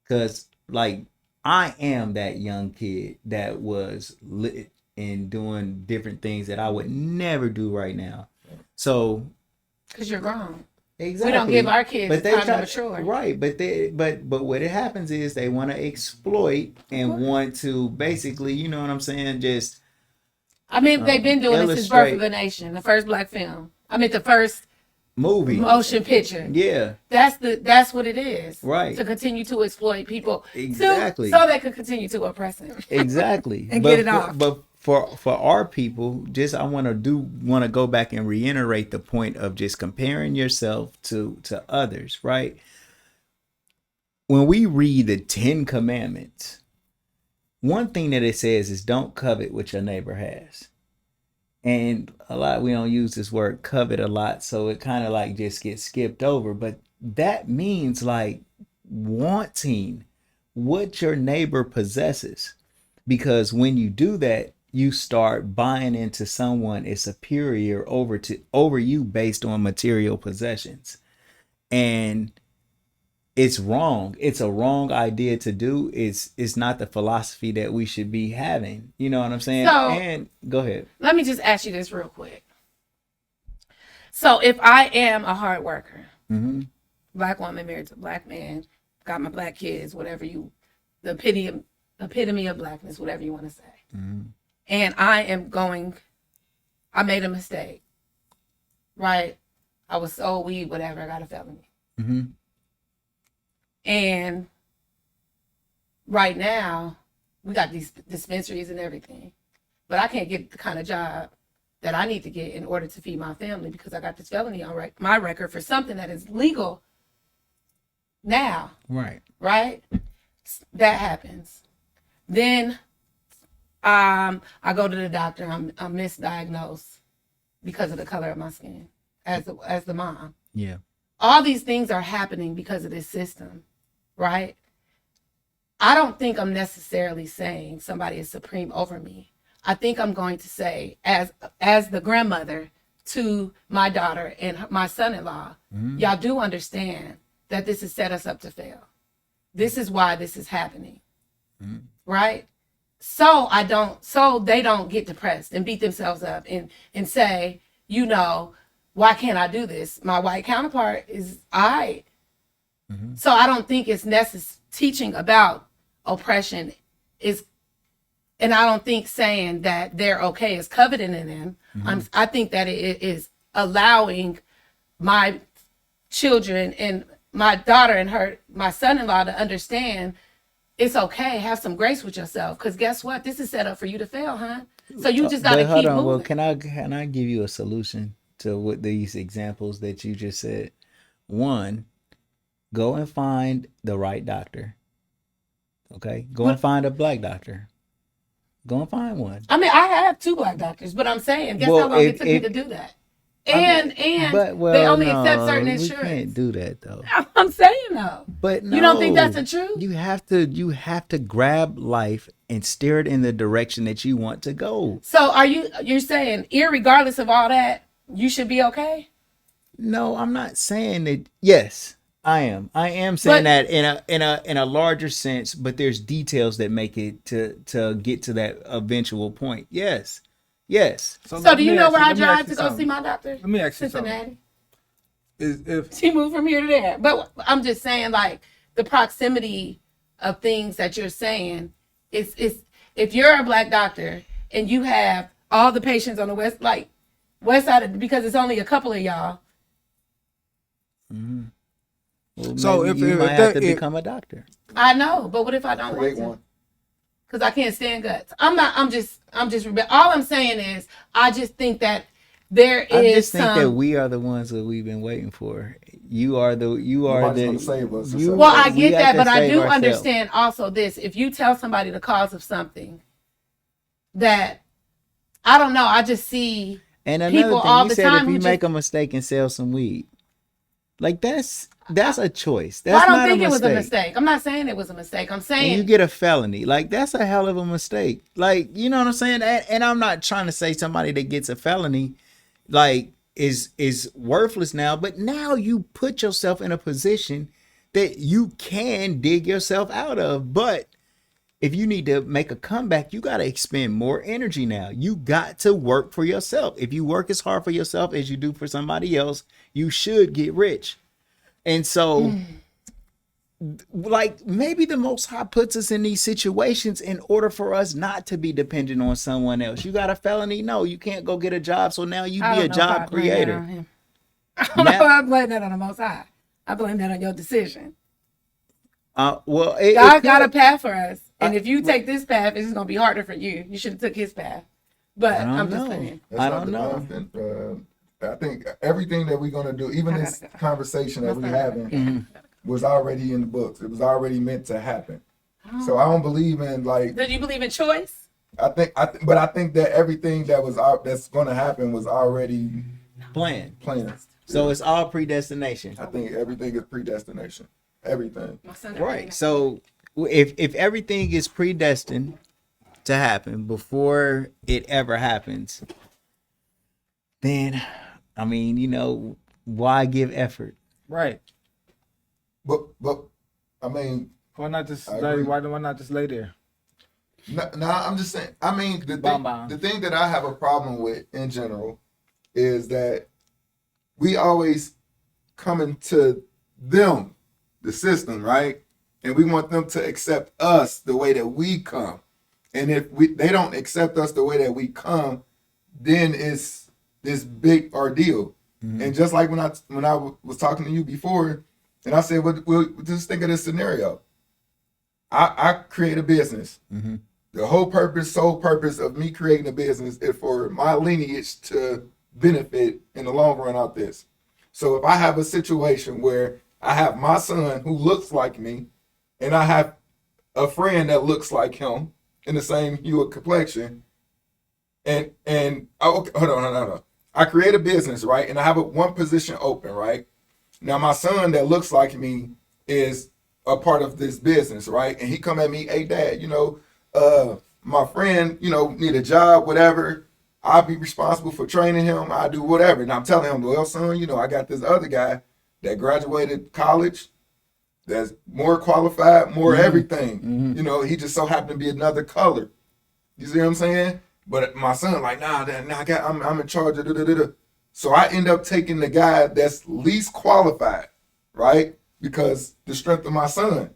Because like I am that young kid that was lit and doing different things that I would never do right now. So because you're grown. exactly. We don't give our kids but they time try, to mature. right? But what it happens is they want to exploit and want to basically, you know what I'm saying? Just I mean, they've been doing this since Birth of illustrate a Nation, the first black film. I mean, the first movie. motion picture. Yeah, That's what it is. Right. To continue to exploit people. Exactly. So they could continue to oppress them. exactly. And But get it for- off. But for our people, just I want to go back and reiterate the point of just comparing yourself to others, right? When we read the 10 Commandments, one thing that it says is don't covet what your neighbor has. And a lot, we don't use this word covet a lot, so it kind of like just gets skipped over. But that means like wanting what your neighbor possesses. Because when you do that, you start buying into someone is superior over you based on material possessions. And it's wrong. It's a wrong idea to do. It's not the philosophy that we should be having. You know what I'm saying? So- and go ahead. Let me just ask you this real quick. So if I am a hard worker, Mm-hmm. black woman married to a black man, got my black kids, whatever the epitome of blackness, whatever you want to say. Mm-hmm. And I made a mistake, right? I was sold weed, whatever, I got a felony. Mm-hmm. And right now, we got these dispensaries and everything. But I can't get the kind of job that I need to get in order to feed my family because I got this felony on my record for something that is legal now, Right. right? That happens. Then I go to the doctor. I'm misdiagnosed because of the color of my skin as the mom. Yeah. All these things are happening because of this system, right? I don't think I'm necessarily saying somebody is supreme over me. I think I'm going to say, as the grandmother to my daughter and my son-in-law, y'all do understand that this has set us up to fail. This is why this is happening, right? So they don't get depressed and beat themselves up and say, why can't I do this? My white counterpart is all right. So I don't think it's necessary. Teaching about oppression is, and I don't think saying that they're okay is coveting in them. I think that it is allowing my children and my daughter and my son-in-law to understand it's okay. Have some grace with yourself, because guess what? This is set up for you to fail, huh? So you just got to keep moving. Well, can I give you a solution to what these examples that you just said? One, go and find the right doctor. Okay, go and find a black doctor. Go and find one. I mean, I have 2 black doctors, but I'm saying, guess how long it took me to do that? And they only accept certain insurance. We can't do that though. I'm saying though. But no, you don't think that's the truth? You have to grab life and steer it in the direction that you want to go. So you're saying, irregardless of all that, you should be okay? No, I'm not saying that. Yes, I am. I am saying that in a larger sense, but there's details that make it to get to that eventual point. Yes. So do you know where I drive to go see my doctor? Let me ask you Cincinnati. something. If She moved from here to there. But I'm just saying, like, the proximity of things that you're saying is if you're a black doctor and you have all the patients on the west side, because it's only a couple of y'all. Well, So maybe if- you if might that- have to if- become a doctor. I know, but what if I don't Create want to? one. Because I can't stand guts. I'm just all I'm saying is I just think that there I is just think that some. we are the ones that we've been waiting for. You are Nobody's the gonna save us. you- Well, I we get have that, to but I save do ourselves. understand also this. If you tell somebody the cause of something that I don't know, I just see And another people thing, all you the said time if who you just. make a mistake and sell some weed, like that's a choice. That's Well, I don't not think a it was a mistake. mistake. I'm not saying it was a mistake. I'm And saying you get a felony, like that's a hell of a mistake. Like, you know what I'm saying? And I'm not trying to say somebody that gets a felony like is worthless now, but now you put yourself in a position that you can dig yourself out of. But if you need to make a comeback, you got to expend more energy now. You got to work for yourself. If you work as hard for yourself as you do for somebody else, you should get rich. And so like maybe the Most High puts us in these situations in order for us not to be dependent on someone else. You got a felony? No, you can't go get a job. So now you I be a don't know if I job blame that creator. on him. I don't know if I blame that on the Most High. I blame that on your decision. Well, God got a path for us, and if you take this path, it's just gonna be harder for you. You should have took his path. But I don't I'm just know. saying. That's I not don't the know. path, and, I think everything that we're gonna do, even this conversation that we're having, was already in the books. It was already meant to happen. So I don't believe in like. Do you believe in choice? But I think that everything that was that's going to happen was already Planned. planned. So it's all predestination. I think everything is predestination. Everything. Right. So if everything is predestined to happen before it ever happens, then I mean, you know, why give effort? Right. But I mean, Why not just I lay, agree. why not just lay there? no, I'm just saying. I mean, Bomb. the thing that I have a problem with in general is that we always coming to them, the system, right? And we want them to accept us the way that we come. And if they don't accept us the way that we come, then it's this big ordeal. And just like when I was talking to you before, and I said, well, just think of this scenario. I create a business. Mm-hmm. The sole purpose of me creating a business is for my lineage to benefit in the long run out this. So if I have a situation where I have my son who looks like me, and I have a friend that looks like him in the same hue of complexion, and hold on. I create a business, right? And I have one position open, right? Now my son that looks like me is a part of this business, right? And he come at me, hey dad, my friend, need a job, whatever. I'll be responsible for training him. I do whatever. And I'm telling him, well, son, I got this other guy that graduated college that's more qualified, more everything. He just so happened to be another color. You see what I'm saying? But my son, like, I'm in charge of da-da-da-da. So I end up taking the guy that's least qualified, right? Because the strength of my son.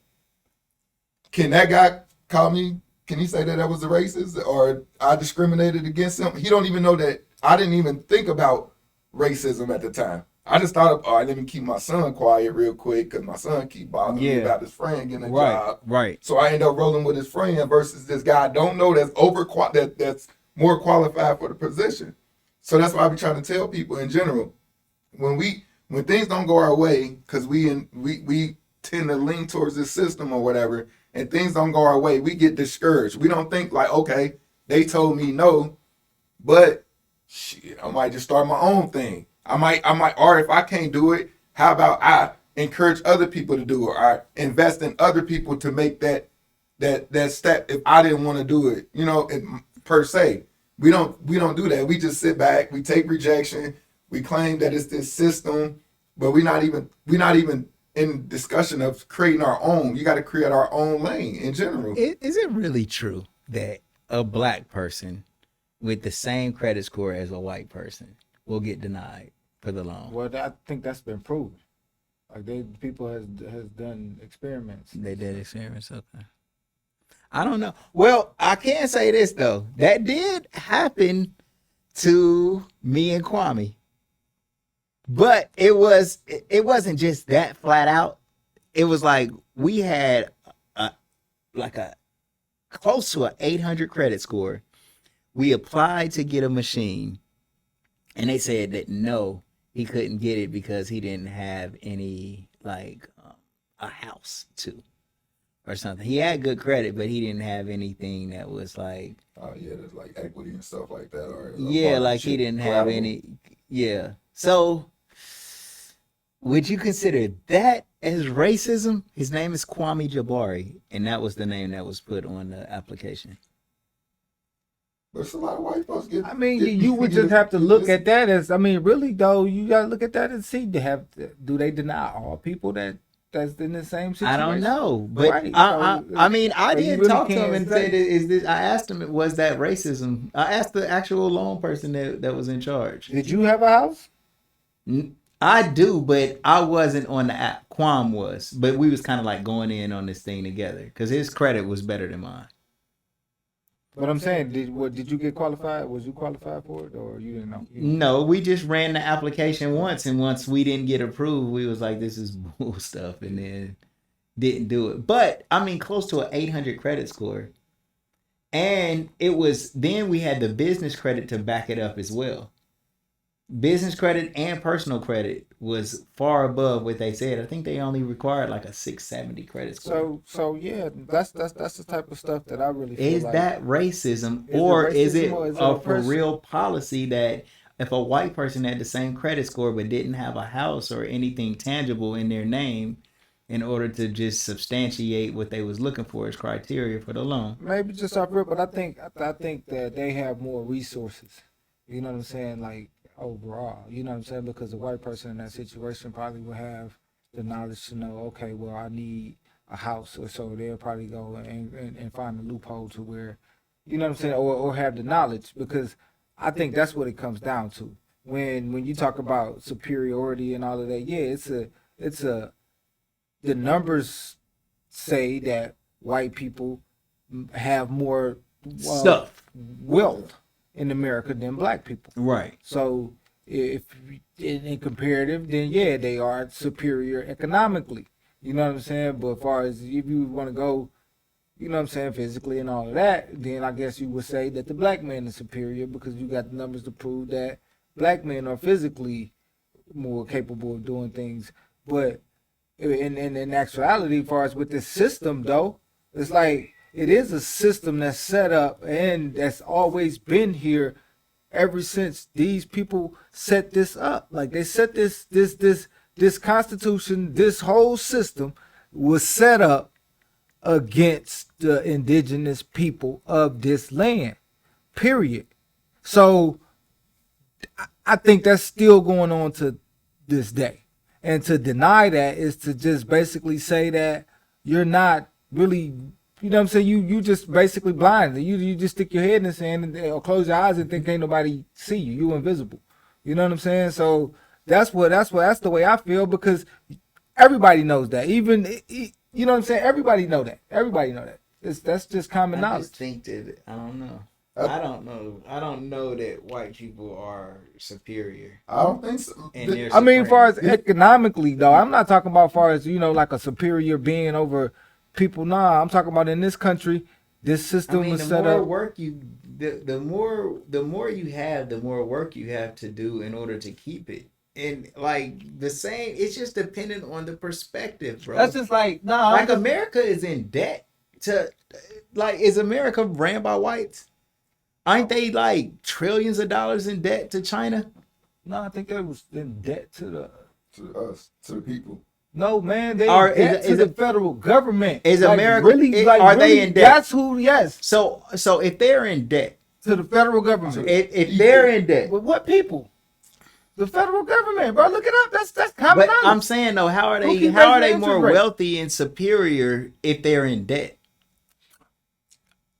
Can that guy call me? Can he say that was a racist or I discriminated against him? He don't even know that I didn't even think about racism at the time. I just thought, all right, let me keep my son quiet real quick because my son keep bothering me about his friend getting a job. Right. So I end up rolling with his friend versus this guy I don't know that's more qualified for the position. So that's why I be trying to tell people in general, when things don't go our way, because we tend to lean towards this system or whatever, and things don't go our way, we get discouraged. We don't think like, okay, they told me no, but shit, I might just start my own thing. I might, or if I can't do it, how about I encourage other people to do it, or invest in other people to make that step if I didn't want to do it, per se. We don't do that. We just sit back, we take rejection, we claim that it's this system, but we're not even in discussion of creating our own. You got to create our own lane in general. Is it really true that a black person with the same credit score as a white person will get denied for the loan? Well, I think that's been proven. Like people has done experiments. They did experiments. Okay. I don't know. Well, I can say this though. That did happen to me and Kwame. But it wasn't just that flat out. it was like we had a close to a 800 credit score. We applied to get a machine, and they said that no, he couldn't get it because he didn't have any a house too or something. He had good credit, but he didn't have anything that was like Oh yeah, there's like equity and stuff like that. Or yeah, like he didn't have any. Yeah. So would you consider that as racism? His name is Kwame Jabari, and that was the name that was put on the application. There's a lot of white folks get. I mean, you would just have to look at that as, I mean, really though, you gotta look at that and see, do they deny all people that's in the same situation? I don't know, but Right. I mean, I So you did really talk to him can't and say. said, "Is this?" I asked him, "Was that racism?" I asked the actual loan person that was in charge. Did you have a house? I do, but I wasn't on the app. Quam was, but we was kind of like going in on this thing together because his credit was better than mine. But I'm saying, did you get qualified? Was you qualified for it, or you didn't know? No, we just ran the application once, and once we didn't get approved, we was like, "This is bull stuff," and then didn't do it. But I mean, close to an 800 credit score, and it was then we had the business credit to back it up as well. Business credit and personal credit was far above what they said. I think they only required like a 670 credit score. So yeah, that's the type of stuff that I really feel Is like. that racism, Is it or is racism it or is it a for oppression? real policy that if a white person had the same credit score but didn't have a house or anything tangible in their name in order to just substantiate what they was looking for as criteria for the loan? Maybe just off rip, but I think that they have more resources. You know what I'm saying? Like overall, you know what I'm saying? Because a white person in that situation probably would have the knowledge to know, okay, well, I need a house, or so they'll probably go and find a loophole to where, you know what I'm saying, or have the knowledge, because I think that's what it comes down to. When you talk about superiority and all of that, yeah, it's a the numbers say that white people have more Stuff. wealth in America than black people. Right. So if in comparative, then yeah, they are superior economically. You know what I'm saying? But as far as if you want to go, you know what I'm saying, physically and all of that, then I guess you would say that the black man is superior because you got the numbers to prove that black men are physically more capable of doing things. But in actuality, as far as with this system though, it's like it is a system that's set up and that's always been here ever since these people set this up. Like they set this constitution, this whole system was set up against the indigenous people of this land. Period. So I think that's still going on to this day. And to deny that is to just basically say that you're not really, you know what I'm saying, you just basically blind. You just stick your head in the sand or close your eyes and think ain't nobody see you. You invisible. You know what I'm saying? So that's the way I feel, because everybody knows that. Even you know what I'm saying? Everybody know that. Everybody know that. That's just common I knowledge. just think that I don't know. I don't know. I don't know that white people are superior. I don't think so. And they're I mean, as far as supreme. economically, though, I'm not talking about as far as, you know, like a superior being over people. Nah, I'm talking about in this country, this system I mean, was the set more up. work you, the more you have, the more work you have to do in order to keep it. And like the same, it's just dependent on the perspective, bro. That's just like, nah. Like America is in debt to, like, is America ran by whites? Aren't they like trillions of dollars in debt to China? No, I think that was in debt to us, to the people. No, man, they Or in debt to the federal government. Is Like, America? really? Are they in debt? That's who? Yes, So if they're in debt, to the federal government. if they're in debt, But what people? The federal government, bro. Look it up. That's common but knowledge. I'm saying though, how are Who they? keep How are raising they the more interest rate? wealthy and superior if they're in debt?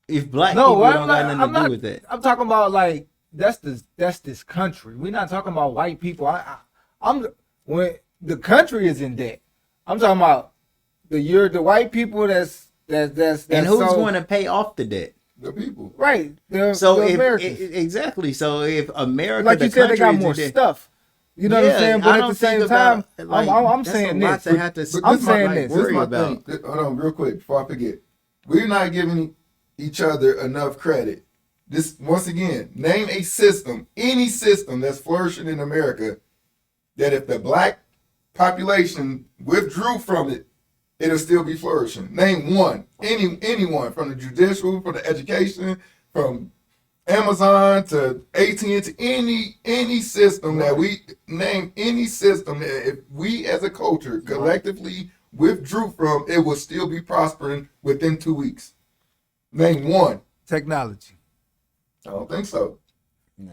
If black No, people I'm don't not- got nothing I'm to not- do with it. I'm talking about like that's this country. We're not talking about white people. I'm when the country is in debt. I'm talking about the white people that's And who's so, going to pay off the debt? The people. right? So the if Americans. exactly, so if America, Like the you said, they country got is more in debt, stuff. You know what I'm saying? But at the same time, I'm that's saying a lot this. to have to. I'm saying this. This is Worry my about. thing. Hold on, real quick, before I forget. We're not giving each other enough credit. This, once again, name a system, any system that's flourishing in America, that if the black population withdrew from it, it'll still be flourishing. Name one. Anyone, from the judicial, from the education, from Amazon to AT&T, any system that we name, any system that if we as a culture collectively withdrew from, it will still be prospering within 2 weeks. Name one. Technology. I don't think so. No.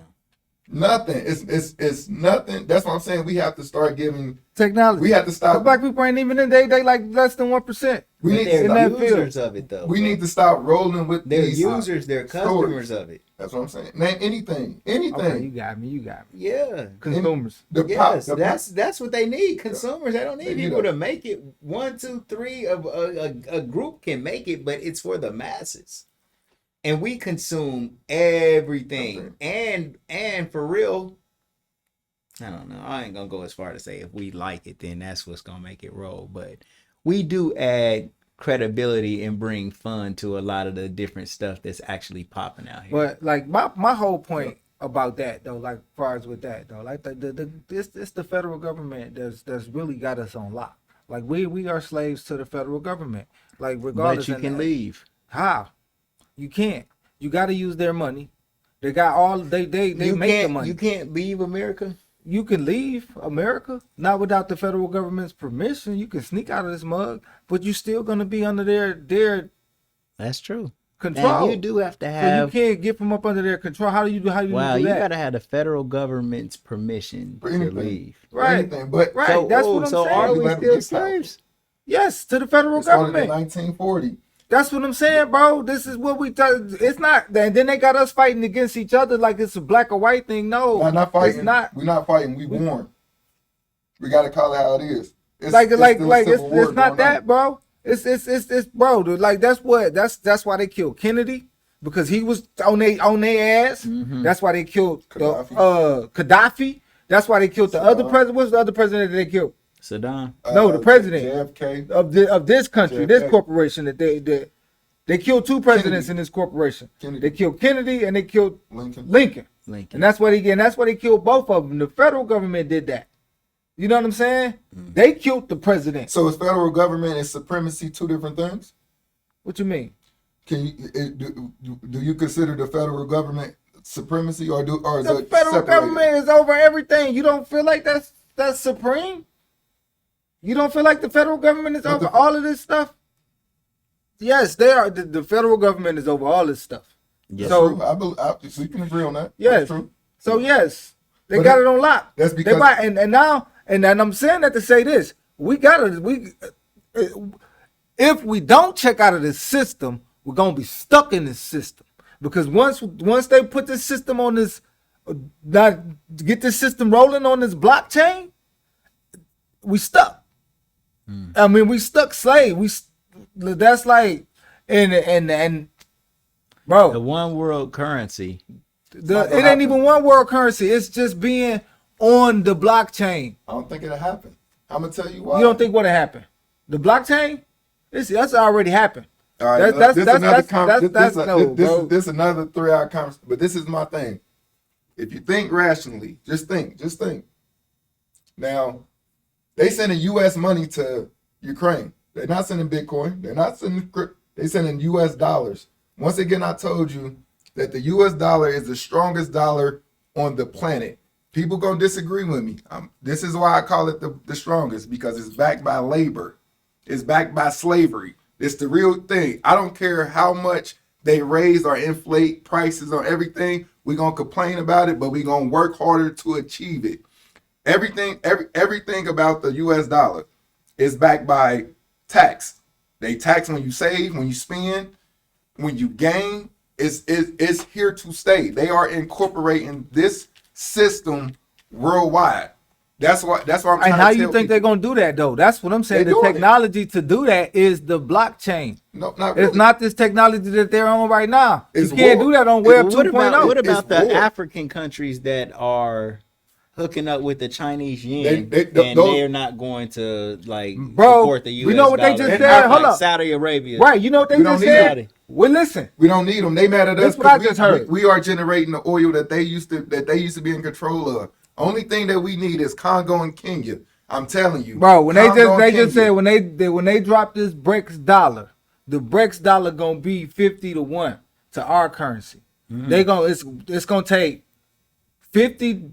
Nothing. It's nothing. That's what I'm saying. We have to start giving. Technology. We have to stop. Black people ain't even in. They like less than 1%. We But need they're to stop. users of it though. We need to stop rolling with They're these users. They're customers stories. of it. That's what I'm saying. Name anything. Anything. Okay, you got me. Yeah. Consumers. Yes, that's what they need. Consumers. They don't need They need people a- to make it. 1, 2, 3 of a group can make it, but it's for the masses. And we consume everything. And for real, I don't know. I ain't gonna go as far to say if we like it, then that's what's gonna make it roll. But we do add credibility and bring fun to a lot of the different stuff that's actually popping out here. But like my whole point about that though, like as far as with that though, like it's the federal government that's really got us on lock. Like we are slaves to the federal government. Like regardless, But you can leave. How? You can't. You got to use their money. They got all they You make the can't. money. You can't leave America. You can leave America, not without the federal government's permission. You can sneak out of this mug, but you're still gonna be under their That's true. control. And you do have to So have. you can't get from up under their control. How do you Wow, do you that? gotta have the federal government's permission For to anything. leave. Right. Anything. But Right. So, That's what I'm so saying. are we Let them still get slaves? Yes, to the federal it started in government. 1940. That's what I'm saying, bro. This is what we it's not. And then they got us fighting against each other like it's a black or white thing. No, Not fighting. it's not. We're not fighting. We warn. We got to call it how it is. It's It's still it's not that, bro. It's bro. Dude, like that's why they killed Kennedy, because he was on their ass. That's why they killed Gaddafi. That's why they killed the other president. What's the other president that they killed? Saddam. No, the president. JFK. Of this country, this JFK. corporation that they killed two presidents Kennedy. in this corporation. Kennedy. They killed Kennedy and they killed Lincoln. Lincoln. Lincoln. And that's why they killed both of them. The federal government did that. You know what I'm saying? They killed the president. So is federal government and supremacy two different things? What you mean? Can you do you consider the federal government supremacy or is The it federal separated? government is over everything. You don't feel like that's supreme? You don't feel like the federal government is But over all of this stuff? Yes, they are. The federal government is over all this stuff. Yes. So So you can agree on that. yes. That's true. So yes, they But got it on lock. that's They because- buy, and now and I'm saying that to say this: if we don't check out of this system, we're gonna be stuck in this system, because once they put this system on this, not get this system rolling on this blockchain, we stuck. I mean, we stuck slave. That's like and bro, The one world currency. it ain't even one world currency. It's just being on the blockchain. I don't think it'll happen. I'm gonna tell you why. You don't think what'll happen? The blockchain? That's already happened. All right, That's this another bro. this another 3-hour conversation. But this is my thing. If you think rationally, just think. Now, they sending U.S. money to Ukraine. They're not sending Bitcoin. They're not sending crypto. They sending U.S. dollars. Once again, I told you that the U.S. dollar is the strongest dollar on the planet. People gonna disagree with me. This is why I call it the strongest, because it's backed by labor. It's backed by slavery. It's the real thing. I don't care how much they raise or inflate prices on everything. We're gonna complain about it, but we're gonna work harder to achieve it. Everything about the US dollar is backed by tax. They tax when you save, when you spend, when you gain. It's here to stay. They are incorporating this system worldwide. That's why I'm trying And to how tell you think people. they're gonna do that though? That's what I'm saying. They The doing it. technology to do that is the blockchain. No, not really. It's not this technology that they're on right now. It's you can't war. do that on It's- Web What 2.0. about It's the war. African countries that are hooking up with the Chinese yen, They- and those- they're not going to like Bro, support the U.S. you know what they dollar. just said? Like Hold up. Saudi Arabia, Right, you know what they We just don't need said? it. Well, listen. We don't need them. They mad at us. That's what I 'cause just heard. We are generating the oil that they used to be in control of. Only thing that we need is Congo and Kenya. I'm telling you, Bro, when Congo they and just said Kenya. when they drop this BRICS dollar, the BRICS dollar gonna be 50-1 to our currency. They gonna it's gonna take 50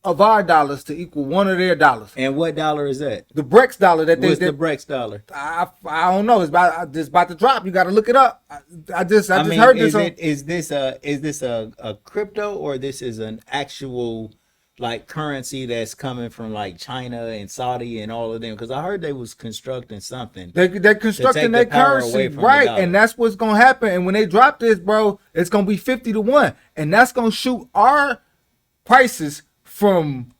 of our dollars to equal one of their dollars. And what dollar is that? The BRICS dollar that What's they the BRICS dollar? I don't know. It's about to drop. You got to look it up. I just mean, heard this. is this a crypto, or this is an actual like currency that's coming from like China and Saudi and all of them? Because I heard they was constructing something. They're constructing their the power away currency, from the right? dollar. And that's what's gonna happen. And when they drop this, bro, it's gonna be 50-1, and that's gonna shoot our prices from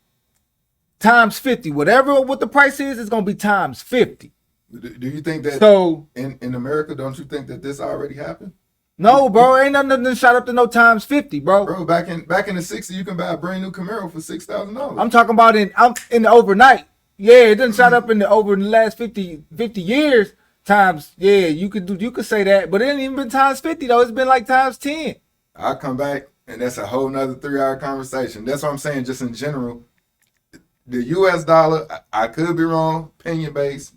times 50. Whatever what the price is, it's gonna be times 50. Do you think that So in America? Don't you think that this already happened? no, bro, ain't nothing shot up to no times 50, bro. Bro, back in the '60s, you can buy a brand new Camaro for $6,000. I'm talking about in the overnight. Yeah, it didn't shot up in the last 50 years times. Yeah, you could say that, but it ain't even been times 50 though. It's been like times 10. I'll come back, and that's a whole nother 3-hour conversation. That's what I'm saying. Just in general, the U.S. dollar, I could be wrong, opinion based,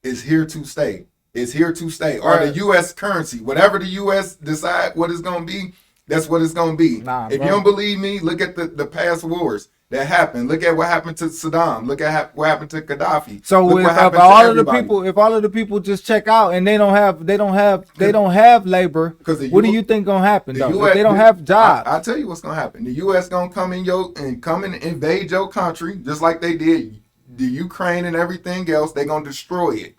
is here to stay. It's here to stay. Or the U.S. currency, whatever the U.S. decide what it's gonna be, that's what it's gonna be. Nah, if bro. you don't believe me, look at the past wars that happened. Look at what happened to Saddam. Look at what happened to Gaddafi. So Look if what happened to all of the everybody. people, if all of the people just check out and they don't have labor, 'Cause the what do U- you think gonna happen The though? If they don't have jobs. I tell you what's gonna happen. The U.S. gonna come and invade your country just like they did the Ukraine and everything else. They gonna destroy it.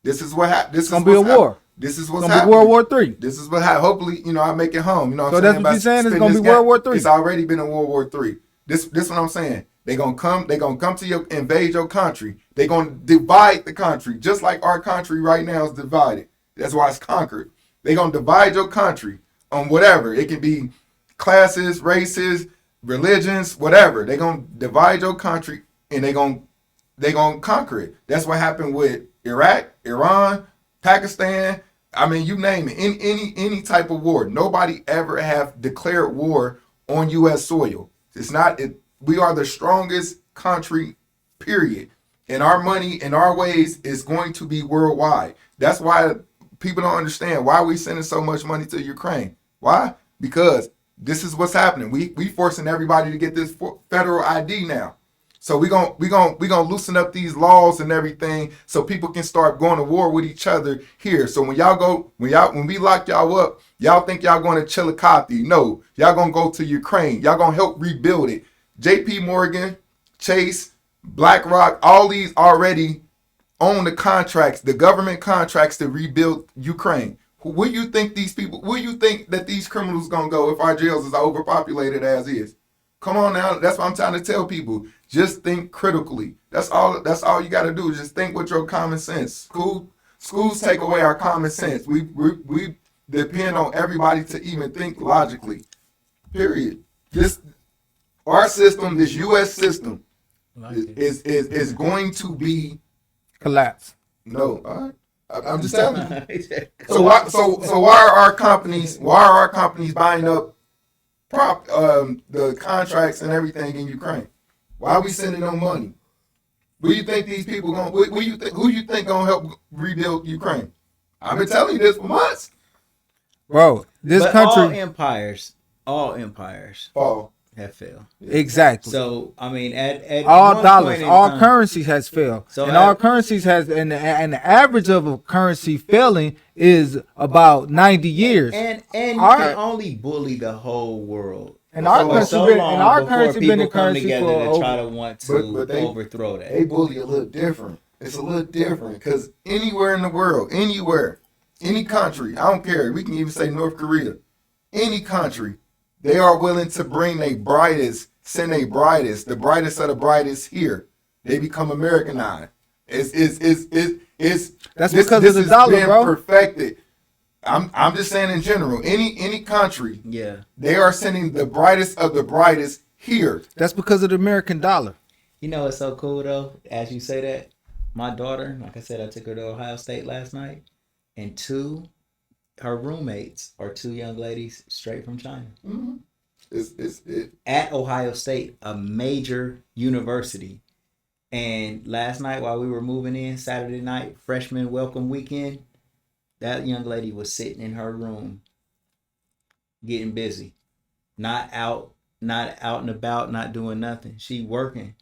This is what happened. This is Gonna be a war. This is It's what's gonna be happening. World War III. This is what happened. Hopefully, I make it home. You know what So I'm that's saying? what you're saying? It's Spin gonna this be World War III. It's already been in World War III. This what I'm saying. They gonna come to invade your country. They gonna divide the country, just like our country right now is divided. That's why it's conquered. They gonna divide your country on whatever. It can be classes, races, religions, whatever. They gonna divide your country and they gonna conquer it. That's what happened with Iraq, Iran, Pakistan. I mean, you name it. In any type of war, nobody ever have declared war on U.S. soil. It's not. We are the strongest country, period. And our money and our ways is going to be worldwide. That's why people don't understand why we sending so much money to Ukraine. Why? Because this is what's happening. We forcing everybody to get this federal ID now. So we gonna loosen up these laws and everything so people can start going to war with each other here. So when we lock y'all up, y'all think y'all going to Chillicothe. No, y'all gonna go to Ukraine. Y'all gonna help rebuild it. JP Morgan, Chase, BlackRock, all these already own the contracts, the government contracts to rebuild Ukraine. Where you think these people, where you think that these criminals gonna go if our jails is overpopulated as is? Come on now, that's what I'm trying to tell people. Just think critically. That's all you gotta do is just think with your common sense. Schools take away our common sense. We depend on everybody to even think logically. Period. Our system, this U.S. system, is going to be Collapse. no. All right. I'm just telling you. So why are our companies buying up the contracts and everything in Ukraine? Why are we sending them money? Who you think these people who you think gonna help rebuild Ukraine? I've been telling you this for months. Bro, this But country all empires Paul. have failed. exactly. So I mean, at all one dollars, point in all time- currencies has failed, So and all currencies has, and the average of a currency failing is about 90 years. And you Our- can only bully the whole world. And our for currency so been- long and our before currency been people the come currency together for to try over- to want to But they- overthrow that. They bully a little different. It's a little different because anywhere in the world, anywhere, any country, I don't care. We can even say North Korea, any country, they are willing to bring their brightest, send their brightest, the brightest of the brightest here. They become Americanized. It's That's this- because this of the is dollar, being bro. perfected. I'm just saying in general, any country, Yeah. they are sending the brightest of the brightest here. That's because of the American dollar. You know, it's so cool though. As you say that, my daughter, like I said, I took her to Ohio State last night, and her roommates are two young ladies straight from China Mm-hmm. It. at Ohio State, a major university. And last night, while we were moving in, Saturday night, freshman welcome weekend, that young lady was sitting in her room, getting busy, not out and about, not doing nothing. She working.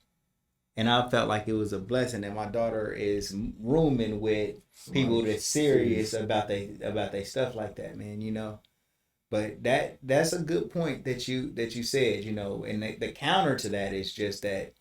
And I felt like it was a blessing that my daughter is rooming with people that's serious about they stuff like that, man. You know, but that's a good point that you said. You know, and the counter to that is just that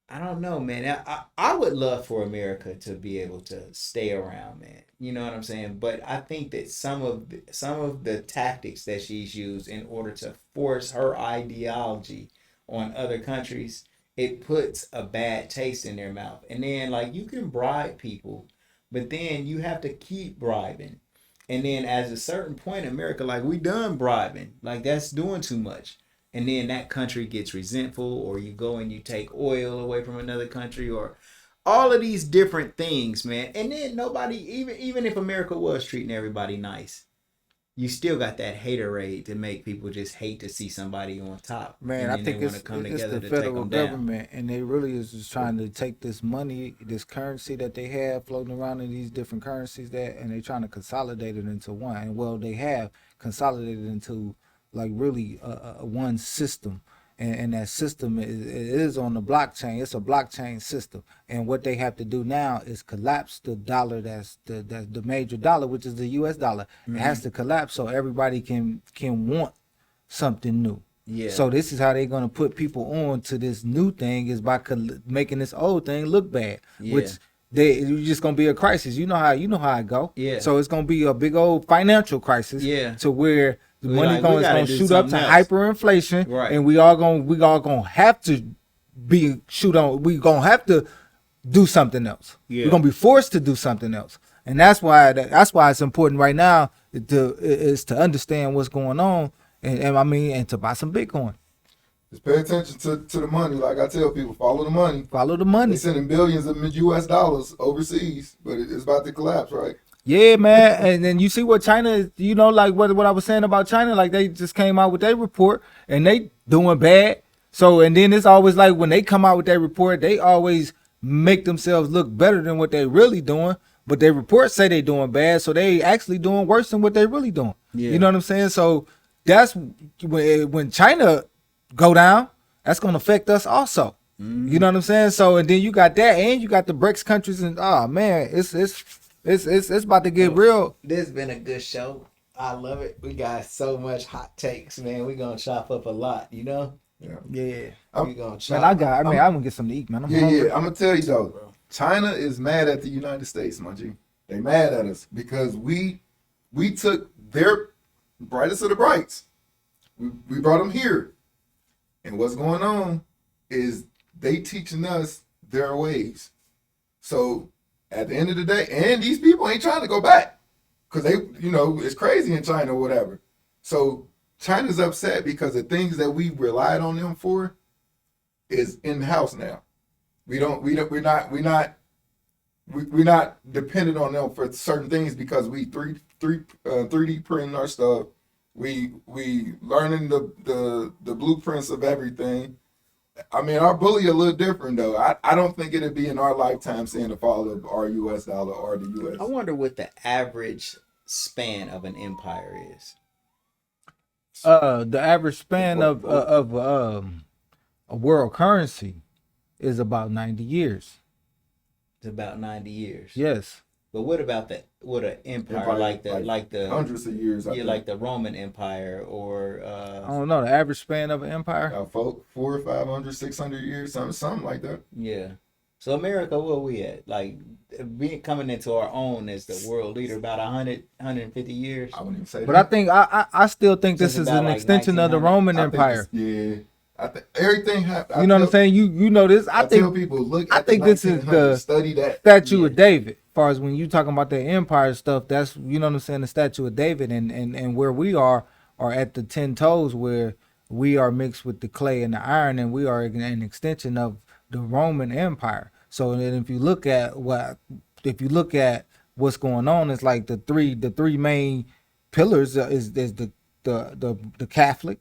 I don't know, man. I would love for America to be able to stay around, man. You know what I'm saying? But I think that some of the tactics that she's used in order to force her ideology on other countries, it puts a bad taste in their mouth. And then like you can bribe people, but then you have to keep bribing. And then at a certain point, America, like we done bribing, like that's doing too much. And then that country gets resentful, or you go and you take oil away from another country, or all of these different things, man. And then nobody, even if America was treating everybody nice, you still got that haterade to make people just hate to see somebody on top. Man, I think it's the federal government, and they really is just trying to take this money, this currency that they have floating around in these different currencies and they're trying to consolidate it into one. And well, they have consolidated into like really one system, and that system is on the blockchain. It's a blockchain system, and what they have to do now is collapse the dollar. That's the major dollar, which is the U.S. dollar. Mm-hmm. It has to collapse so everybody can want something new. Yeah. So this is how they're gonna put people on to this new thing, is by making this old thing look bad, which it's just gonna be a crisis. You know how it go. Yeah. So it's gonna be a big old financial crisis. Yeah. To where the money is gonna shoot up to hyperinflation, right? And we all gonna have to we gonna have to do something else. Yeah. We're gonna be forced to do something else, and that's why it's important right now to understand what's going on, and to buy some Bitcoin. Just pay attention to the money. Like I tell people, follow the money. Follow the money. They're sending billions of U.S. dollars overseas, but it's about to collapse, right? Yeah, man. And then you see what China, like what I was saying about China, like they just came out with their report and they doing bad. So, and then it's always like when they come out with their report, they always make themselves look better than what they really doing. But their reports say they doing bad, so they actually doing worse than what they really doing. Yeah. You know what I'm saying? So that's when China go down, that's going to affect us also. Mm-hmm. You know what I'm saying? So, and then you got that, and you got the BRICS countries, and man, it's about to get real. This has been a good show. I love it. We got so much hot takes, man. We gonna chop up a lot, you know? Yeah. We gonna chop. I'm gonna get something to eat, man. I'm gonna tell you though, China is mad at the United States, my G. They mad at us because we took their brightest of the brights. We brought them here. And what's going on is they teaching us their ways. So at the end of the day, and these people ain't trying to go back because they, it's crazy in China or whatever. So China's upset because the things that we relied on them for is in the house now. We're not dependent on them for certain things because we 3D printing our stuff. We learning the blueprints of everything. I mean, our bully a little different though. I don't think it'd be in our lifetime seeing the fall of our U.S. dollar or the U.S. I wonder what the average span of an empire is. The average span of a world currency is about 90 years. It's about 90 years. Yes. But what about an empire like the hundreds of years? Like the Roman Empire or I don't know, the average span of an empire. 400, 500, 600 years, something like that. Yeah. So America, where we at? Like coming into our own as the world leader, about 100, 150 years. I wouldn't even say but that. I think I still think this is an extension of the Roman Empire. I think everything. You know what I'm saying? You know this. I think tell people look. I think this is the study that statue of David. As far as when you talking about the empire stuff, that's the statue of David, and where we are at the 10 toes where we are mixed with the clay and the iron, and we are an extension of the Roman Empire. So then if you look at what's going on, it's like the three main pillars is the Catholic,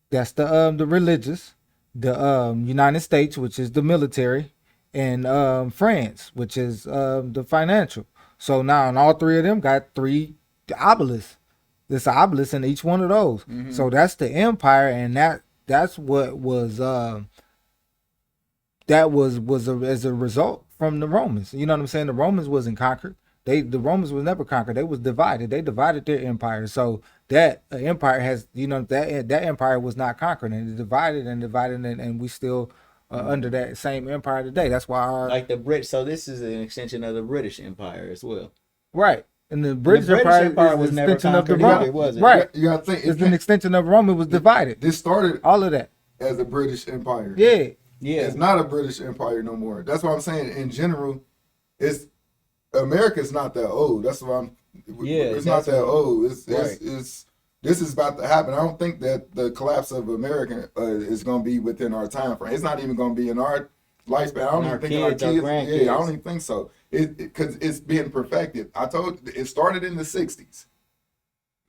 that's the religious, the United States, which is the military, and France, which is the financial. So now, and all three of them got three obelisks. There's an obelisk in each one of those. So that's the empire, and that's what was as a result from the Romans. You know what I'm saying? The Romans wasn't conquered. The Romans was never conquered. They was divided. They divided their empire. So that empire has, that empire was not conquered, and it divided and divided, and we still under that same empire today. That's why like the British. So this is an extension of the British Empire as well. Right. And the British Empire was an extension of the Rome. Was it? Right. You gotta think It's an extension of Rome. It was divided. This started All of that. as a British Empire. Yeah. Yeah. It's not a British Empire no more. That's what I'm saying. In general, America's not that old. That's what I'm. Yeah, it's not that old. It's this is about to happen. I don't think that the collapse of America is going to be within our time frame. It's not even going to be in our lifespan. I don't even think our kids. Yeah, I don't even think so. Because it's being perfected. I told you, it started in the 60s.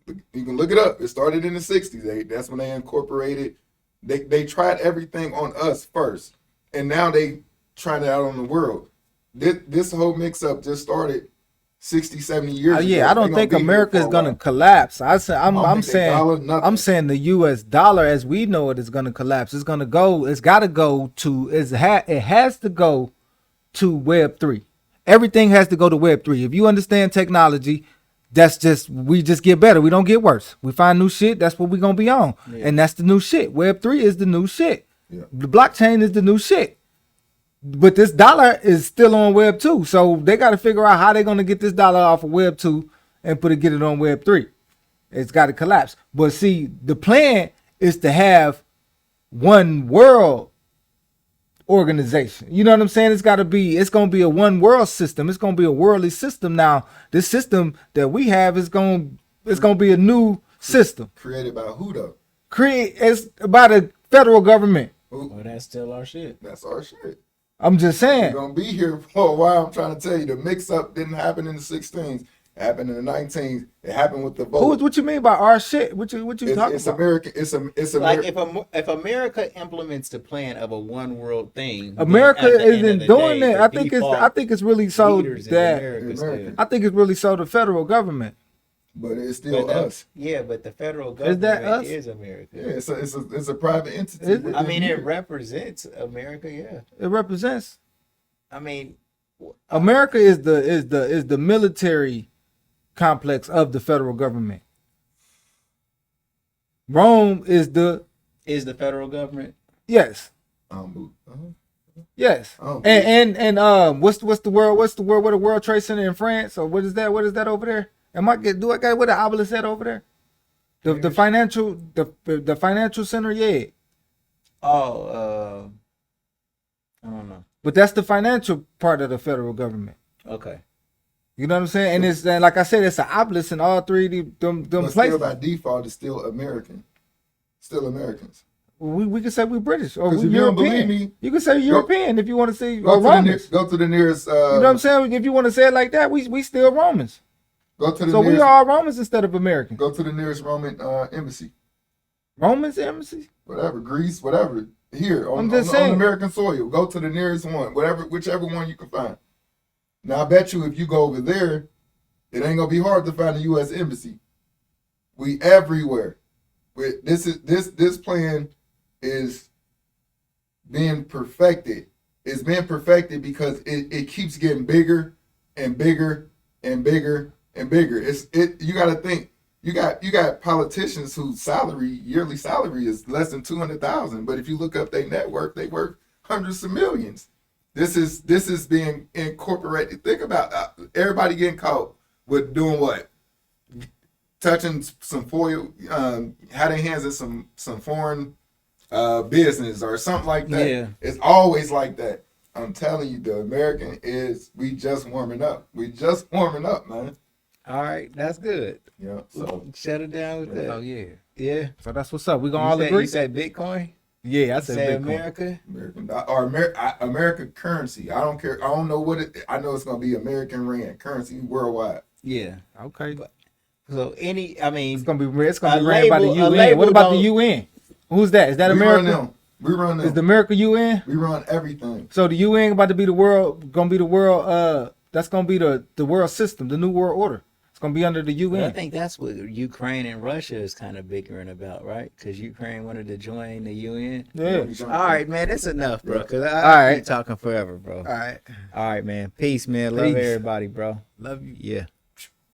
You can look it up. It started in the 60s. That's when they incorporated. They tried everything on us first, and now they trying it out on the world. This whole mix-up just started 60, 70 years ago. Yeah, I don't think America is going to collapse. I'm saying the U.S. dollar as we know it is going to collapse. It's got to go to Web3. Everything has to go to Web3. If you understand technology, we just get better. We don't get worse. We find new shit. That's what we're going to be on. Yeah. And that's the new shit. Web3 is the new shit. Yeah. The blockchain is the new shit. But this dollar is still on Web 2. So they got to figure out how they're going to get this dollar off of Web 2 and get it on Web 3. It's got to collapse. But see, the plan is to have one world organization. You know what I'm saying? It's going to be a one world system. It's going to be a worldly system. Now, this system that we have is going to be a new system. Created by who though? It's by the federal government. Well, that's still our shit. That's our shit. I'm just saying. We're going to be here for a while. I'm trying to tell you, the mix-up didn't happen in the 16s. It happened in the 19s. It happened with the vote. What you mean by our shit? What you talking about? It's American. It's like if America implements the plan of a one world thing, America isn't doing that. I think it's really so that I think it's really so the federal government. But it's still us. Yeah, but the federal government is America. Yeah, it's a private entity. I mean, it represents America. Yeah, it represents. I mean, America is the military complex of the federal government. Rome is the federal government. Yes. Yes. And what's the word with the World Trade Center in France? Or what is that over there? Do I got what the obelisk at over there? The financial center, yeah. Oh, I don't know. But that's the financial part of the federal government. Okay. You know what I'm saying? And like I said, it's an obelisk in all three of them places. Still by default, it's still American. Still Americans. We can say we're British or we're European. You don't believe me, you can say European if you want to say Romans. Go to the nearest. You know what I'm saying? If you want to say it like that, we still Romans. We are all Romans instead of Americans. Go to the nearest Roman embassy. Romans embassy? Whatever, Greece, whatever. Here on American soil. Go to the nearest one, whichever one you can find. Now I bet you if you go over there, it ain't gonna be hard to find a U.S. embassy. We everywhere. This plan is being perfected. It's being perfected because it keeps getting bigger and bigger and bigger and bigger. You got to think. You got politicians whose yearly salary is less than $200,000. But if you look up their network, they work hundreds of millions. This is being incorporated. Think about everybody getting caught with doing what? Touching some foil, had their hands in some foreign business or something like that. Yeah. It's always like that. I'm telling you, the American we just warming up. We just warming up, man. All right, that's good. Yeah. So shut it down with that. Oh yeah. Yeah. So that's what's up. We gonna You all said, agree. you said Bitcoin? Yeah, I Say said Bitcoin. America? American or American currency. I don't care. I don't know what it. I know it's gonna be American rand currency worldwide. Yeah. Okay. So I mean, It's gonna be ran by the label- a UN. label What about the don't- UN? Who's that? Is that We America? run them. We run them. Is the America UN? We run everything. So the UN about to be the world, gonna be the world. That's gonna be the world system, the new world order. It's gonna be under the I UN. think that's what Ukraine and Russia is kind of bickering about, right? Because Ukraine wanted to join the UN. Yeah. All right, man, that's enough, bro. Cause All I right. be talking forever, bro. All right. All right, man. Peace, man. Love Peace. everybody, bro. Love you. Yeah.